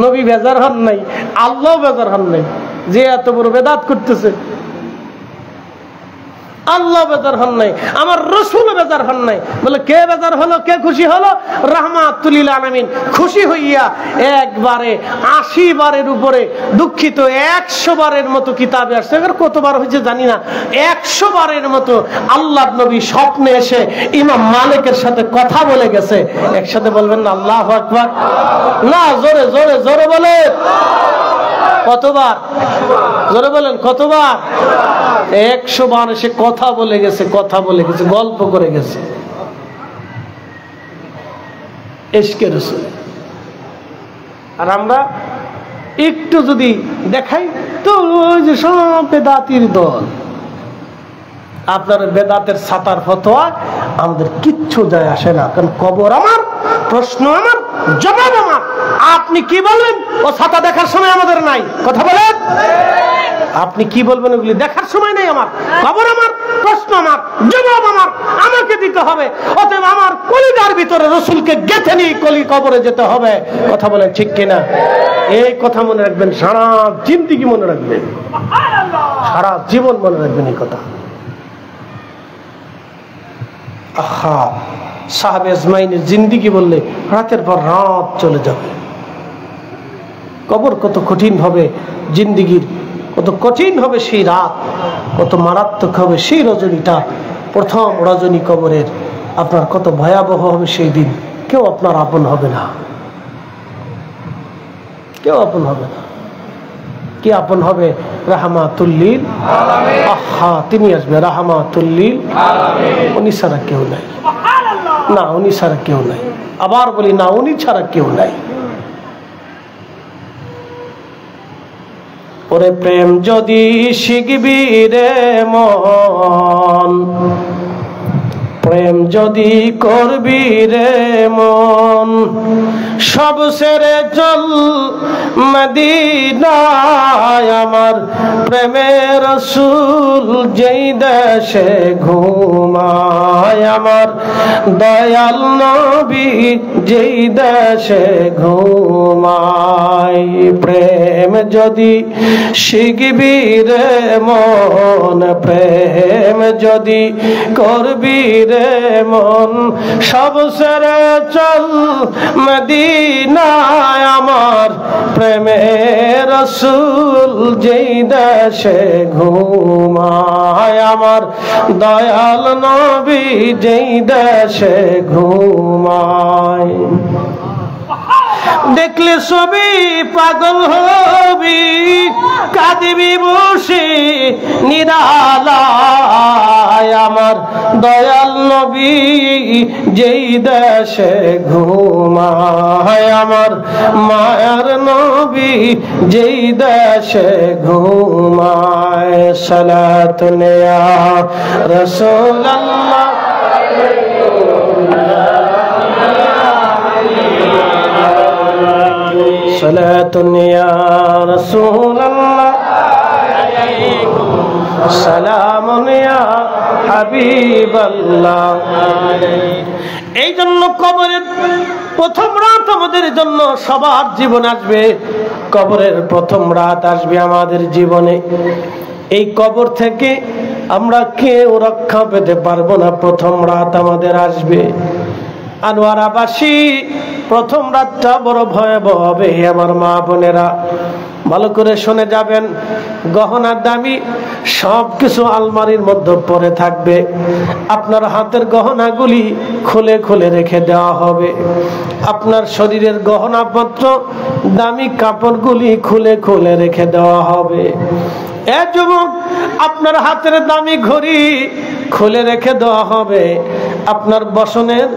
নবী বেজার হন নাই, আল্লাহ বেজার হন নাই যে এত বড় বেদাত করতেছে। আল্লাহ বেজার হন নাই, আমার রসুল বেজার হন নাই। বলে কে বেজার হলো, কে খুশি হলো? রাহমাতুল লিল আলামিন খুশি হইয়া একবারে ৮০ বারের উপরে, দুঃখিত ১০০ বারের মতো কিতাবে আসছে, কতবার হয়েছে জানি না, ১০০ বারের মতো আল্লাহ নবী স্বপ্নে এসে ইমাম মালিকের সাথে কথা বলে গেছে। একসাথে বলবেন না আল্লাহু আকবার? না, জোরে জোরে জোরে বলেন। কতবার? জোরে বলেন কতবার? ১০০ বার এসে কথা বলে গেছে, কথা বলে গেছে, গল্প করে গেছে। ইশকে রাসূল। আর আমরা একটু যদি দেখাই তো ওই যে সব বেদাতির দল, আপনার বেদাতের ছাতার ফতোয়া আমাদের কিচ্ছু যায় আসে না। কারণ কবর আমার, প্রশ্ন আমার, জবাব আমার। আপনি কি বলবেন ও ছাতা দেখার সময় আমাদের নাই। কথা বলেন, আপনি কি বলবেন ওগুলি দেখার সময় নেই আমার। কবর আমার, প্রশ্ন আমার, জবাব আমার, আমাকে দিতে হবে। অতএব আমার কলিজার ভিতরে রসুলকে গেঁথে নিয়ে কবরে যেতে হবে। কথা বলেন ঠিক কিনা? এই কথা মনে রাখবেন, সারা জিন্দেগি মনে রাখবেন, সারা জীবন মনে রাখবেন এই কথা। আহা, সাহাবে আজমাইনের জিন্দেগি বললে রাতের পর রাত চলে যাবে। কবর কত কঠিন হবে, জিন্দেগির কত কঠিন হবে সেই রাত, কত মারাত্মক হবে সেই রজনীটা, প্রথম রজনী কবরের। আপনার কত ভয়াবহ হবে সেই দিন। কেউ আপনার আপন হবে না, কেউ আপন হবে না। কি আপন হবে? রাহমাতুল লিল আলামিন। আহা, তিনি আসবে রাহমাতুল লিল আলামিন। উনি ছাড়া কেউ নাই, না উনি ছাড়া কেউ নাই। আবার বলি না, উনি ছাড়া কেউ নাই। ওরে প্রেম যদি শিখবি রে মন, প্রেম যদি করবি রে মন সব ছেড়ে চল মদিনায় আমার প্রেমের রাসূল যেই দেশে ঘুমায় আমার দয়াল নবী যেই দেশে ঘুমায় প্রেম যদি শিখবি রে মন প্রেম যদি করবি রে মন সব ছেড়ে চল মদিনায় আমার প্রেমের রাসূল যেই দেশে ঘুমায় আমার দয়াল নবী যেই দেশে ঘুমায় দেখলে সবই পাগল হবি কাঁদিবি বসে নিরালায় আমার দয়াল নবী যেই দেশে ঘুমায় আমার মায়ার নবী যেই দেশে ঘুমায় সালাতুন ইয়া রাসূলুল্লাহ সালাতুন ইয়া রাসূলুল্লাহ সালামুন ইয়া হাবিবাল্লাহ এই জন্য কবরের প্রথম রাত আমাদের জন্য সবার জীবন আসবে কবরের প্রথম রাত আসবে আমাদের জীবনে এই কবর থেকে আমরা কেউ রক্ষা পেতে পারবো না প্রথম রাত আমাদের আসবে আনোয়ারাবাসী প্রথম রাতটা বড় ভয়াবহ হবে আমার মা বোনেরা ভালো করে শুনে যাবেন গহনা দামি সবকিছু আলমারির মধ্যে পড়ে থাকবে আপনার হাতের গহনাগুলি খুলে খুলে রেখে দেওয়া হবে আপনার শরীরের গহনাপত্র দামি কাপড়গুলি খুলে খুলে রেখে দেওয়া হবে এ যুবক আপনার হাতের দামি ঘড়ি খুলে রেখে দেওয়া হবে আপনার বসনের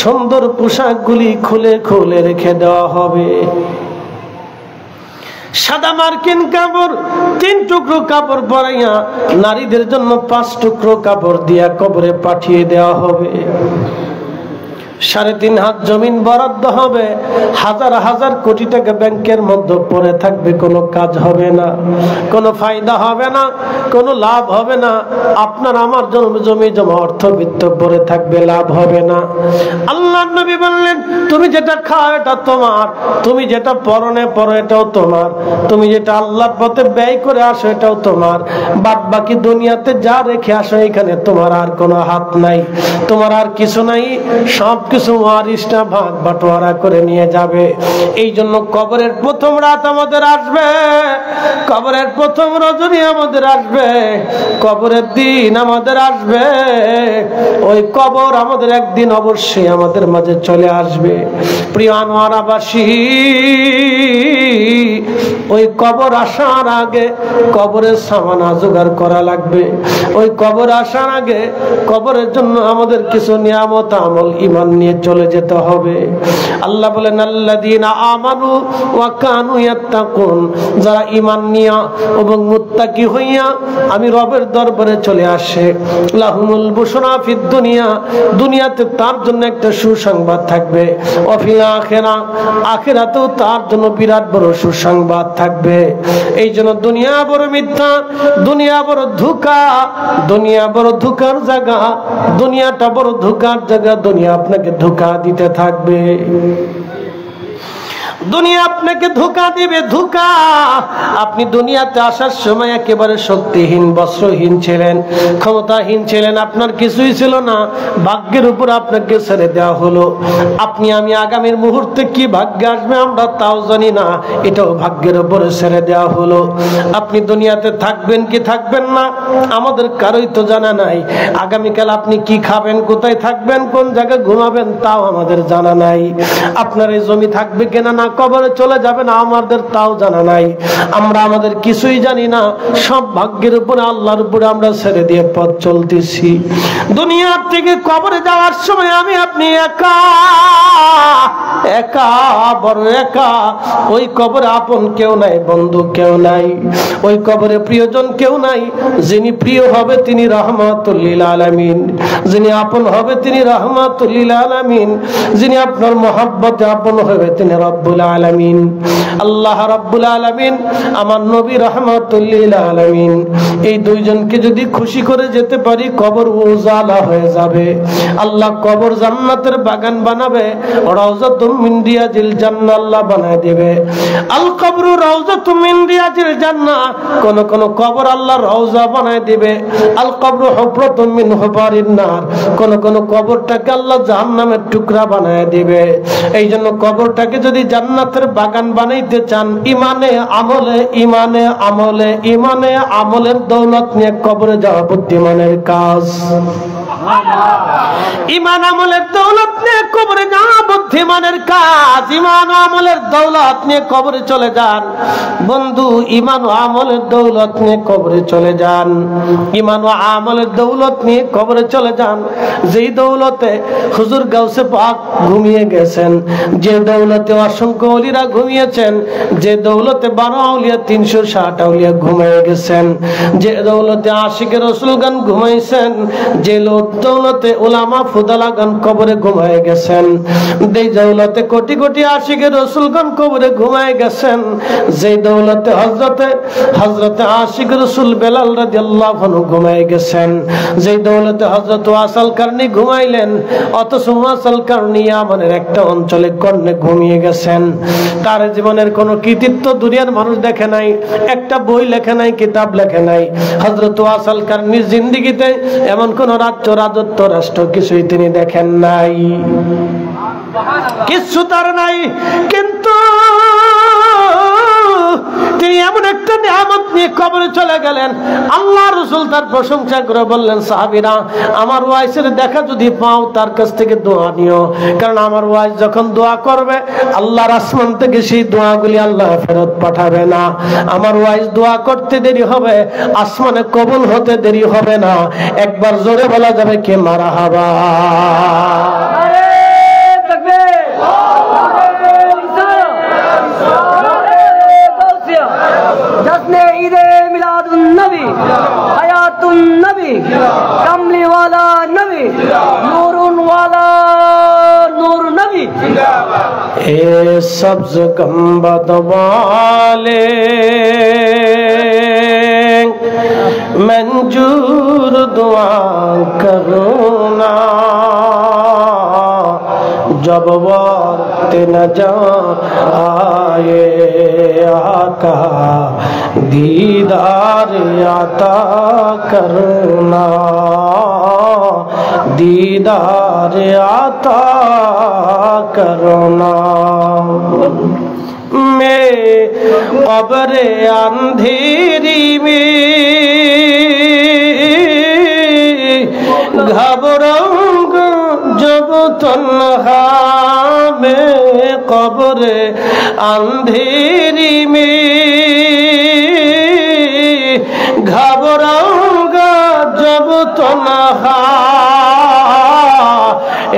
সুন্দর পোশাকগুলি খুলে খুলে রেখে দেওয়া হবে সাদা মার্কিন কাপড় 3 টুকরো কাপড় পরাইয়া নারীদের জন্য 5 টুকরো কাপড় দিয়া কবরে পাঠিয়ে দেওয়া হবে 3.5 হাত জমিন বরাদ্দ হবে হাজার হাজার কোটি টাকা ব্যাংকের মধ্যে পড়ে থাকবে কোনো কাজ হবে না কোনো ফায়দা হবে না কোনো লাভ হবে না আপনার আমার জমি জমা অর্থবিত্ত পড়ে থাকবে লাভ হবে না আল্লাহর নবী বললেন তুমি যেটা খাও এটা তোমার তুমি যেটা পরনে পরো এটাও তোমার তুমি যেটা আল্লাহর পথে ব্যয় করে আসো এটাও তোমার বাদ বাকি দুনিয়াতে যা রেখে আসো এখানে তোমার আর কোনো হাত নাই তোমার আর কিছু নাই সব কিছু ওয়ারিসটা ভাগ বাটোয়ারা করে নিয়ে যাবে এই জন্য কবরের প্রথম রাত আমাদের আসবে কবরের প্রথম রজনী আমাদের আসবে কবরের দিন আমাদের আসবে ওই কবর আমাদের একদিন অবশ্যই আমাদের মাঝে চলে আসবে প্রিয় আনোয়ারাবাসী ওই কবর আসার আগে কবরের সামানা জোগাড় করা লাগবে ওই কবর আসার আগে কবরের জন্য আমাদের কিছু নিয়ামত আমল ঈমান নিয়ে চলে যেতে হবে আল্লাহ বলেন আল্লাযীনা আমানু ওয়া কানু ইয়াত্তাকুন যারা ঈমান নিয়া এবং মুত্তাকি হইয়া আমি রবের দরবারে চলে আসে লাহুমুল বুশরা ফিদ দুনিয়া দুনিয়াতে তার জন্য একটা সুসংবাদ থাকবে ওয়া ফিল আখিরা আখিরাতেও তার জন্য বিরাট বড় সুসংবাদ থাকবে এই জন্য দুনিয়া বড় মিথ্যা দুনিয়া বড় ধোঁকা দুনিয়া বড় ধোঁকার জায়গা দুনিয়াটা বড় ধোঁকার জায়গা দুনিয়া আপনাকে ধোঁকা দিতে থাকবে দুনিয়া আপনাকে ধোঁকা দিবে ধোঁকা আপনি দুনিয়াতে আসার সময় একেবারে শক্তিহীন বস্ত্রহীন ছিলেন ক্ষমতাহীন ছিলেন আপনার কিছুই ছিল না ভাগ্যের উপর আপনাকে ছেড়ে দেওয়া হলো আপনি আমি আগামীর মুহূর্তে কি ভাগ্যে আসবে আমরা তাও জানি না এটাও ভাগ্যের উপরে ছেড়ে দেওয়া হলো আপনি দুনিয়াতে থাকবেন কি থাকবেন না আমাদের কারোই তো জানা নাই আগামীকাল আপনি কি খাবেন কোথায় থাকবেন কোন জায়গায় ঘুমাবেন তাও আমাদের জানা নাই আপনার এই জমি থাকবে কিনা না কবরে চলে যাবে না আমাদের তাও জানা নাই। আমরা আমাদের কিছুই জানি না, সব ভাগ্যের উপরে আল্লাহর উপরে আমরা ছেড়ে দিয়ে পথ চলতেছি। দুনিয়ার থেকে কবরে যাওয়ার সময় আমি আপনি একা একা, বড় একা। ওই কবরে আপন কেউ নাই, বন্ধু কেউ নাই, ওই কবরে প্রিয়জন কেউ নাই। যিনি প্রিয় হবে তিনি রাহমাতুল লিল আলামিন, যিনি আপন হবে তিনি রাহমাতুল লিল আলামিন, যিনি আপনার মহব্বতে আপন হবে তিনি রব্বুল আলামিন। আল্লাহ রব্বুল আলামিন, আমার নবী রাহমাতুল লিল আলামিন, এই দুইজনকে যদি খুশি করে যেতে পারি কবর উজালা হয়ে যাবে। আল্লাহ কবর জান্নাতের বাগান বানাবে, রাউযাতুম মিন রিয়াজিল জান্নাহ আল্লাহ বানায় দেবে। আল কবরু রাউযাতুম মিন রিয়াজিল জান্নাহ, কোন কোন কবর আল্লাহ রওজা বানায় দিবে। আল কবরু হুফরাতুম মিন হুফারিন নার, কোন কোন কবরটাকে আল্লাহ জাহান্নামের টুকরা বানায় দিবে। এই জন্য কবরটাকে যদি জান্নাতের বাগান বানাইতে চান, ইমানে আমলে ইমানে আমলে ইমানে আমলের দৌলত নিয়ে কবরে যাওয়া বুদ্ধিমানের কাজ। ইমান আমলের দৌলত নিয়ে কবরে যাওয়া বুদ্ধিমানের কাজ। ইমান আমলের দৌলত নিয়ে কবরে চলে যান বন্ধু, ইমান ও আমলের দৌলত নিয়ে কবরে চলে যান। ইমান ও আমলের দৌলত নিয়ে কবরে চলে যান, যেই দৌলতে হুজুর গাউসে পাক ঘুমিয়ে গেছেন, যে দৌলতে অসংখ্য ওলিরা ঘুমিয়েছেন, যে দৌলতে 12 আউলিয়া 360 আউলিয়া ঘুমিয়ে গেছেন, যে দৌলতে আশিকের রাসূলগণ ঘুমাইছেন, যে দৌলতে উলামা ফুদালাগণ কবরে ঘুমায় গেছেন, যেই দৌলতে কোটি কোটি আশিকের রাসূলগণ কবরে ঘুমায় গেছেন, যে দৌলতে হযরতে আশিক রাসূল বেলাল রাদিয়াল্লাহু আনহু ঘুমায় গেছেন, যে দৌলতে হযরত ওয়াসাল কারনী ঘুমাইলেন, অথচ ওয়াসাল কারনী আমাদের একটা অঞ্চলে কর্ণে ঘুমিয়ে গেছেন। তার জীবনের কোনো কৃতিত্ব দুনিয়ার মানুষ দেখে নাই, একটা বই লেখে নাই, কিতাব লেখে নাই। হযরত ওয়াসাল কারনীর জিন্দেগিতে এমন কোন রাজত্ব রাষ্ট্র কিছুই তিনি দেখেন নাই, কিছু তার নাই। কিন্তু তিনি এমন একটা নিয়ামত নিয়ে কবরে চলে গেলেন। আল্লাহ রাসূল তার প্রশংসা করে বললেন, সাহাবীরা আমার ওয়াইসের দেখা যদি পাও তার কাছ থেকে দোয়া নিও, কারণ আমার ওয়াইস যখন দোয়া করবে আল্লাহর আসমান থেকে সেই দোয়াগুলি আল্লাহ ফেরত পাঠাবে না। আমার ওয়াইস দোয়া করতে দেরি হবে, আসমানে কবুল হতে দেরি হবে না। একবার জোরে বলা যাবে কে মারহাবা। कमली वाला नबी, नूरुन वाला नूर नबी, ए सब्ज गंबद वाले मंजूर दुआ करूना, जब वक्त न जा आए आका दीदार आता करना, दीदार आता करना। मैं कब्र अंधेरी में घबराऊंगा जब तन्हा, मैं कब्र अंधेरी में घबराऊंगा जब तन्हा,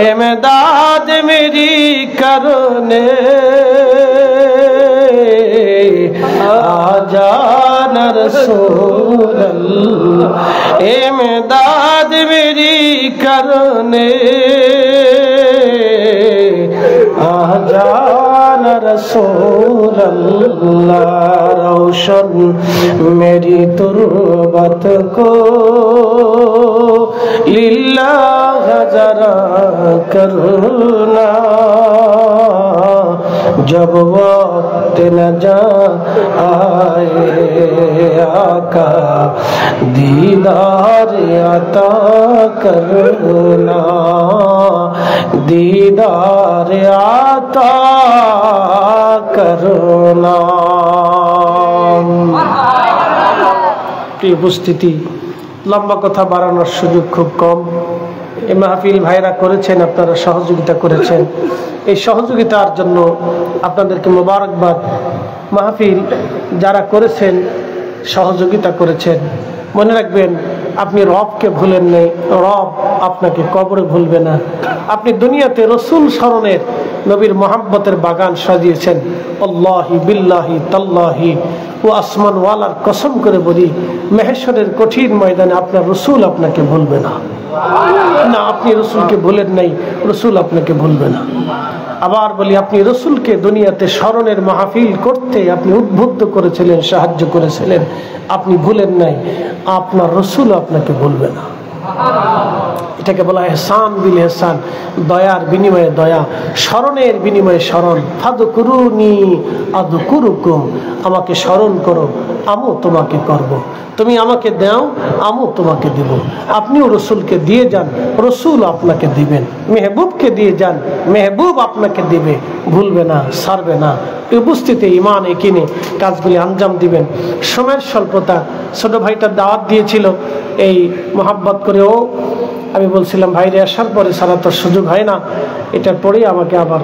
इमदाद मेरी करने आजा न रसूल अल्लाह, इमदाद मेरी करने आजा न रसूल अल्लाह। रोशन मेरी तुर्बत को लिल्लाह जरा करना, जब वक्त न जा आए आका दीदार अता करना, दीदार अता करना। প্রিয় উপস্থিতি, লম্বা কথা বাড়ানোর সুযোগ খুব কম। এই মাহফিল ভাইরা করেছেন, আপনারা সহযোগিতা করেছেন, এই সহযোগিতার জন্য আপনাদেরকে মোবারকবাদ। মাহফিল যারা করেছেন, সহযোগিতা করেছেন, মনে রাখবেন আপনি রবকে ভুলেন নাই, রব আপনাকে কবরে ভুলবে না। আপনি দুনিয়াতে রসুল স্মরণের, নবীর মোহাব্বতের বাগান সাজিয়েছেন। আল্লাহি বিল্লাহি তাল্লাহি ও আসমান ওয়ালার কসম করে বলি, মেহেশ্বরের কঠিন ময়দানে আপনার রসুল আপনাকে ভুলবে না। না, আপনি রসুলকে ভুলেন নাই, রসুল আপনাকে ভুলবে না। আবার বলি, আপনি রসুলকে দুনিয়াতে স্মরণের মাহফিল করতে আপনি উদ্বুদ্ধ করেছিলেন, সাহায্য করেছিলেন, আপনি ভুলেন নাই, আপনার রসুল আপনাকে ভুলবে না। এটাকে বলা হয় এহসান বিল এহসান, দয়ার বিনিময়ে দয়া, স্মরণের বিনিময়ে স্মরণ। ফাদকুরুনি আযকুরুকুম, আমাকে স্মরণ করো, আমিও তোমাকে করব। তুমি আমাকে দাও, আমিও তোমাকে দেব। আপনিও রসুলকে দিয়ে যান, রসুল আপনাকে দিবেন। মেহবুবকে দিয়ে যান, মেহবুব আপনাকে দিবে, ভুলবে না, ছাড়বে না। উপস্থিতি ইমান একিনে কাজগুলি আঞ্জাম দিবেন। সময়ের স্বল্পতা, ছোট ভাইটার দাওয়াত দিয়েছিল এই মোহাব্বত করেও, আমি বলছিলাম ভাইরে আসার পরে সারা তোর সুযোগ হয় না, এটার পরেই আমাকে আবার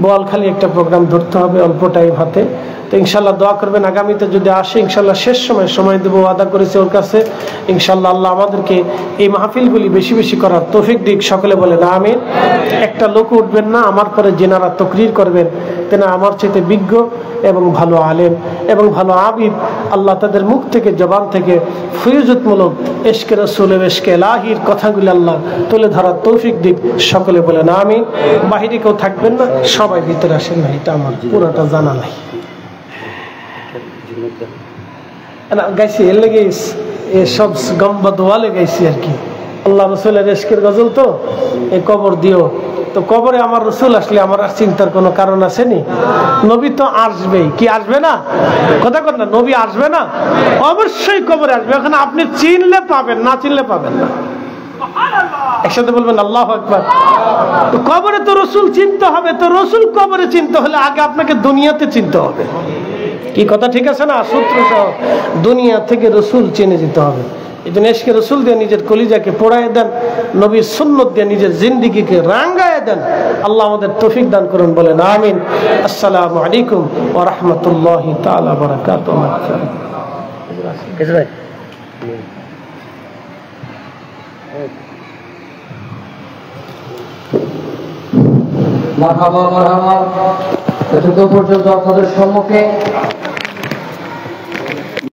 বোয়ালখালী একটা প্রোগ্রাম ধরতে হবে অল্প টাইম হাতে। তো ইনশাল্লাহ দোয়া করবেন, আগামীতে যদি আসে ইনশাল্লাহ শেষ সময় দেবো, ওয়াদা করেছে ওর কাছে। ইনশাল্লাহ আল্লাহ আমাদেরকে এই মাহফিলগুলি বেশি বেশি করার তৌফিক দিক। সকলে বলেন আমিন। একটা লোক উঠবেন না আমার পরে যেনারা তকরির করবেন, তেনা আমার চাইতে বিজ্ঞ এবং ভালো আলেম এবং ভালো আবিদ, আল্লাহ তাদের মুখ থেকে, জবান থেকে ফয়জতমূলক এশকে রসুলের, এশকে এলাহির কথাগুলি আল্লাহ তুলে ধরার তৌফিক দিক। সকলে বলেন আমিন। বাহিরে কেউ থাকবেন না, সবাই ভিতরে আসেন না, এটা আমার পুরোটা জানা নাই। গাইছি এর লেগে সব গম্বা দোয়ালে গাইছি আর কি। আল্লাহ রসুলের এশকের গজল তো, এই কবর দিও। তো কবরে আমার রসুল আসলে আমার আর চিন্তার কোনো কারণ আছে নি? নবী তো আসবেই, কি আসবে না? কথা কর না, নবী আসবে না? অবশ্যই কবরে আসবে। এখন আপনি চিনলে পাবেন, না চিনলে পাবেন না। একসাথে বলবেন আল্লাহু আকবার। তো কবরে তো রসুল চিনতে হবে, তো রসুল কবরে চিনতে হলে আগে আপনাকে দুনিয়াতে চিনতে হবে। কি কথা ঠিক আছে না? সূত্র সহ দুনিয়া থেকে রসুল চিনে যেতে হবে। এই জন্য এশকে রসুল দিয়ে নিজের কলিজাকে পোড়ায় দেন, নবীর সুন্নত দিয়ে নিজের জিন্দিগিকে রাঙ্গায় দেন। আল্লাহ আমাদের তৌফিক দান করুন, বলেন আমিন। আসসালামু আলাইকুম ওয়া রাহমাতুল্লাহি তাআলা ওয়া বারাকাতুহু। মারহাবা মারহাবা। এতক্ষণ পর্যন্ত আপনাদের সম্মুখে